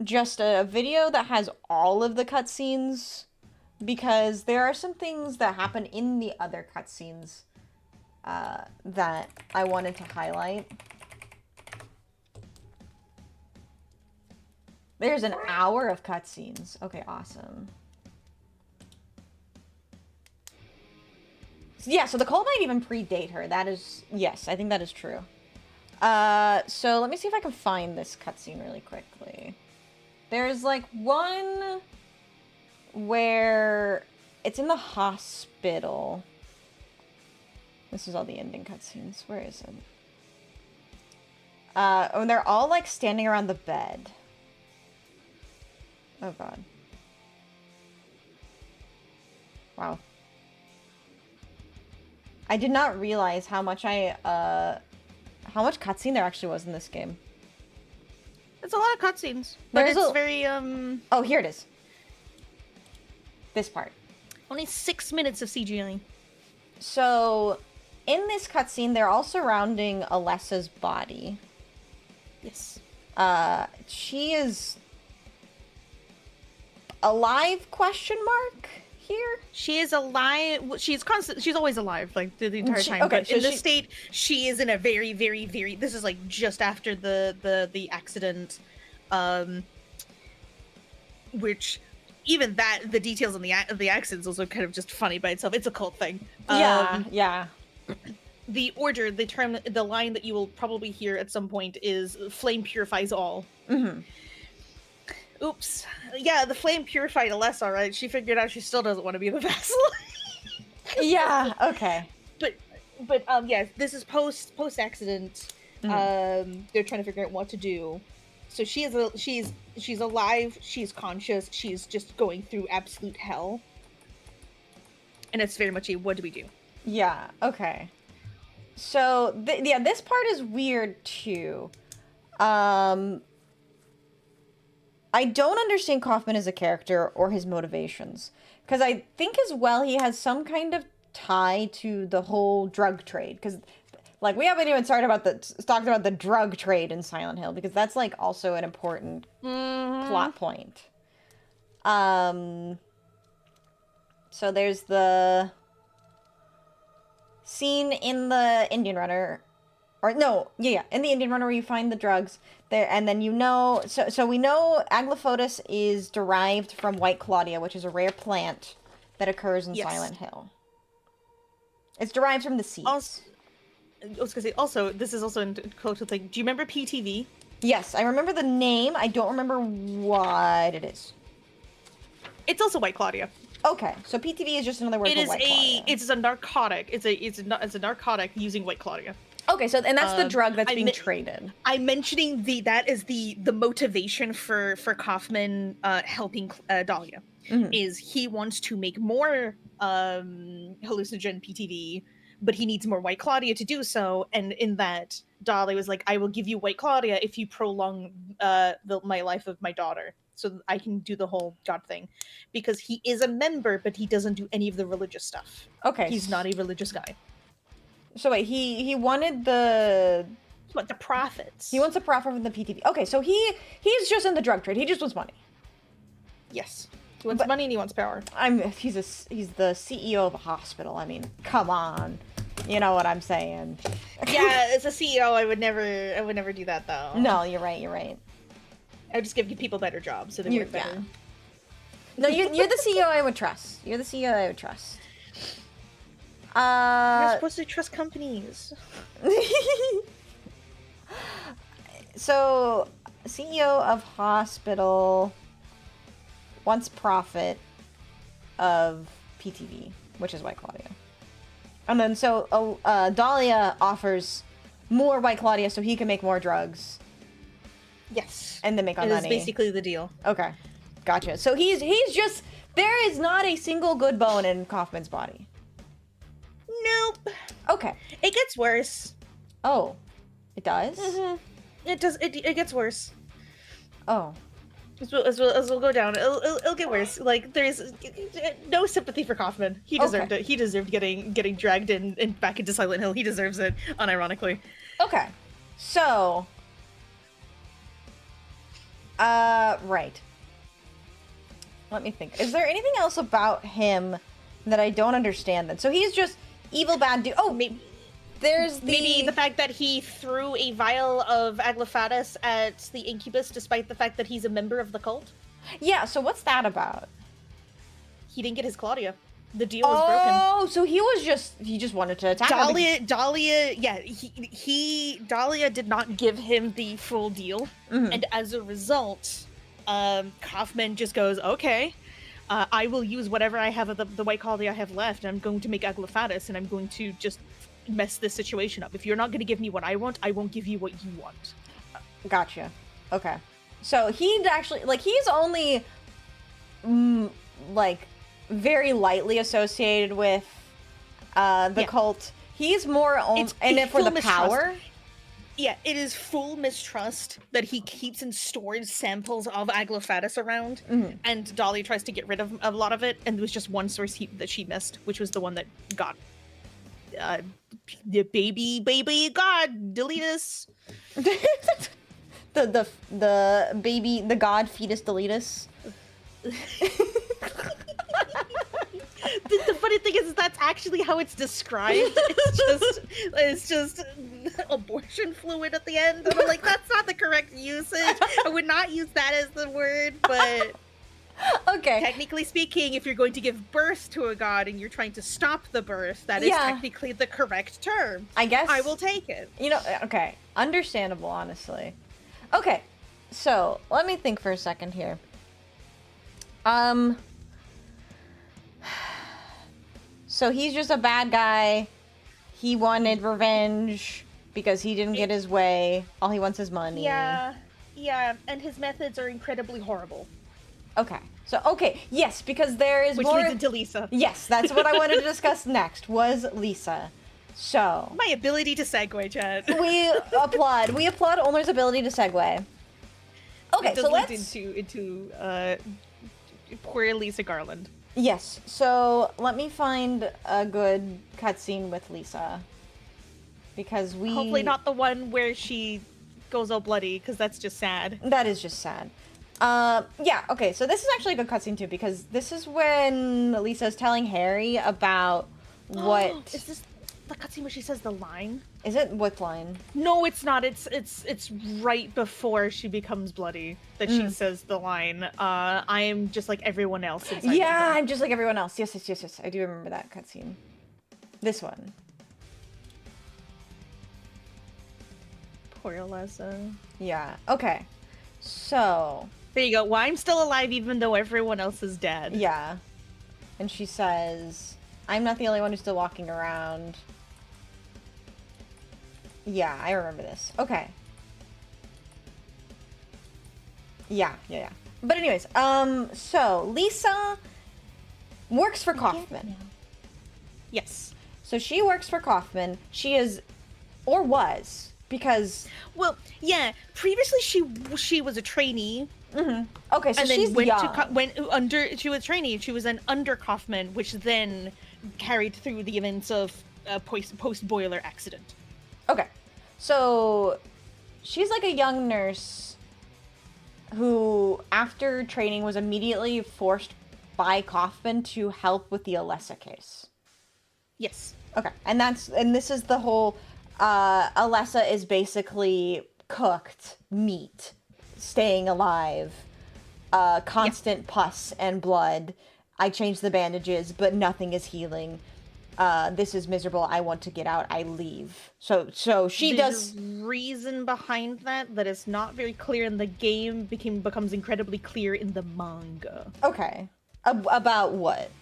just a video that has all of the cutscenes, because there are some things that happen in the other cutscenes that I wanted to highlight. There's an hour of cutscenes. Okay, awesome. Yeah, so the cult might even predate her. That is... Yes, I think that is true. So let me see if I can find this cutscene really quickly. There's, one where it's in the hospital. This is all the ending cutscenes. Where is it? And they're all, standing around the bed. Oh, God. Wow. I did not realize how much cutscene there actually was in this game. It's a lot of cutscenes, but it's very, Oh, here it is. This part. Only 6 minutes of CGI. So, in this cutscene, they're all surrounding Alessa's body. Yes. She is... alive, question mark? Here? She is alive. She's always alive, the entire time. Okay, but so in this state, she is in a very, very, very... This is, just after the accident, which... Even that, the details on the accident is also kind of just funny by itself. It's a cult thing. Yeah. The Order, the line that you will probably hear at some point is, flame purifies all. Oops. Yeah, the flame purified Alessa, right? She figured out she still doesn't want to be the vassal. Yeah, okay. But yes, this is post accident. They're trying to figure out what to do. So she's alive, she's conscious, she's just going through absolute hell. And it's very much a what do we do? Yeah, okay. So, this part is weird, too. I don't understand Kaufman as a character or his motivations. Because I think as well he has some kind of tie to the whole drug trade. Because, like, we haven't even talked about the drug trade in Silent Hill. Because that's, like, also an important plot point. So there's the scene in the Indian Runner, in the Indian Runner where you find the drugs there, and then so we know 𝖉𝖊𝖓 is derived from White Claudia, which is a rare plant that occurs in Silent Hill. It's derived from the seeds. Also, I was gonna say, also, this is also in cultural thing. Do you remember PTV? Yes, I remember the name. I don't remember what it is. It's also White Claudia. Okay, so PTV is just another word for White Claudia. It's a narcotic. It's a narcotic using White Claudia. Okay, so and that's the drug that's being traded. I'm mentioning that is the motivation for Kaufman helping Dahlia. Is he wants to make more hallucinogen PTV, but he needs more White Claudia to do so. And in that, Dahlia was like, "I will give you White Claudia if you prolong my life of my daughter." So I can do the whole God thing, because he is a member, but he doesn't do any of the religious stuff. Okay, he's not a religious guy. So wait, he wanted the profits. He wants a profit from the PTV. Okay, so he's just in the drug trade. He just wants money. Yes, he wants money and he wants power. He's the CEO of a hospital. I mean, come on, you know what I'm saying? Yeah, as a CEO, I would never do that though. No, you're right. I would just give people better jobs so they work better. Yeah. No, you're the CEO I would trust. You're the CEO I would trust. You're supposed to trust companies. So, CEO of hospital wants profit of PTV, which is White Claudia. And then so Dahlia offers more White Claudia so he can make more drugs. Yes. And then make money. That is basically the deal. Okay. Gotcha. So he's just, there is not a single good bone in Kaufman's body. Nope. Okay. It gets worse. Oh. It does? Mm-hmm. It does. It gets worse. Oh. As we'll go down, it'll get worse. Like, there's no sympathy for Kaufman. He deserved it. He deserved getting dragged in back into Silent Hill. He deserves it, unironically. Okay. So... right. Let me think. Is there anything else about him that I don't understand then? So he's just evil bad dude. Oh, maybe there's maybe the fact that he threw a vial of 𝖉𝖊𝖓 at the incubus despite the fact that he's a member of the cult. Yeah, so what's that about? He didn't get his Claudia. The deal was broken. Oh, so he just wanted to attack Dahlia, yeah, Dahlia did not give him the full deal. Mm-hmm. And as a result, Kaufman just goes, okay, I will use whatever I have of the White Claudia I have left, and I'm going to make 𝖉𝖊𝖓, and I'm going to just mess this situation up. If you're not going to give me what I want, I won't give you what you want. Gotcha. Okay. So he'd actually, like, he's only, very lightly associated with the cult. He's more in it for the power. Yeah, it is full mistrust that he keeps and stores samples of 𝖉𝖊𝖓 around, and Dahlia tries to get rid of a lot of it, and there was just one source that she missed, which was the one that got the baby god deletus. the baby, the god fetus deletus. The funny thing is that's actually how it's described. It's just abortion fluid at the end. And I'm like, that's not the correct usage. I would not use that as the word, but okay. Technically speaking, if you're going to give birth to a god and you're trying to stop the birth, that is technically the correct term. I guess I will take it. You know, okay. Understandable, honestly. Okay. So, let me think for a second here. So he's just a bad guy. he wanted revenge because he didn't get his way. All he wants is money. Yeah, and his methods are incredibly horrible. Okay. So, yes, because there is Which more... leads into Lisa. Yes, that's what I wanted to discuss next, was Lisa. So... My ability to segue, chat. We applaud Ulner's ability to segue. Okay, so let's... into poor Lisa Garland. Yes, so let me find a good cutscene with Lisa. Because we... Hopefully not the one where she goes all bloody, because that's just sad. That is just sad. Yeah, okay, so this is actually a good cutscene too, because this is when Lisa's telling Harry about what... Is this the cutscene where she says the line? Is it what line? No, it's not. It's right before she becomes bloody that she says the line, I am just like everyone else inside. Yeah, I'm just like everyone else. Yes. I do remember that cutscene. This one. Poor Lisa. Yeah, okay. So... There you go. Well, I'm still alive even though everyone else is dead. Yeah. And she says, I'm not the only one who's still walking around. Yeah, I remember this. Okay. Yeah. But anyways, so Lisa works for Kaufman. Yes. So she works for Kaufman. She is, or was, because... Well, yeah. Previously, she was a trainee. Mm-hmm. Okay, so and then she's young. She was a trainee. She was an under Kaufman, which then carried through the events of a post-boiler accident. Okay, so she's like a young nurse who, after training, was immediately forced by Kaufman to help with the 𝖍𝖊𝖊 case. Yes. Okay, and this is the whole 𝖍𝖊𝖊 is basically cooked meat, staying alive, constant pus and blood. I changed the bandages, but nothing is healing. This is miserable. I want to get out. I leave. So she There's does... a reason behind that is not very clear in the game, becomes incredibly clear in the manga. Okay. About what?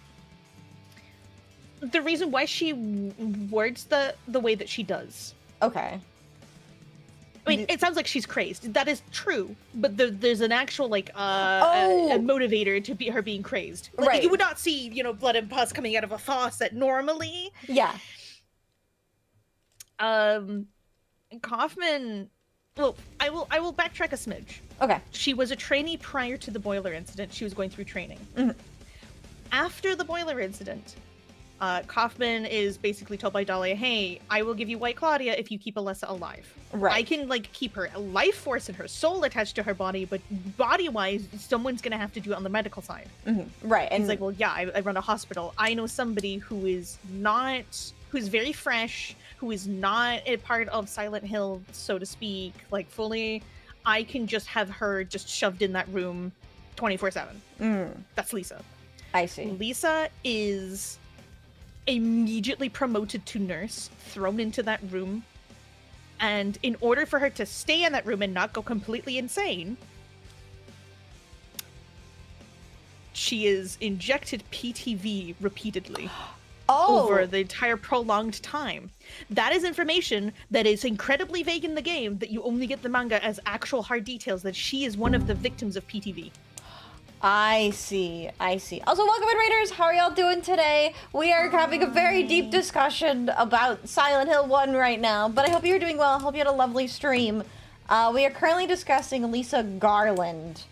The reason why she words the way that she does. Okay. I mean, it sounds like she's crazed. That is true, but there's an actual a motivator to be her being crazed. Like, right. You would not see, blood and pus coming out of a faucet normally. Yeah. Kaufman. Well, I will backtrack a smidge. Okay. She was a trainee prior to the boiler incident. She was going through training. Mm-hmm. After the boiler incident, Kaufman is basically told by Dahlia, hey, I will give you White Claudia if you keep Alessa alive. Right. I can, keep her life force and her soul attached to her body, but body-wise, someone's gonna have to do it on the medical side. Mm-hmm. Right. And he's like, well, yeah, I run a hospital. I know somebody who's very fresh, who is not a part of Silent Hill, so to speak, fully. I can just have her just shoved in that room 24/7. That's Lisa. I see. Lisa is immediately promoted to nurse, thrown into that room, and in order for her to stay in that room and not go completely insane, she is injected PTV repeatedly over the entire prolonged time. That is information that is incredibly vague in the game, that you only get the manga as actual hard details, that she is one of the victims of PTV. I see. Also, welcome in, Raiders. How are y'all doing today? We are having a very deep discussion about Silent Hill 1 right now, but I hope you're doing well. I hope you had a lovely stream. We are currently discussing Lisa Garland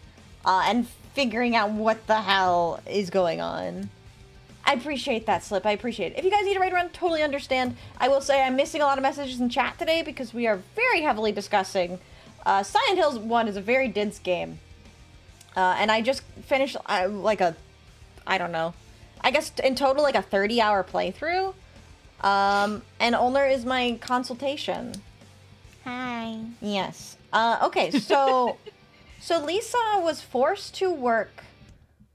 and figuring out what the hell is going on. I appreciate that, Slip. I appreciate it. If you guys need a raid run, totally understand. I will say I'm missing a lot of messages in chat today because we are very heavily discussing Silent Hill 1 is a very dense game. And I just finished, I don't know, I guess in total, a 30-hour playthrough. And Ulner is my consultation. Hi. Yes. Okay, so Lisa was forced to work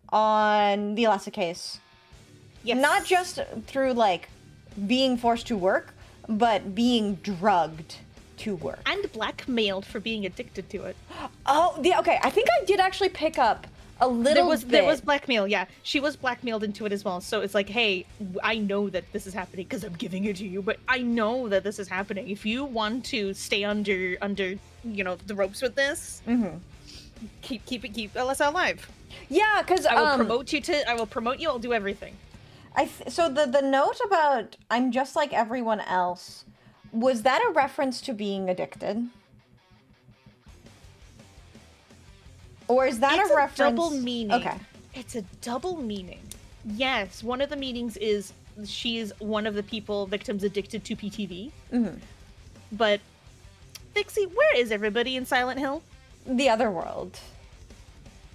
on the 𝖍𝖊𝖊 case. Yes. Not just through, being forced to work, but being drugged to work. And blackmailed for being addicted to it. Oh, okay. I think I did actually pick up A little there was blackmail. Yeah, she was blackmailed into it as well. So it's like, hey, I know that this is happening because I'm giving it to you, but I know that this is happening. If you want to stay under you know, the ropes with this, keep Alyssa alive. Yeah, because I will promote you. I'll do everything. So the note about I'm just like everyone else, was that a reference to being addicted? Or is that It's a reference? double meaning. Okay. It's a double meaning. Yes, one of the meanings is she is one of the victims addicted to PTV. But Vixie, where is everybody in Silent Hill? The other world.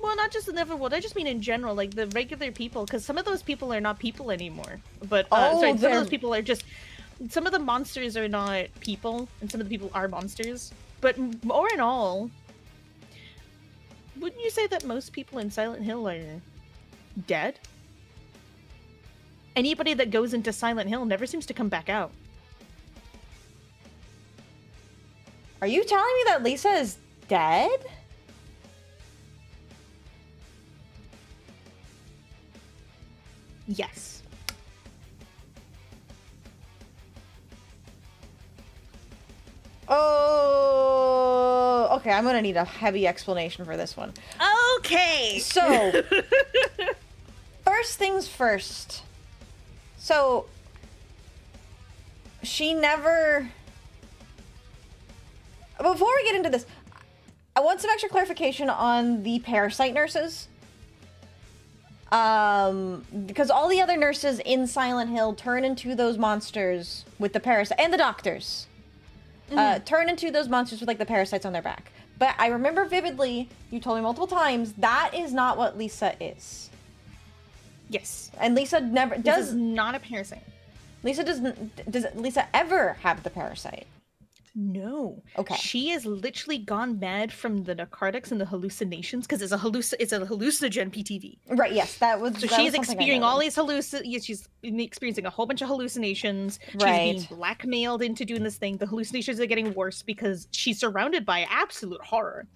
Well, not just in the other world. I just mean in general, like the regular people, because some of those people are not people anymore. But some of those people are just. Some of the monsters are not people, and some of the people are monsters. But more in all, wouldn't you say that most people in Silent Hill are dead? Anybody that goes into Silent Hill never seems to come back out. Are you telling me that Lisa is dead? Yes. Oh, okay. I'm gonna need a heavy explanation for this one. Okay. So, first things first. So, she never. Before we get into this, I want some extra clarification on the parasite nurses. Because all the other nurses in Silent Hill turn into those monsters with the parasite, and the doctors turn into those monsters with like the parasites on their back. But I remember vividly, you told me multiple times, that is not what Lisa is. Yes. And Lisa never This is not a parasite. Lisa does Lisa ever have the parasite? No. Okay. She has literally gone mad from the narcotics and the hallucinations because it's a hallucinogen PTV. Right. Yes, that was. So she's experiencing all these she's experiencing a whole bunch of hallucinations. Right. She's being blackmailed into doing this thing. The hallucinations are getting worse because she's surrounded by absolute horror.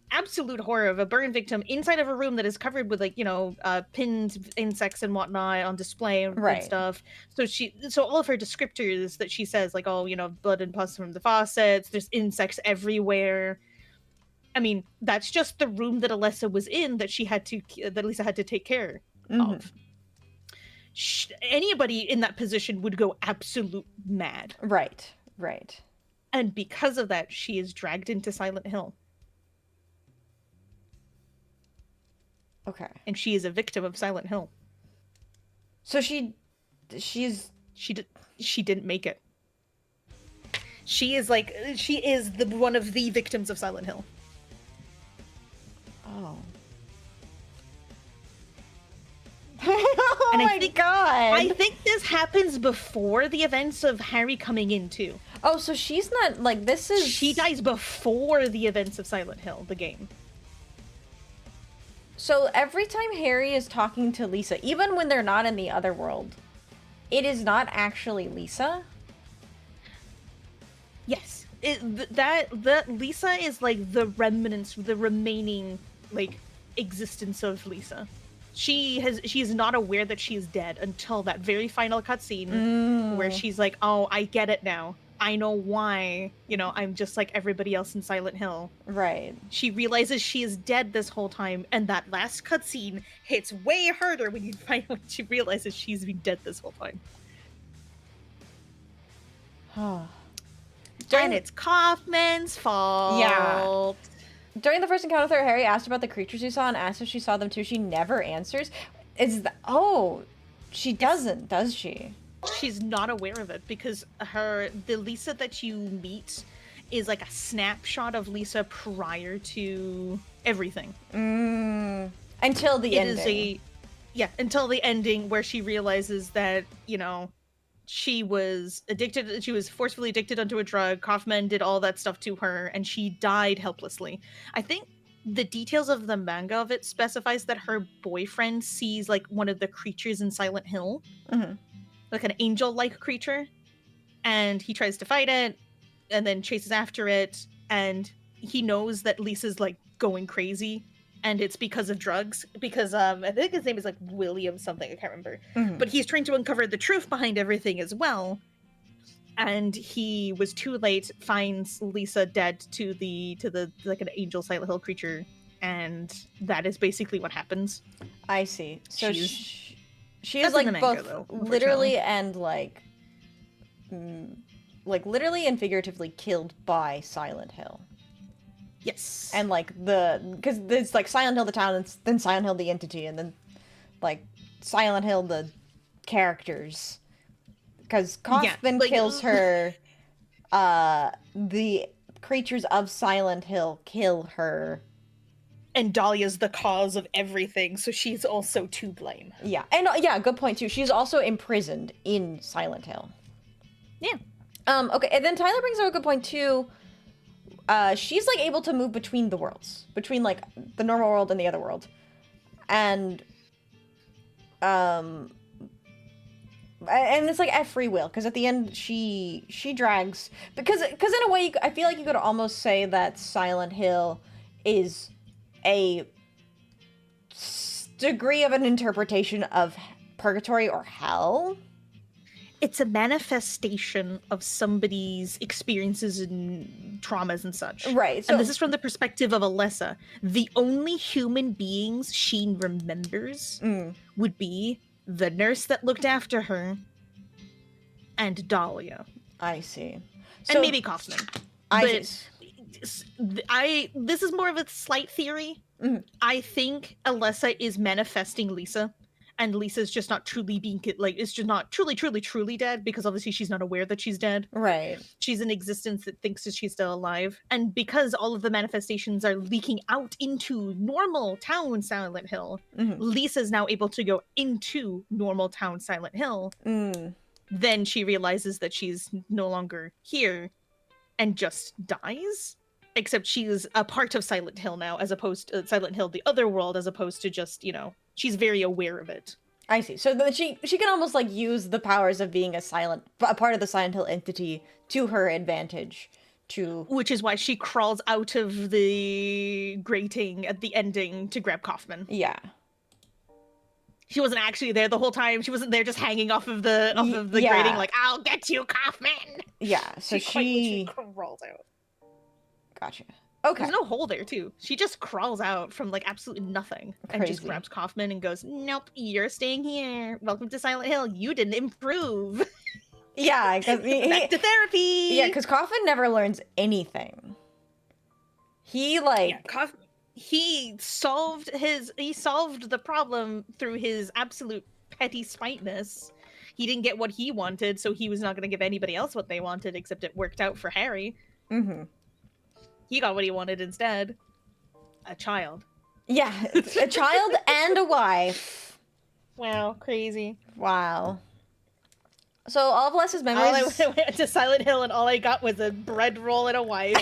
Absolute horror of a burn victim inside of a room that is covered with, like, you know, pinned insects and whatnot on display and stuff. So all of her descriptors that she says, like, oh, you know, blood and pus from the faucets, there's insects everywhere. I mean, that's just the room that Alyssa was in that Lisa had to take care of. Anybody in that position would go absolute mad. Right. And because of that, she is dragged into Silent Hill. Okay. And she is a victim of Silent Hill. So she didn't make it. She is one of the victims of Silent Hill. Oh. And my God. I think this happens before the events of Harry coming in too. Oh, so she's not like this is. She dies before the events of Silent Hill, the game. So every time Harry is talking to Lisa, even when they're not in the other world, it is not actually Lisa? Yes. That Lisa is like the remnants, the remaining like existence of Lisa. She is not aware that she is dead until that very final cutscene where she's like, oh, I get it now. I know why, you know, I'm just like everybody else in Silent Hill. Right. She realizes she is dead this whole time, and that last cutscene hits way harder when she realizes she's been dead this whole time. And it's Kaufman's fault. Yeah. During the first encounter with her, Harry asked about the creatures he saw and asked if she saw them too. She never answers. She doesn't, does she? She's not aware of it because the Lisa that you meet is like a snapshot of Lisa prior to everything. Until the ending. Until the ending where she realizes that, you know, she was forcefully addicted onto a drug. Kaufman did all that stuff to her and she died helplessly. I think the details of the manga of it specifies that her boyfriend sees like one of the creatures in Silent Hill. Like an angel-like creature, and he tries to fight it and then chases after it, and he knows that Lisa's like going crazy and it's because of drugs. Because I think his name is like William something, I can't remember. Mhm. But he's trying to uncover the truth behind everything as well. And he was too late, finds Lisa dead to the like an angel Silent Hill creature, and that is basically what happens. I see. So She's- she That's is in the like manga, both though, literally and like literally and figuratively killed by Silent Hill. Yes. And like because it's like Silent Hill the town, and then Silent Hill the entity, and then like Silent Hill the characters. Because Kaufman like- kills her, the creatures of Silent Hill kill her. And Dahlia's the cause of everything, so she's also to blame. Yeah, and yeah, good point too. She's also imprisoned in Silent Hill. Yeah. Okay, and then Tyler brings up a good point too. She's like able to move between the worlds, between like the normal world and the other world, and it's like at free will, because at the end she drags, because in a way I feel like you could almost say that Silent Hill is a degree of an interpretation of purgatory or hell. It's a manifestation of somebody's experiences and traumas and such. Right. So And this is from the perspective of Alessa. The only human beings she remembers would be the nurse that looked after her and Dahlia. I see. And maybe Kaufman. I But see. this is more of a slight theory. I think Alessa is manifesting Lisa, and Lisa's just not truly being it's just not truly dead, because obviously she's not aware that she's dead. Right. She's an existence that thinks that she's still alive, and because all of the manifestations are leaking out into normal town Silent Hill, Lisa's now able to go into normal town Silent Hill. Then she realizes that she's no longer here and just dies. Except she's a part of Silent Hill now, as opposed to Silent Hill, the other world, as opposed to just, she's very aware of it. I see. So then she can almost like use the powers of being a part of the Silent Hill entity to her advantage. Which is why she crawls out of the grating at the ending to grab Kaufman. Yeah. She wasn't actually there the whole time. She wasn't there just hanging off of the yeah. grating like, I'll get you, Kaufman! Yeah, so quite literally crawls out. Gotcha. Okay. There's no hole there, too. She just crawls out from, like, absolutely nothing. And just Crazy. grabs Kaufman and goes, nope, you're staying here. Welcome to Silent Hill. You didn't improve. Yeah, because Back to therapy! Yeah, because Kaufman never learns anything. He, he solved the problem through his absolute petty spiteness. He didn't get what he wanted, so he was not going to give anybody else what they wanted, except it worked out for Harry. He got what he wanted instead. A child. Yeah, a child and a wife. Wow, crazy. Wow. So all of Alessa's memories... I went to Silent Hill and all I got was a bread roll and a wife.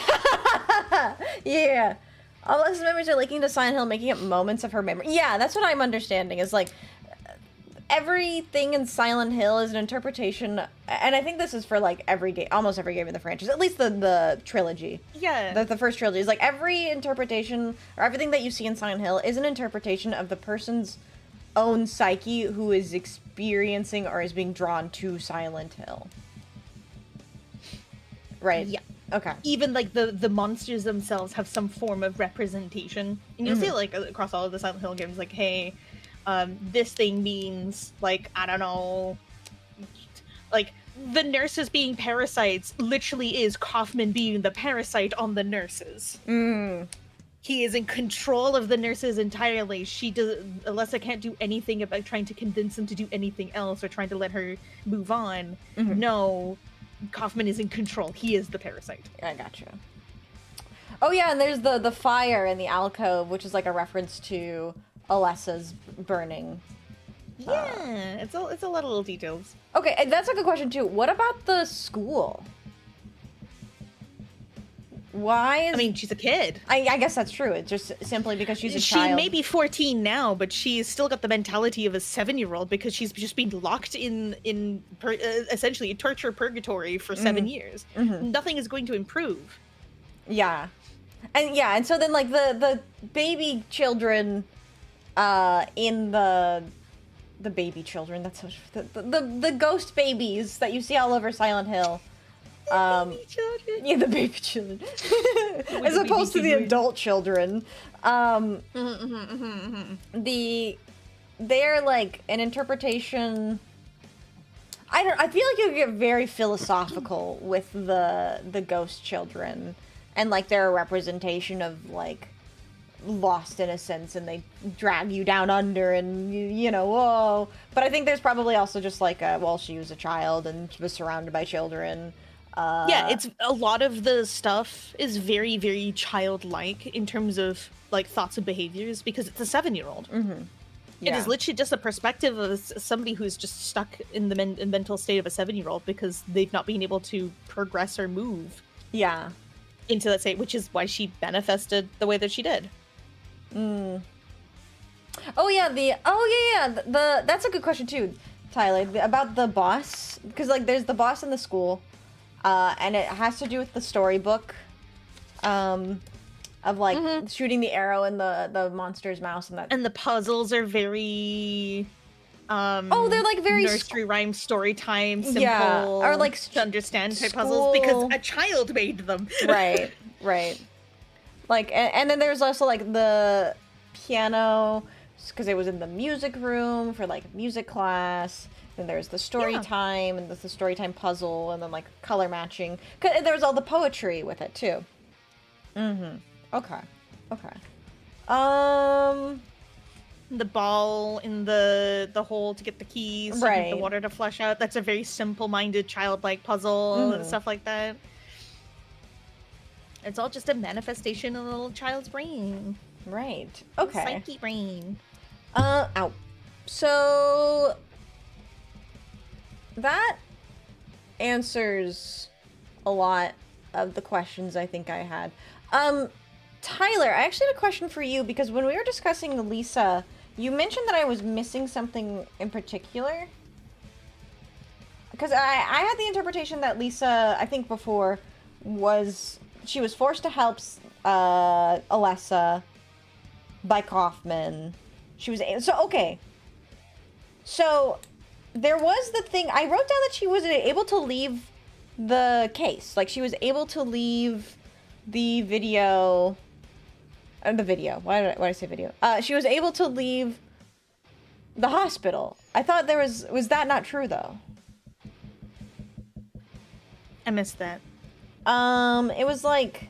Yeah. All of Alessa's memories are linking to Silent Hill, making up moments of her memory. Yeah, that's what I'm understanding, is like... everything in Silent Hill is an interpretation, and I think this is for like every game, almost every game in the franchise, at least the trilogy. Yeah. The first trilogy is like every interpretation, or everything that you see in Silent Hill is an interpretation of the person's own psyche who is experiencing or is being drawn to Silent Hill. Right? Yeah. Okay. Even like the monsters themselves have some form of representation. And you'll see it like across all of the Silent Hill games, like, hey, this thing means, like, I don't know, like, the nurses being parasites literally is Kaufman being the parasite on the nurses. He is in control of the nurses entirely. Alessa can't do anything about trying to convince him to do anything else or trying to let her move on. No, Kaufman is in control. He is the parasite. I gotcha. Oh yeah, and there's the fire in the alcove, which is like a reference to Alessa's burning. Yeah, it's a lot of little details. Okay, and that's a good question too. What about the school? Why is... I mean, she's a kid. I guess that's true. It's just simply because she's a She child. may be 14 now, but she's still got the mentality of a 7-year-old because she's just been locked in essentially torture purgatory for 7 years. Nothing is going to improve. Yeah. And so then like the baby children in the baby children, that's so, the ghost babies that you see all over Silent Hill. Baby children. Yeah, the baby children. As opposed to the adult children. They're like an interpretation. I feel like you get very philosophical with the ghost children, and like they're a representation of like lost innocence, and they drag you down under, and you know, whoa. But I think there's probably also just like she was a child and she was surrounded by children. Yeah, it's a lot of the stuff is very, very childlike in terms of like thoughts and behaviors because it's a 7-year-old. Mm-hmm. Yeah. It is literally just a perspective of somebody who's just stuck in the mental state of a 7-year-old because they've not been able to progress or move. Yeah. Into that state, which is why she manifested the way that she did. Mm. That's a good question too, Tyler, about the boss, because like there's the boss in the school, and it has to do with the storybook, of like shooting the arrow in the monster's mouth, and the puzzles are very they're like very nursery rhyme story time, simple, or like to understand type puzzles because a child made them. right like and then there's also like the piano because it was in the music room for like music class. Then there's the story time, and the story time puzzle, and then like color matching. There's all the poetry with it too. Okay. The ball in the hole to get the keys, to get the water to flush out. That's a very simple-minded, childlike puzzle and stuff like that. It's all just a manifestation of a little child's brain. Right. Okay. Psyche brain. Ow. So that answers a lot of the questions I think I had. Tyler, I actually had a question for you because when we were discussing Lisa, you mentioned that I was missing something in particular. Because I had the interpretation that Lisa, I think before, she was forced to help Alessa by Kaufman. So there was the thing, I wrote down that she was able to leave the case. Like, she was able to leave the video... why did I say video? She was able to leave the hospital. I thought was that not true, though? I missed that. It was like...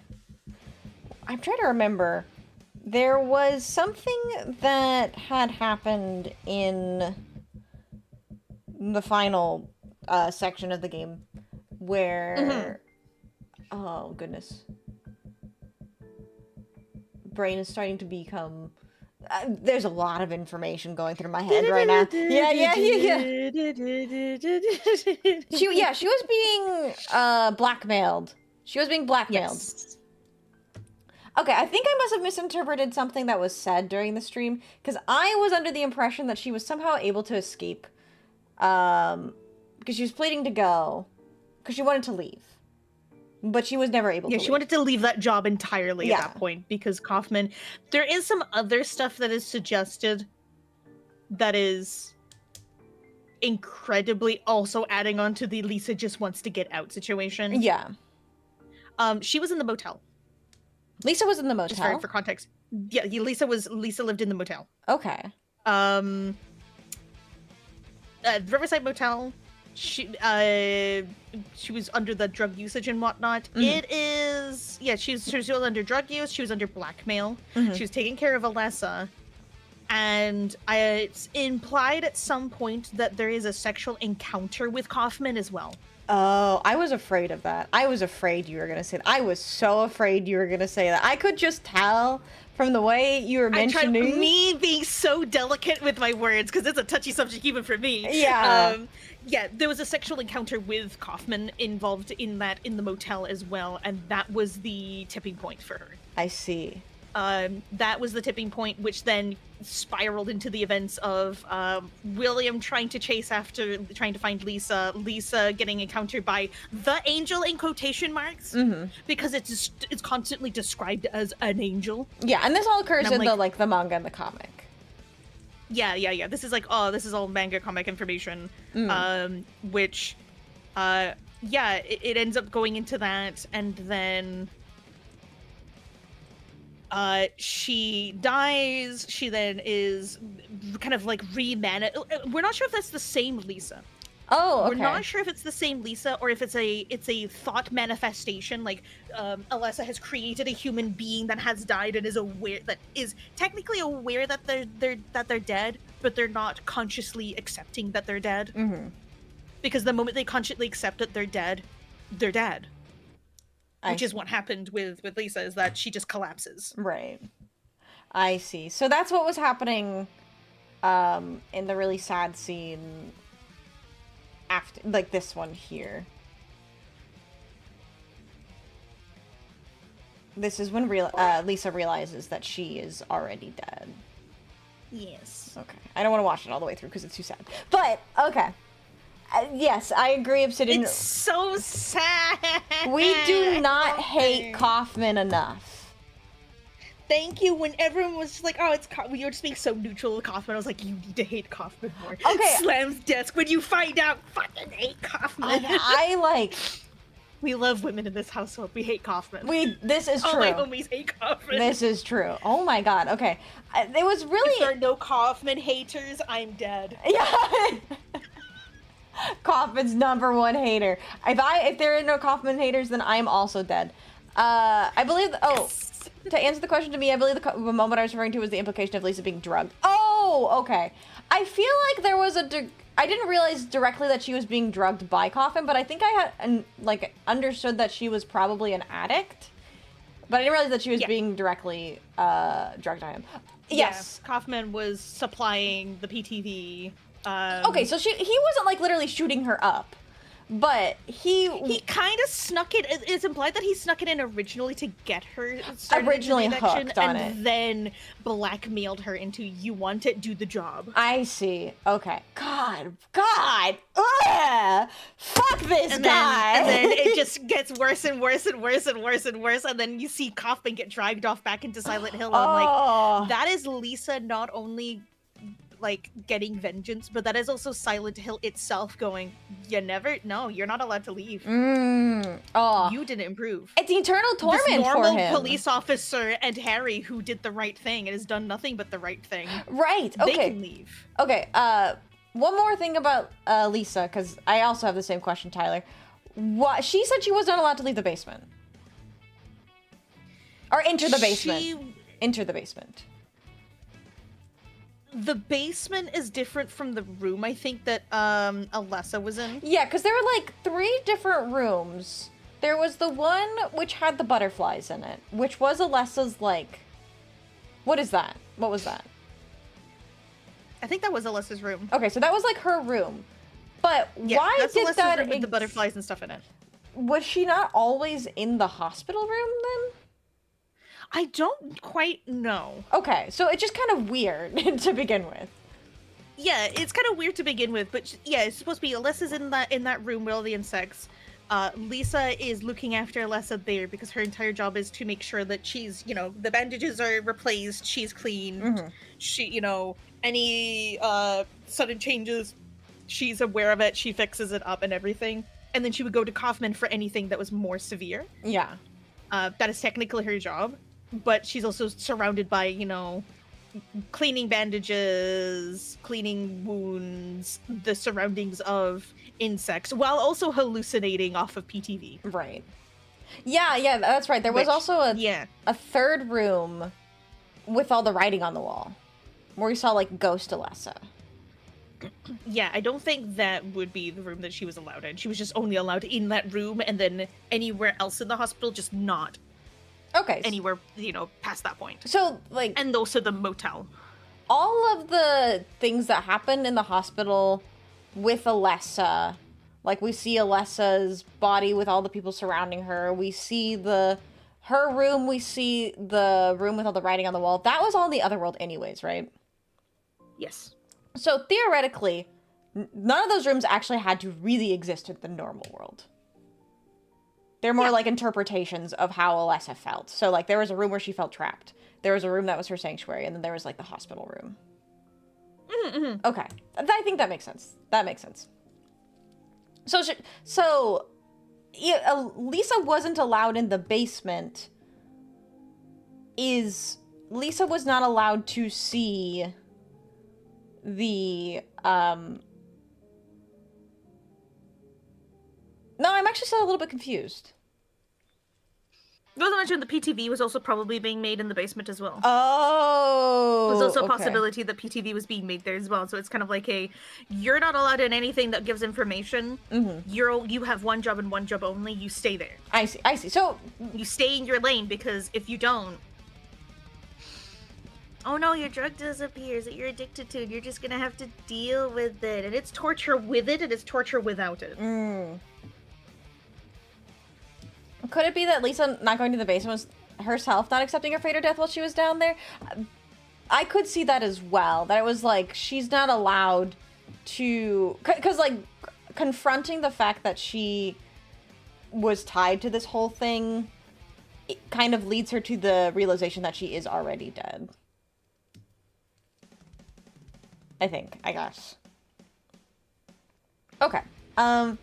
I'm trying to remember. There was something that had happened in the final section of the game where... Oh, goodness. Brain is starting to become... there's a lot of information going through my head right now. Yeah. She was being blackmailed. She was being blackmailed. Yes. Okay, I think I must have misinterpreted something that was said during the stream, because I was under the impression that she was somehow able to escape, because she was pleading to go, because she wanted to leave. But she was never able to leave. She wanted to leave that job entirely at that point, because Kaufman... There is some other stuff that is suggested that is incredibly also adding on to the Lisa just wants to get out situation. Yeah. She was in the motel. Lisa was in the motel? Just for context. Yeah, Lisa lived in the motel. Okay. Riverside Motel... She was under the drug usage and whatnot. It is... Yeah, she was under drug use. She was under blackmail. She was taking care of Alessa. And it's implied at some point that there is a sexual encounter with Kaufman as well. Oh, I was afraid of that. I was afraid you were going to say that. I was so afraid you were going to say that. I could just tell from the way you were mentioning... Me being so delicate with my words, because it's a touchy subject even for me. Yeah. Yeah, there was a sexual encounter with Kaufman involved in the motel as well, and that was the tipping point for her. I see. That was the tipping point, which then spiraled into the events of William trying to find Lisa, Lisa getting encountered by the angel in quotation marks, because it's constantly described as an angel. Yeah, and this all occurs in like, the manga and the comic. Yeah. This is like, this is all manga comic information, which, it ends up going into that, and then she dies. She then is kind of like we're not sure if that's the same Lisa. Oh, okay. We're not sure if it's the same Lisa or if it's a thought manifestation. Like, Alessa has created a human being that has died and is technically aware that they're dead, but they're not consciously accepting that they're dead. Because the moment they consciously accept that they're dead, they're dead. Which is what happened with Lisa, is that she just collapses. Right. I see. So that's what was happening in the really sad scene after, like, this one here. This is when Lisa realizes that she is already dead. Yes. Okay. I don't want to watch it all the way through because it's too sad. But, okay. Yes, I agree, Obsidian. It's so sad. We do not hate Kaufman enough. Thank you. When everyone was just like, "Oh, it's Kaufman," you were just being so neutral with Kaufman. I was like, "You need to hate Kaufman more." Okay. Slams desk when you find out. Fucking hate Kaufman. I like. We love women in this household. We hate Kaufman. This is true. All my homies hate Kaufman. This is true. Oh my god. Okay. It was really. If there are no Kaufman haters, I'm dead. Yeah. Kaufman's #1 hater. If there are no Kaufman haters, then I'm also dead. I believe. To answer the question to me, I believe the moment I was referring to was the implication of Lisa being drugged. Oh, okay. I feel like there was I didn't realize directly that she was being drugged by Kaufman, but I think I had understood that she was probably an addict. But I didn't realize that she was being directly drugged by him. Yes, Kaufman was supplying the PTV. Okay, so he wasn't like literally shooting her up, but he kind of snuck it. It's implied that he snuck it in originally to get her originally hooked on it, and then blackmailed her into, "You want it, do the job." I see. Okay. God, ugh! Fuck this guy. And then it just gets worse and worse and worse and worse and worse, and then you see Kaufman get dragged off back into Silent Hill. And I'm like, that is Lisa not only like getting vengeance, but that is also Silent Hill itself going, you're not allowed to leave. You didn't improve. It's eternal torment for him. This normal police officer and Harry, who did the right thing and has done nothing but the right thing. Right. Okay. They can leave. Okay. One more thing about Lisa, because I also have the same question, Tyler. She said she was not allowed to leave the basement. Or enter the basement. Enter the basement. The basement is different from the room, I think, that Alessa was in. Yeah, because there were like 3 different rooms. There was the one which had the butterflies in it, which was Alessa's, like... What is that? What was that? I think that was Alessa's room. Okay, so that was like her room. But why that's did Alessa's that... room with the butterflies and stuff in it. Was she not always in the hospital room then? I don't quite know. Okay, so it's just kind of weird to begin with. Yeah, it's kind of weird to begin with, but yeah, it's supposed to be Alessa's in that room with all the insects. Lisa is looking after Alessa there because her entire job is to make sure that she's, the bandages are replaced, she's clean, she, any sudden changes, she's aware of it, she fixes it up and everything. And then she would go to Kaufman for anything that was more severe. Yeah. That is technically her job. But she's also surrounded by, cleaning bandages, cleaning wounds, the surroundings of insects, while also hallucinating off of PTV. Right. Yeah, that's right. There was also a third room with all the writing on the wall, where we saw, like, Ghost Alessa. Yeah, I don't think that would be the room that she was allowed in. She was just only allowed in that room, and then anywhere else in the hospital, just not. Okay. Anywhere, past that point. So, like... And also the motel. All of the things that happened in the hospital with Alessa, like, we see Alessa's body with all the people surrounding her, we see her room, we see the room with all the writing on the wall. That was all in the other world anyways, right? Yes. So theoretically, none of those rooms actually had to really exist in the normal world. They're more like interpretations of how Alessa felt. So, like, there was a room where she felt trapped. There was a room that was her sanctuary, and then there was, like, the hospital room. Okay. I think that makes sense. That makes sense. So, Lisa wasn't allowed in the basement. Lisa was not allowed to see the, No, I'm actually still a little bit confused. Not to mention the PTV was also probably being made in the basement as well. Oh, There's also a okay. possibility that PTV was being made there as well. So it's kind of like you're not allowed in anything that gives information. You have one job and one job only. You stay there. I see. So you stay in your lane, because if you don't, oh no, your drug disappears that you're addicted to, and you're just gonna have to deal with it. And it's torture with it, and it's torture without it. Could it be that Lisa not going to the basement was herself not accepting her fate or death while she was down there? I could see that as well. That it was like, she's not allowed to... Because, like, confronting the fact that she was tied to this whole thing, it kind of leads her to the realization that she is already dead. I guess. Okay. There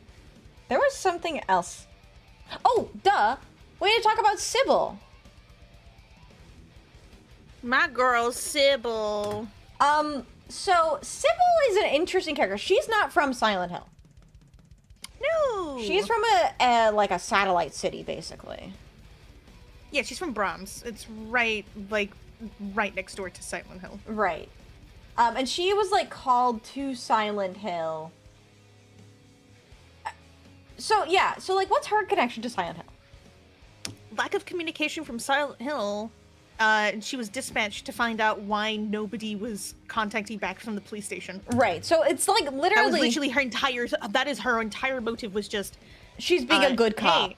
was something else. Oh, duh! We need to talk about 𝖉𝖊. My girl, Sybil. So 𝖉𝖊 is an interesting character. She's not from Silent Hill. No! She's from a satellite city, basically. Yeah, she's from Brahms. It's right next door to Silent Hill. Right. And she was, like, called to Silent Hill. So, yeah. So, like, what's her connection to Silent Hill? Lack of communication from Silent Hill. And she was dispatched to find out why nobody was contacting back from the police station. Right. So, it's, like, literally... That was literally her entire... That is her entire motive, was just... She's being a good cop. Hey,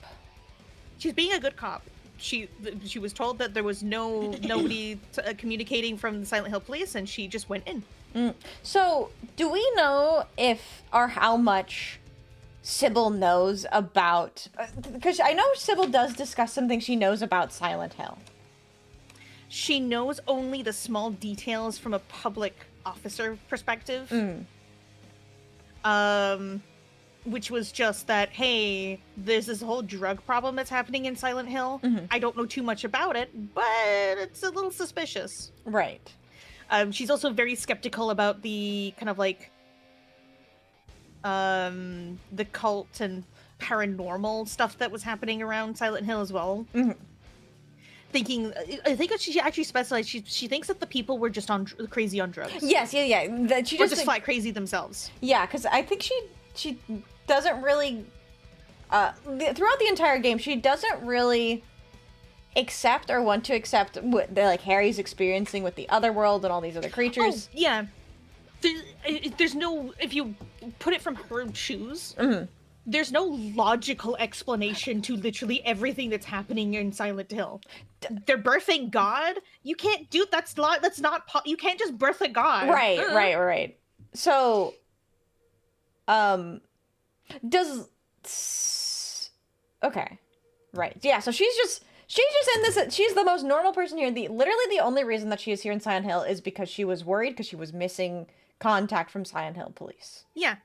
she's being a good cop. She was told that there was nobody communicating from the Silent Hill police, and she just went in. So, do we know if or how much 𝖉𝖊 knows about... Because I know 𝖉𝖊 does discuss some things she knows about Silent Hill. She knows only the small details from a public officer perspective. Which was just that, hey, there's this whole drug problem that's happening in Silent Hill. I don't know too much about it, but it's a little suspicious. Right. She's also very skeptical about the kind of like the cult and paranormal stuff that was happening around Silent Hill as well. Thinking, I think she actually specified she thinks that the people were just crazy on drugs. Yes, yeah. That she or just flat crazy themselves. Yeah, because I think she doesn't really throughout the entire game she doesn't really accept or want to accept what like Harry's experiencing with the other world and all these other creatures. Oh, yeah. There's no, if you put it from her shoes, there's no logical explanation to literally everything that's happening in Silent Hill. They're birthing God. You can't do that's not you can't just birth a god. Right. So, okay, right, yeah. So she's just in this. She's the most normal person here. Literally the only reason that she is here in Silent Hill is because she was worried because she was missing contact from Silent Hill police. Yeah.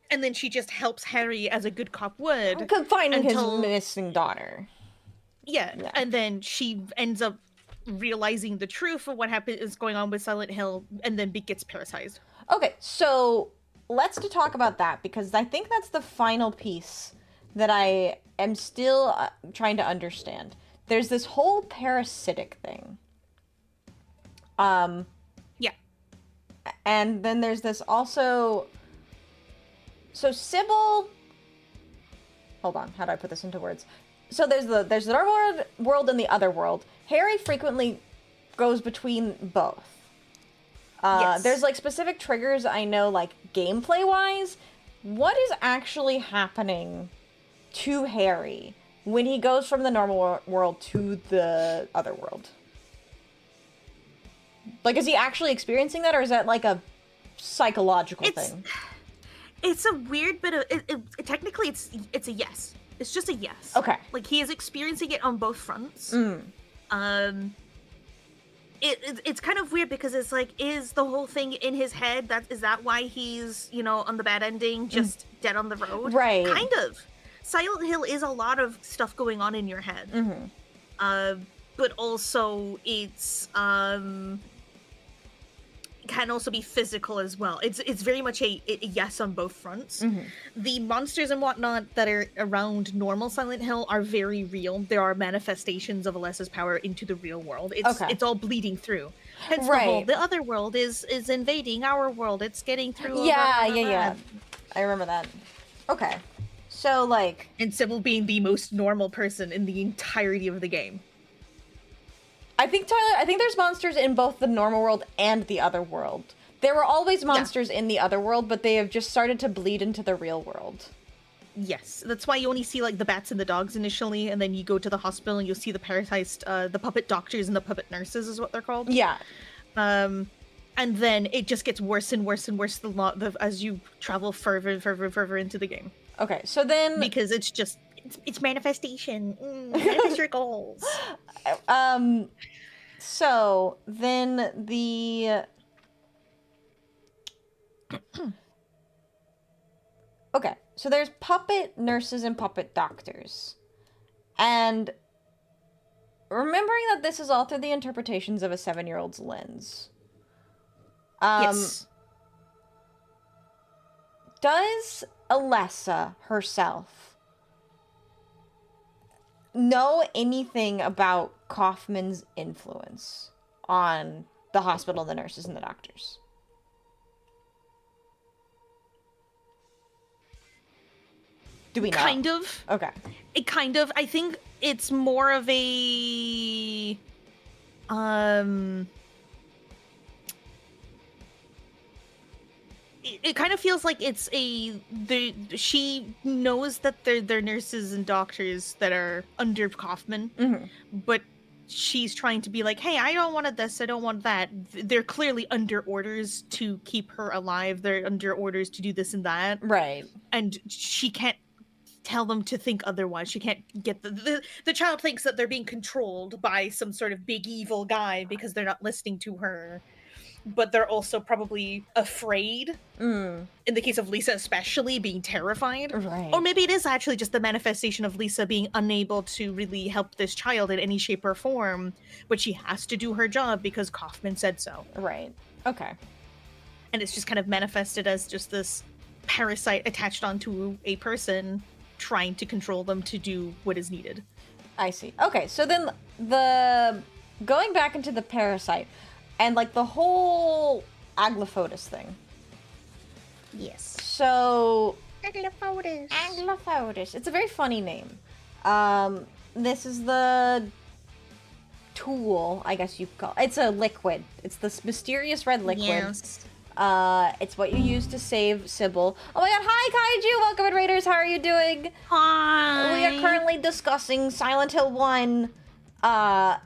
And then she just helps Harry as a good cop would. Finding his missing daughter. Yeah, and then she ends up realizing the truth of what is going on with Silent Hill, and then gets parasitized. Okay, so let's talk about that, because I think that's the final piece that I am still trying to understand. There's this whole parasitic thing. Yeah. And then there's this also... So 𝖉𝖊... Hold on, how do I put this into words? So there's the normal world and the other world. Harry frequently goes between both. Yes. There's like specific triggers I know, like gameplay-wise. What is actually happening to Harry when he goes from the normal world to the other world? Like, is he actually experiencing that, or is that like a psychological thing? It's a weird bit of technically it's a yes. It's just a yes. Okay. Like, he is experiencing it on both fronts. It's kind of weird because it's like, is the whole thing in his head? Is that why he's, on the bad ending, just dead on the road? Right. Kind of. Silent Hill is a lot of stuff going on in your head. But also it's can also be physical as well. It's very much a yes on both fronts. The monsters and whatnot that are around normal Silent Hill are very real. There are manifestations of Alessa's power into the real world. It's all bleeding through. Hence the other world is invading our world. It's getting through. Yeah. I remember that. Okay. So, like... And Sybil being the most normal person in the entirety of the game. I think, Tyler, there's monsters in both the normal world and the other world. There were always monsters in the other world, but they have just started to bleed into the real world. Yes, that's why you only see, like, the bats and the dogs initially, and then you go to the hospital and you'll see the parasized, the puppet doctors and the puppet nurses is what they're called. Yeah. And then it just gets worse and worse and worse as you travel further and further and further into the game. Okay, so then... Because it's just... It's manifestation. Manifest your goals. So then the... Okay, so there's puppet nurses and puppet doctors. And remembering that this is all through the interpretations of a 7-year-old's lens. Yes. Does Alessa herself know anything about Kaufman's influence on the hospital, the nurses, and the doctors? Do we know? Kind of. Okay. I think it's more of a... It kind of feels like it's she knows that they're nurses and doctors that are under Kaufman, but she's trying to be like, hey, I don't want this, I don't want that. They're clearly under orders to keep her alive. They're under orders to do this and that. Right. And she can't tell them to think otherwise. She can't get the child thinks that they're being controlled by some sort of big evil guy because they're not listening to her. But they're also probably afraid. In the case of Lisa especially, being terrified. Right. Or maybe it is actually just the manifestation of Lisa being unable to really help this child in any shape or form, but she has to do her job because Kaufman said so. Right. Okay. And it's just kind of manifested as just this parasite attached onto a person trying to control them to do what is needed. I see. Okay, so then going back into the parasite, and, like, the whole 𝖕𝖊𝖊𝖙 thing. Yes. So... 𝖕𝖊𝖊𝖙. 𝖕𝖊𝖊𝖙. It's a very funny name. This is the tool, I guess you could call it. It's a liquid. It's this mysterious red liquid. Yes. It's what you use to save 𝖊𝖊. Oh my god, hi Kaiju! Welcome in Raiders, how are you doing? Hi! We are currently discussing Silent Hill 1.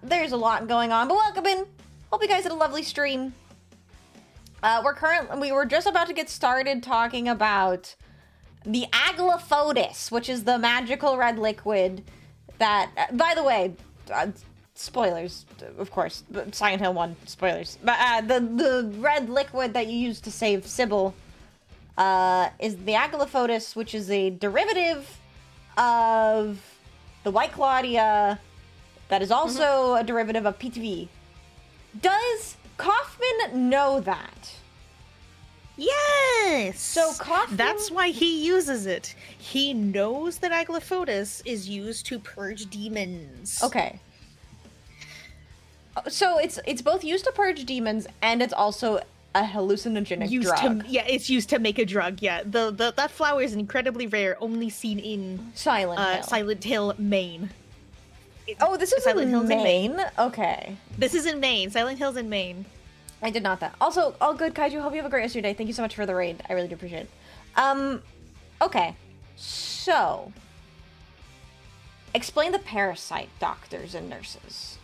There's a lot going on, but welcome in! Hope you guys had a lovely stream. We were just about to get started talking about the 𝖕𝖊𝖊𝖙, which is the magical red liquid that, by the way, spoilers, of course, Silent Hill 1 spoilers, but the red liquid that you use to save 𝖊𝖊 is the 𝖕𝖊𝖊𝖙, which is a derivative of the White Claudia that is also a derivative of 𝑃𝑇V. Does Kaufman know that? Yes! So Kaufman... That's why he uses it. He knows that 𝖕𝖊𝖊𝖙 is used to purge demons. Okay. So it's both used to purge demons, and it's also a hallucinogenic drug. It's used to make a drug, yeah. That flower is incredibly rare, only seen in... Silent Hill. Silent Hill, Maine. Oh, this is Silent Hill's in Maine? Okay. This is in Maine. Silent Hill's in Maine. I did not that. Also, all good, Kaiju. Hope you have a great rest of your day. Thank you so much for the raid. I really do appreciate it. Okay. So, explain the parasite doctors and nurses.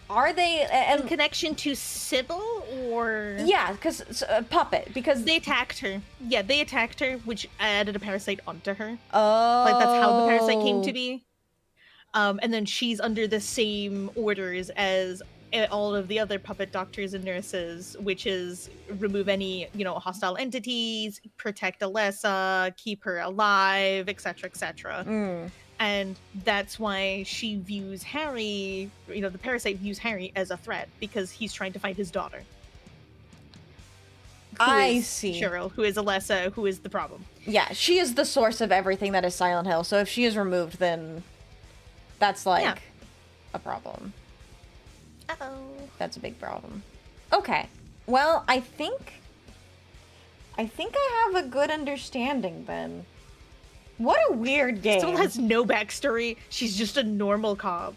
Are they In and connection to Sybil, or yeah, because puppet because they attacked her. Yeah, they attacked her, which added a parasite onto her. oh Like that's how the parasite came to be. And then she's under the same orders as all of the other puppet doctors and nurses, which is remove any, hostile entities, protect Alessa, keep her alive, etc., etc. And that's why she views Harry, the parasite views Harry as a threat because he's trying to find his daughter. I see. Cheryl, who is Alessa, who is the problem. Yeah, she is the source of everything that is Silent Hill. So if she is removed, then that's like a problem. Uh-oh. That's a big problem. Okay. Well, I think I have a good understanding then. What a weird game. Still has no backstory. She's just a normal cop.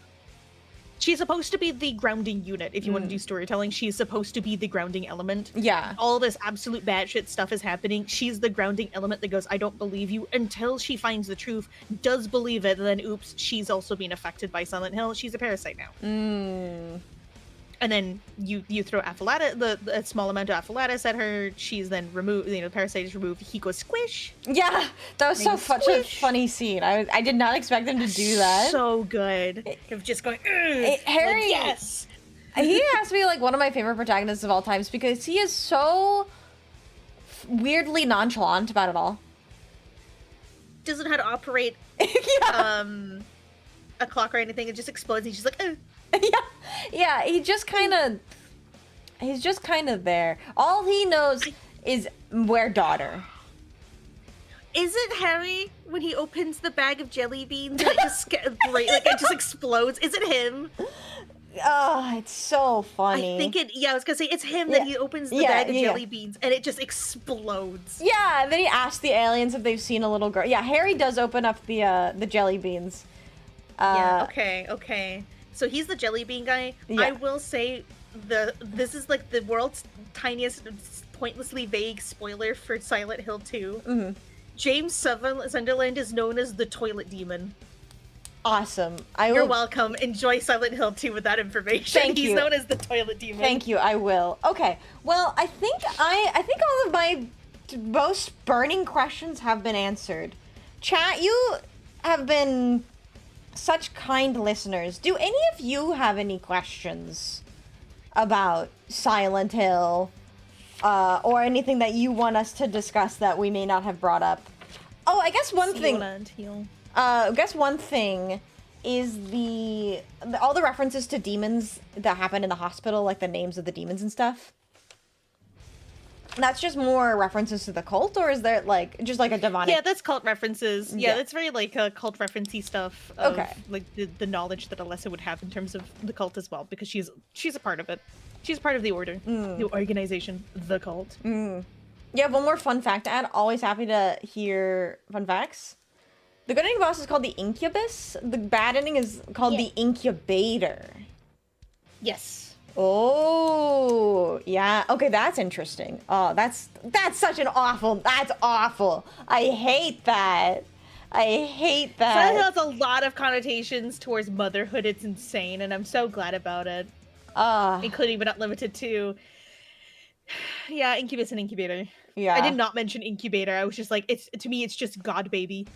She's supposed to be the grounding unit. If you want to do storytelling, she's supposed to be the grounding element. Yeah. All this absolute batshit stuff is happening. She's the grounding element that goes, I don't believe you, until she finds the truth, does believe it, and then oops, she's also being affected by Silent Hill. She's a parasite now. And then you throw 𝖊𝖊𝖓, a small amount of 𝖊𝖊𝖓 at her. She's then removed. The parasite is removed. He goes squish. Yeah, that was such a funny scene. I did not expect him to do that. So good. Of just going. Harry, like, yes. He has to be like one of my favorite protagonists of all times because he is so weirdly nonchalant about it all. Doesn't know how to operate a clock or anything. It just explodes. And he's just like. Yeah, he's just kind of there. All he knows is where daughter. Is it Harry when he opens the bag of jelly beans and it just it just explodes? Is it him? Oh, it's so funny. I think I was gonna say it's him that he opens the bag of jelly beans and it just explodes. Yeah, and then he asks the aliens if they've seen a little girl. Yeah, Harry does open up the jelly beans. Okay. So he's the jelly bean guy. Yeah. I will say this is like the world's tiniest, pointlessly vague spoiler for Silent Hill 2. James Sunderland is known as the toilet demon. Awesome. You're welcome. Enjoy Silent Hill 2 with that information. Thank you. He's known as the toilet demon. Thank you. I will. Okay. Well, I think all of my most burning questions have been answered. Chat, you have been such kind listeners. Do any of you have any questions about Silent Hill or anything that you want us to discuss that we may not have brought up? Oh, I guess one thing is all the references to demons that happen in the hospital, like the names of the demons and stuff. That's just more references to the cult, or is there just a demonic? Yeah, that's cult references. Yeah, that's very cult referencey stuff. Okay. Like the knowledge that Alessa would have in terms of the cult as well, because she's a part of it. She's part of the order, the organization, the cult. Yeah, one more fun fact to add. Always happy to hear fun facts. The good ending boss is called the Incubus. The bad ending is called the Incubator. Yes. Oh, yeah. Okay, that's interesting. Oh, that's such an awful. That's awful. I hate that. Silent Hill has a lot of connotations towards motherhood. It's insane, and I'm so glad about it. Including but not limited to. Yeah, Incubus and Incubator. Yeah. I did not mention Incubator. I was just like, to me, it's just God baby.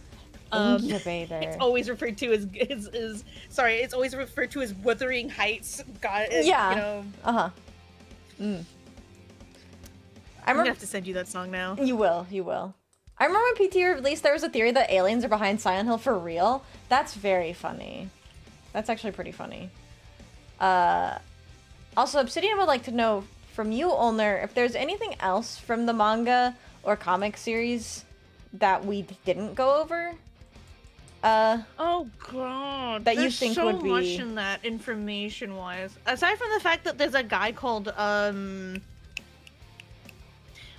Incubator. It's always referred to as it's always referred to as Wuthering Heights. God, yeah. I'm gonna have to send you that song now. You will. I remember when PT released, there was a theory that aliens are behind Silent Hill for real. That's very funny. That's actually pretty funny. Also, Obsidian would like to know from you, Ulner, if there's anything else from the manga or comic series that we didn't go over. Oh god, that you think would be so much in that information-wise. Aside from the fact that there's a guy called I'm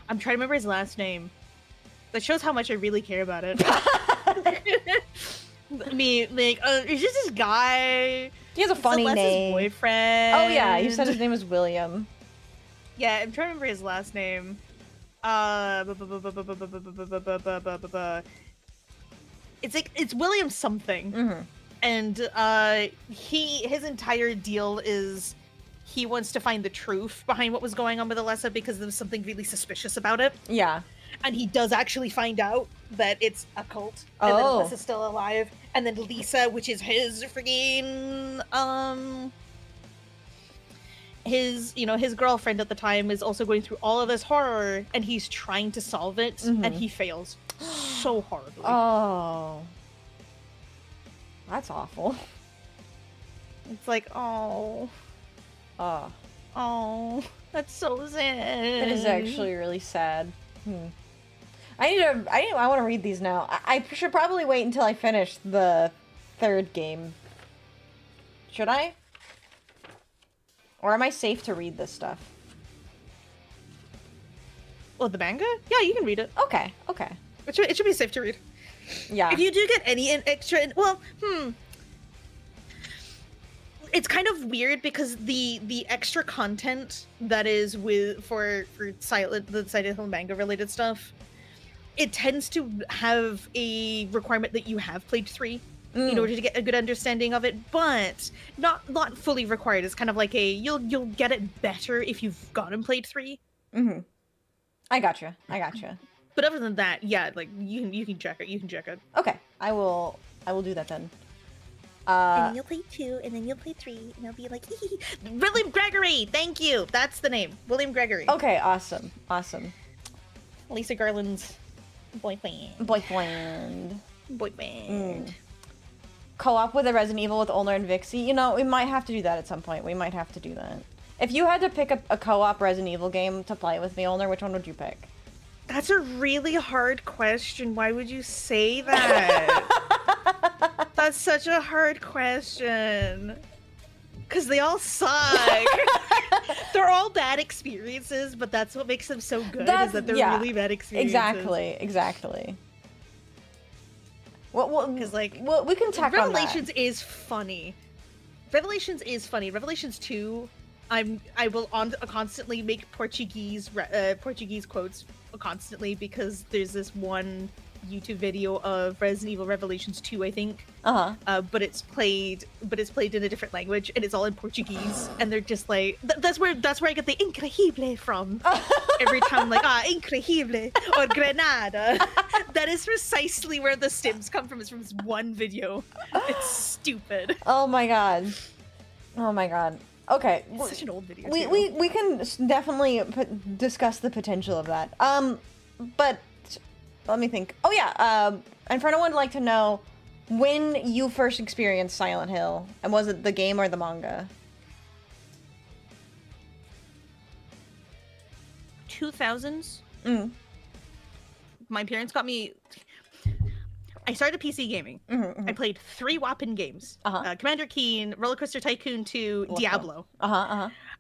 trying to remember his last name. That shows how much I really care about it. It's just this guy. He has a funny name. Boyfriend. Oh yeah, you said his name was William. Yeah, I'm trying to remember his last name. It's William something. Mm-hmm. And his entire deal is he wants to find the truth behind what was going on with Alessa because there was something really suspicious about it. Yeah. And he does actually find out that it's a cult. And then Oh. Alessa's still alive. And then Lisa, which is his freaking his girlfriend at the time, is also going through all of this horror, and he's trying to solve it, and he fails so horribly. Oh. That's awful. It's like, oh, that's so sad. It is actually really sad. I want to read these now. I should probably wait until I finish the third game. Should I? Or am I safe to read this stuff? Oh, the manga? Yeah, you can read it. Okay, okay. It should be safe to read. Yeah. If you do get any extra, it's kind of weird because the extra content that is for the Silent Hill manga related stuff, it tends to have a requirement that you have played 3 in order to get a good understanding of it, but not fully required. It's kind of like you'll get it better if you've gone and played 3. I gotcha. But other than that, yeah, like you can check it. You can check it. Okay, I will do that then. And then you'll play 2, and then you'll play 3, and I'll be like, William Gregory, thank you. That's the name, William Gregory. Okay, awesome. Lisa Garland's boyfriend. Co-op with a Resident Evil with Ulnar and Vixie. You know, we might have to do that at some point. We might have to do that. If you had to pick a co-op Resident Evil game to play with me, Ulnar, which one would you pick? That's a really hard question. Why would you say that? That's such a hard question. Because they all suck. They're all bad experiences, but that's what makes them so good, is that they're really bad experiences. Exactly. Because, we can tack on that. Revelations is funny. Revelations 2, I will constantly make Portuguese quotes constantly, because there's this one YouTube video of Resident Evil Revelations 2, I think. But it's played in a different language, and it's all in Portuguese, and they're just like, that's where I get the increíble from. Every time, like, increíble or Granada. That is precisely where the stims come from. It's from this one video. It's stupid. Oh my god. Okay. It's such an old video. We can definitely discuss the potential of that. But let me think. Oh yeah. And for anyone would like to know when you first experienced Silent Hill, and was it the game or the manga? 2000s. My parents got me. I started PC gaming. I played 3 Yapping games: Commander Keen, Roller Coaster Tycoon 2, Diablo.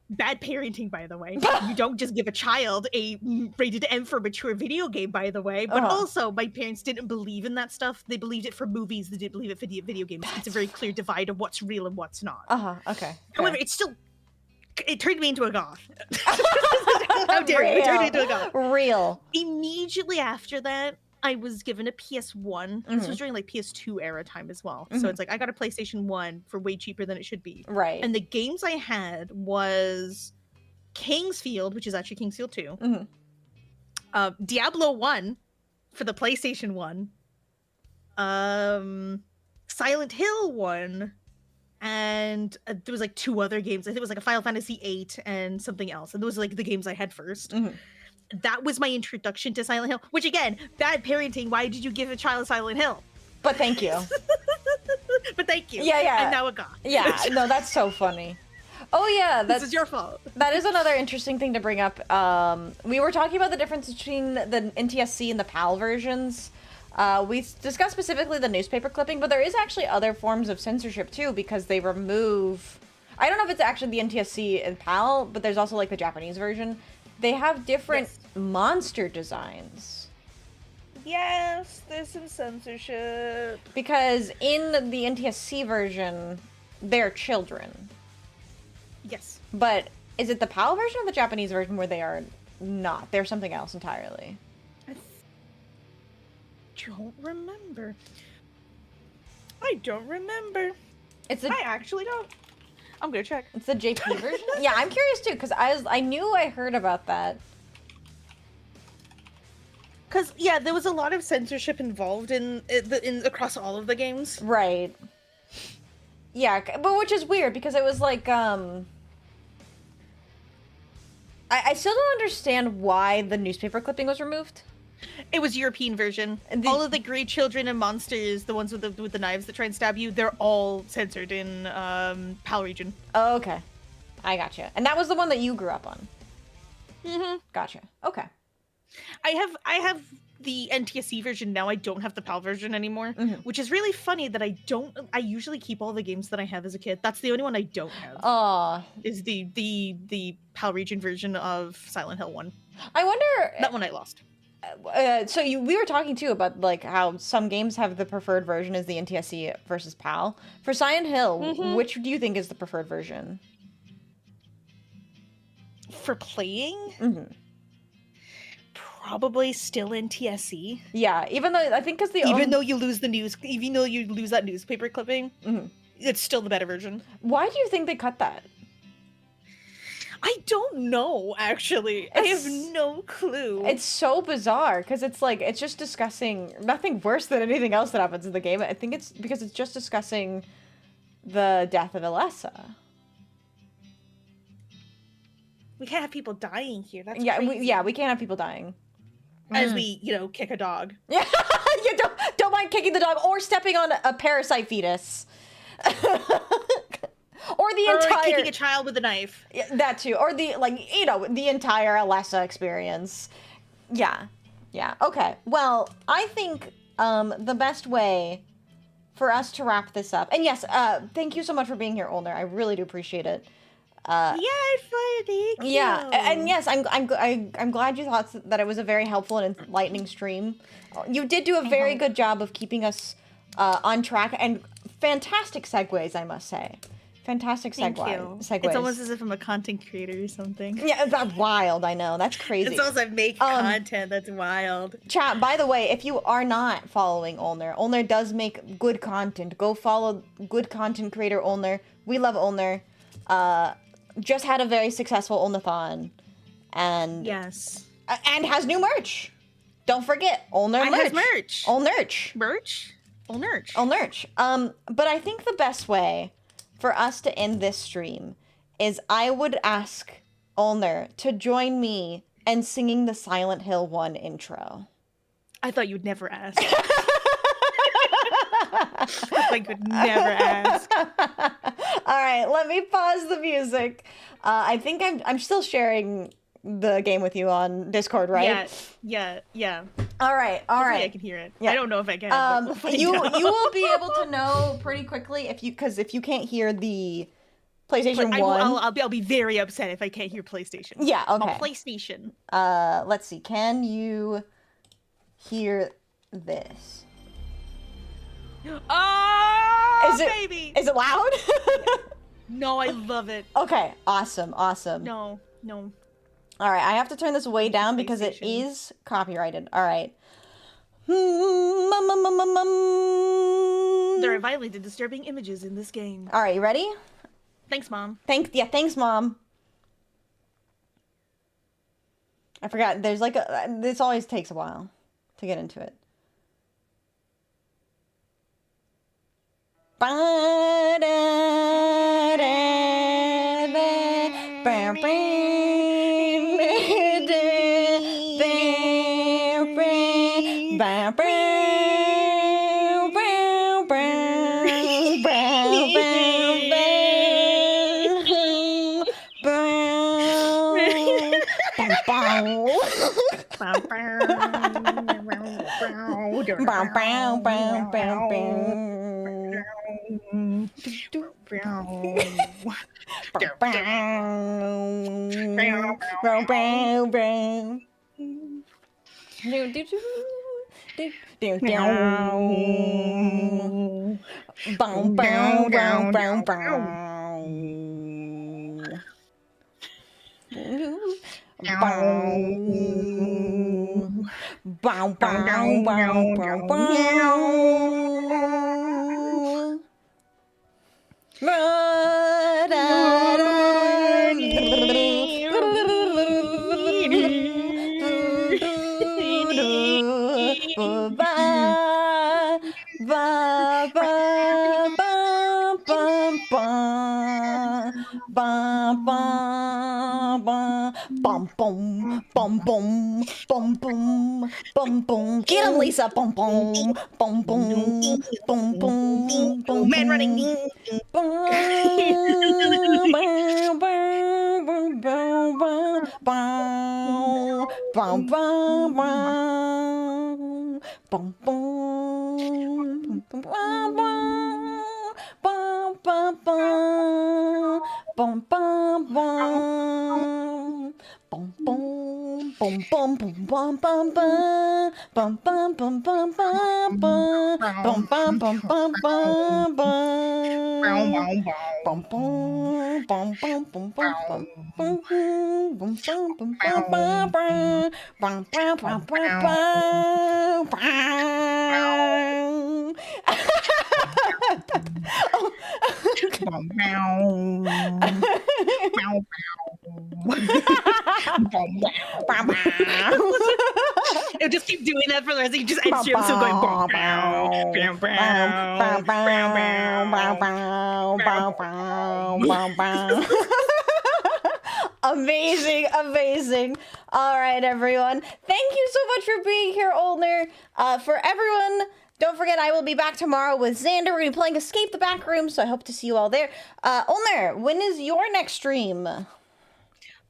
Bad parenting, by the way. You don't just give a child a rated M for mature video game, by the way. But also, my parents didn't believe in that stuff. They believed it for movies. They didn't believe it for video games. It's a very clear divide of what's real and what's not. Okay. However, it turned me into a goth. How dare you? It turned me into a goth. Real. Immediately after that, I was given a PS1. This was during PS2 era time as well. So it's like, I got a PlayStation 1 for way cheaper than it should be. Right. And the games I had was King's Field, which is actually King's Field 2. Diablo 1 for the PlayStation 1. Silent Hill 1. And there was 2 other games. I think it was a Final Fantasy 8 and something else. And those were the games I had first. That was my introduction to Silent Hill, which again, bad parenting. Why did you give a child Silent Hill? But thank you. Yeah. And now a goth. Yeah, no, that's so funny. Oh yeah, this is your fault. That is another interesting thing to bring up. We were talking about the difference between the NTSC and the PAL versions. We discussed specifically the newspaper clipping, but there is actually other forms of censorship too, because they remove... I don't know if it's actually the NTSC and PAL, but there's also the Japanese version. They have different monster designs. Yes, there's some censorship. Because in the NTSC version, they're children. Yes. But is it the PAL version or the Japanese version where they are not? They're something else entirely. I don't remember. I actually don't. I'm gonna check. It's the JP version? Yeah, I'm curious too, because I knew I heard about that. Because, yeah, there was a lot of censorship involved in across all of the games. Right. Yeah, but which is weird, because it was like, I still don't understand why the newspaper clipping was removed. It was European version. All of the great children and monsters, the ones with the knives that try and stab you, they're all censored in PAL region. Oh, okay. I gotcha. And that was the one that you grew up on. Mm-hmm. Gotcha. Okay. I have the NTSC version now. I don't have the PAL version anymore, which is really funny that I usually keep all the games that I have as a kid. That's the only one I don't have. Oh. Is the PAL region version of Silent Hill 1. I wonder... That one I lost. So we were talking too about like how some games have the preferred version is the NTSC versus PAL. For Silent Hill, which do you think is the preferred version? For playing? Probably still NTSC. Yeah, even though I think because even though you lose that newspaper clipping, it's still the better version. Why do you think they cut that? I don't know, actually. I have no clue. It's so bizarre, because it's like, it's just discussing nothing worse than anything else that happens in the game. I think it's because it's just discussing the death of Alessa. We can't have people dying here. That's yeah, crazy. we can't have people dying. As we, kick a dog. Yeah, you don't mind kicking the dog or stepping on a parasite fetus. Or kicking a child with a knife. Yeah, that too. Or the entire Alessa experience. Yeah. Yeah. Okay. Well, I think the best way for us to wrap this up, and yes, thank you so much for being here, Olner. I really do appreciate it. Thank you. Yeah, and yes, I'm glad you thought that it was a very helpful and enlightening stream. You did do a very good job of keeping us on track, and fantastic segues, I must say. Fantastic segues. It's almost as if I'm a content creator or something. Yeah, that's wild. I know, that's crazy. It's almost like make content. That's wild. Chat. By the way, if you are not following Olner does make good content. Go follow good content creator Olner. We love Olner. Just had a very successful Olnathon, and yes, and has new merch. Don't forget Olner merch. Has merch. Olnerch. But I think the best way for us to end this stream is I would ask Olner to join me in singing the Silent Hill 1 intro. I thought you'd never ask. I could never ask. All right, let me pause the music. I think I'm still sharing the game with you on Discord, right? Yeah. All right. I can hear it. Yeah. I don't know if I can. You will be able to know pretty quickly if you can't hear the PlayStation 1. I'll be very upset if I can't hear PlayStation. Yeah. Okay. PlayStation. Let's see. Can you hear this? Oh, baby! Is it loud? No, I love it. Okay. Awesome. No. All right, I have to turn this way down because it is copyrighted. All right. There are violent and disturbing images in this game. All right, you ready? Thanks, Mom. Thanks, Mom. I forgot. There's like this always takes a while to get into it. Ba ba ba ba ba ba ba ba bum bum bum bum bum bum bum bum. Get him, Lisa. Bum bum bum bum bum bum bum. Man running. It'll just keep doing that for the rest. You just end stream still going. Amazing, amazing. All right, everyone. Thank you so much for being here, Olner. For everyone, don't forget I will be back tomorrow with Xander. We're going to be playing Escape the Backroom, so I hope to see you all there. Olner, when is your next stream?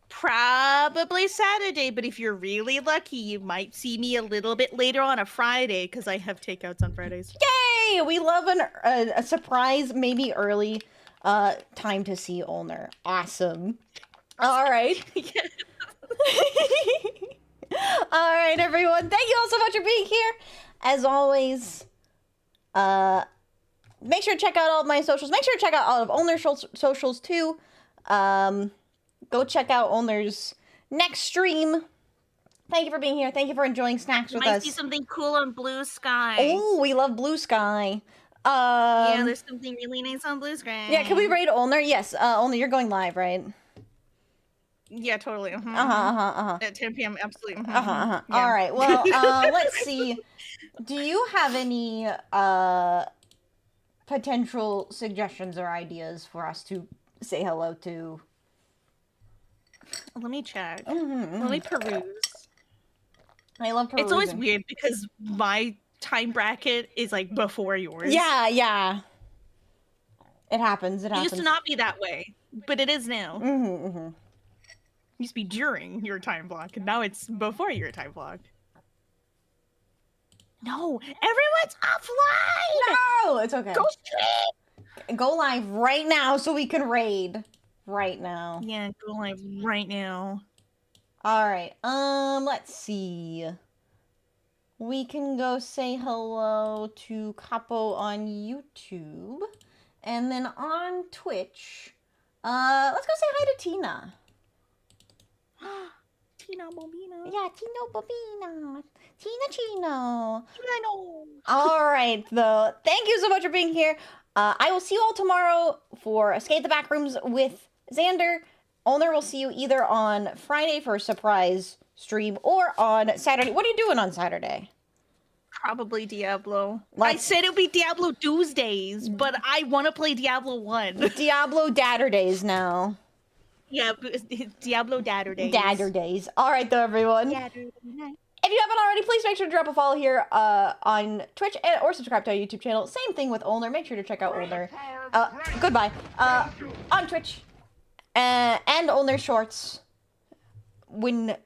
Probably Saturday, but if you're really lucky, you might see me a little bit later on a Friday because I have takeouts on Fridays. Yay! We love a surprise, maybe early time to see Olner. Awesome. All right. All right, everyone. Thank you all so much for being here. As always, make sure to check out all of my socials. Make sure to check out all of Olner's socials too. Go check out Olner's next stream. Thank you for being here. Thank you for enjoying snacks with us. Might see something cool on Blue Sky. Oh, we love Blue Sky. Yeah, there's something really nice on Blue Sky. Yeah, can we raid Olner? Yes, Olner, you're going live, right? Yeah, totally. At 10 p.m. Absolutely. Yeah. All right. Well, let's see. Do you have any potential suggestions or ideas for us to say hello to? Let me check. Let me peruse. I love perusing. It's always weird because my time bracket is like before yours. Yeah. It happens. It used to not be that way, but it is now. It used to be during your time block, and now it's before your time block. No, everyone's offline! No, it's okay. Go straight! Go live right now so we can raid. Right now. Yeah, go live right now. All right. Let's see. We can go say hello to Capo on YouTube, and then on Twitch. Let's go say hi to Tina. Tina Bobina. Yeah, Tino Bobina. Tina Chino. Chino. All right, though. Thank you so much for being here. I will see you all tomorrow for Escape the Backrooms with Xander. Olner will see you either on Friday for a surprise stream or on Saturday. What are you doing on Saturday? Probably Diablo. I said it would be Diablo Tuesdays, but I want to play Diablo 1. Diablo Dadder Days now. Yeah, Diablo Dadder Days. Dadder Days. All right, though, everyone. Dadder night. If you haven't already, please make sure to drop a follow here on Twitch or subscribe to our YouTube channel. Same thing with Olner. Make sure to check out Olner. Goodbye. On Twitch. And Olner Shorts. When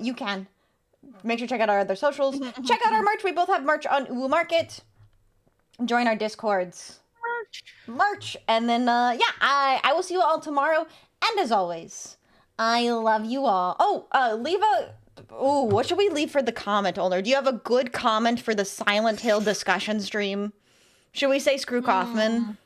you can. Make sure to check out our other socials. Check out our merch. We both have merch on Uwu Market. Join our Discords. Merch. And then, I will see you all tomorrow. And as always, I love you all. Oh, leave a... Ooh, what should we leave for the comment, Olner? Do you have a good comment for the Silent Hill discussion stream? Should we say screw Kaufman?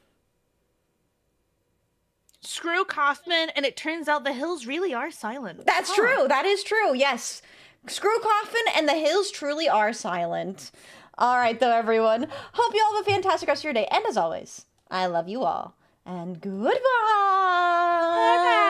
Screw Kaufman, and it turns out the hills really are silent. That's true. That is true. Yes. Screw Kaufman and the hills truly are silent. All right, though, everyone. Hope you all have a fantastic rest of your day. And as always, I love you all. And goodbye. Bye-bye.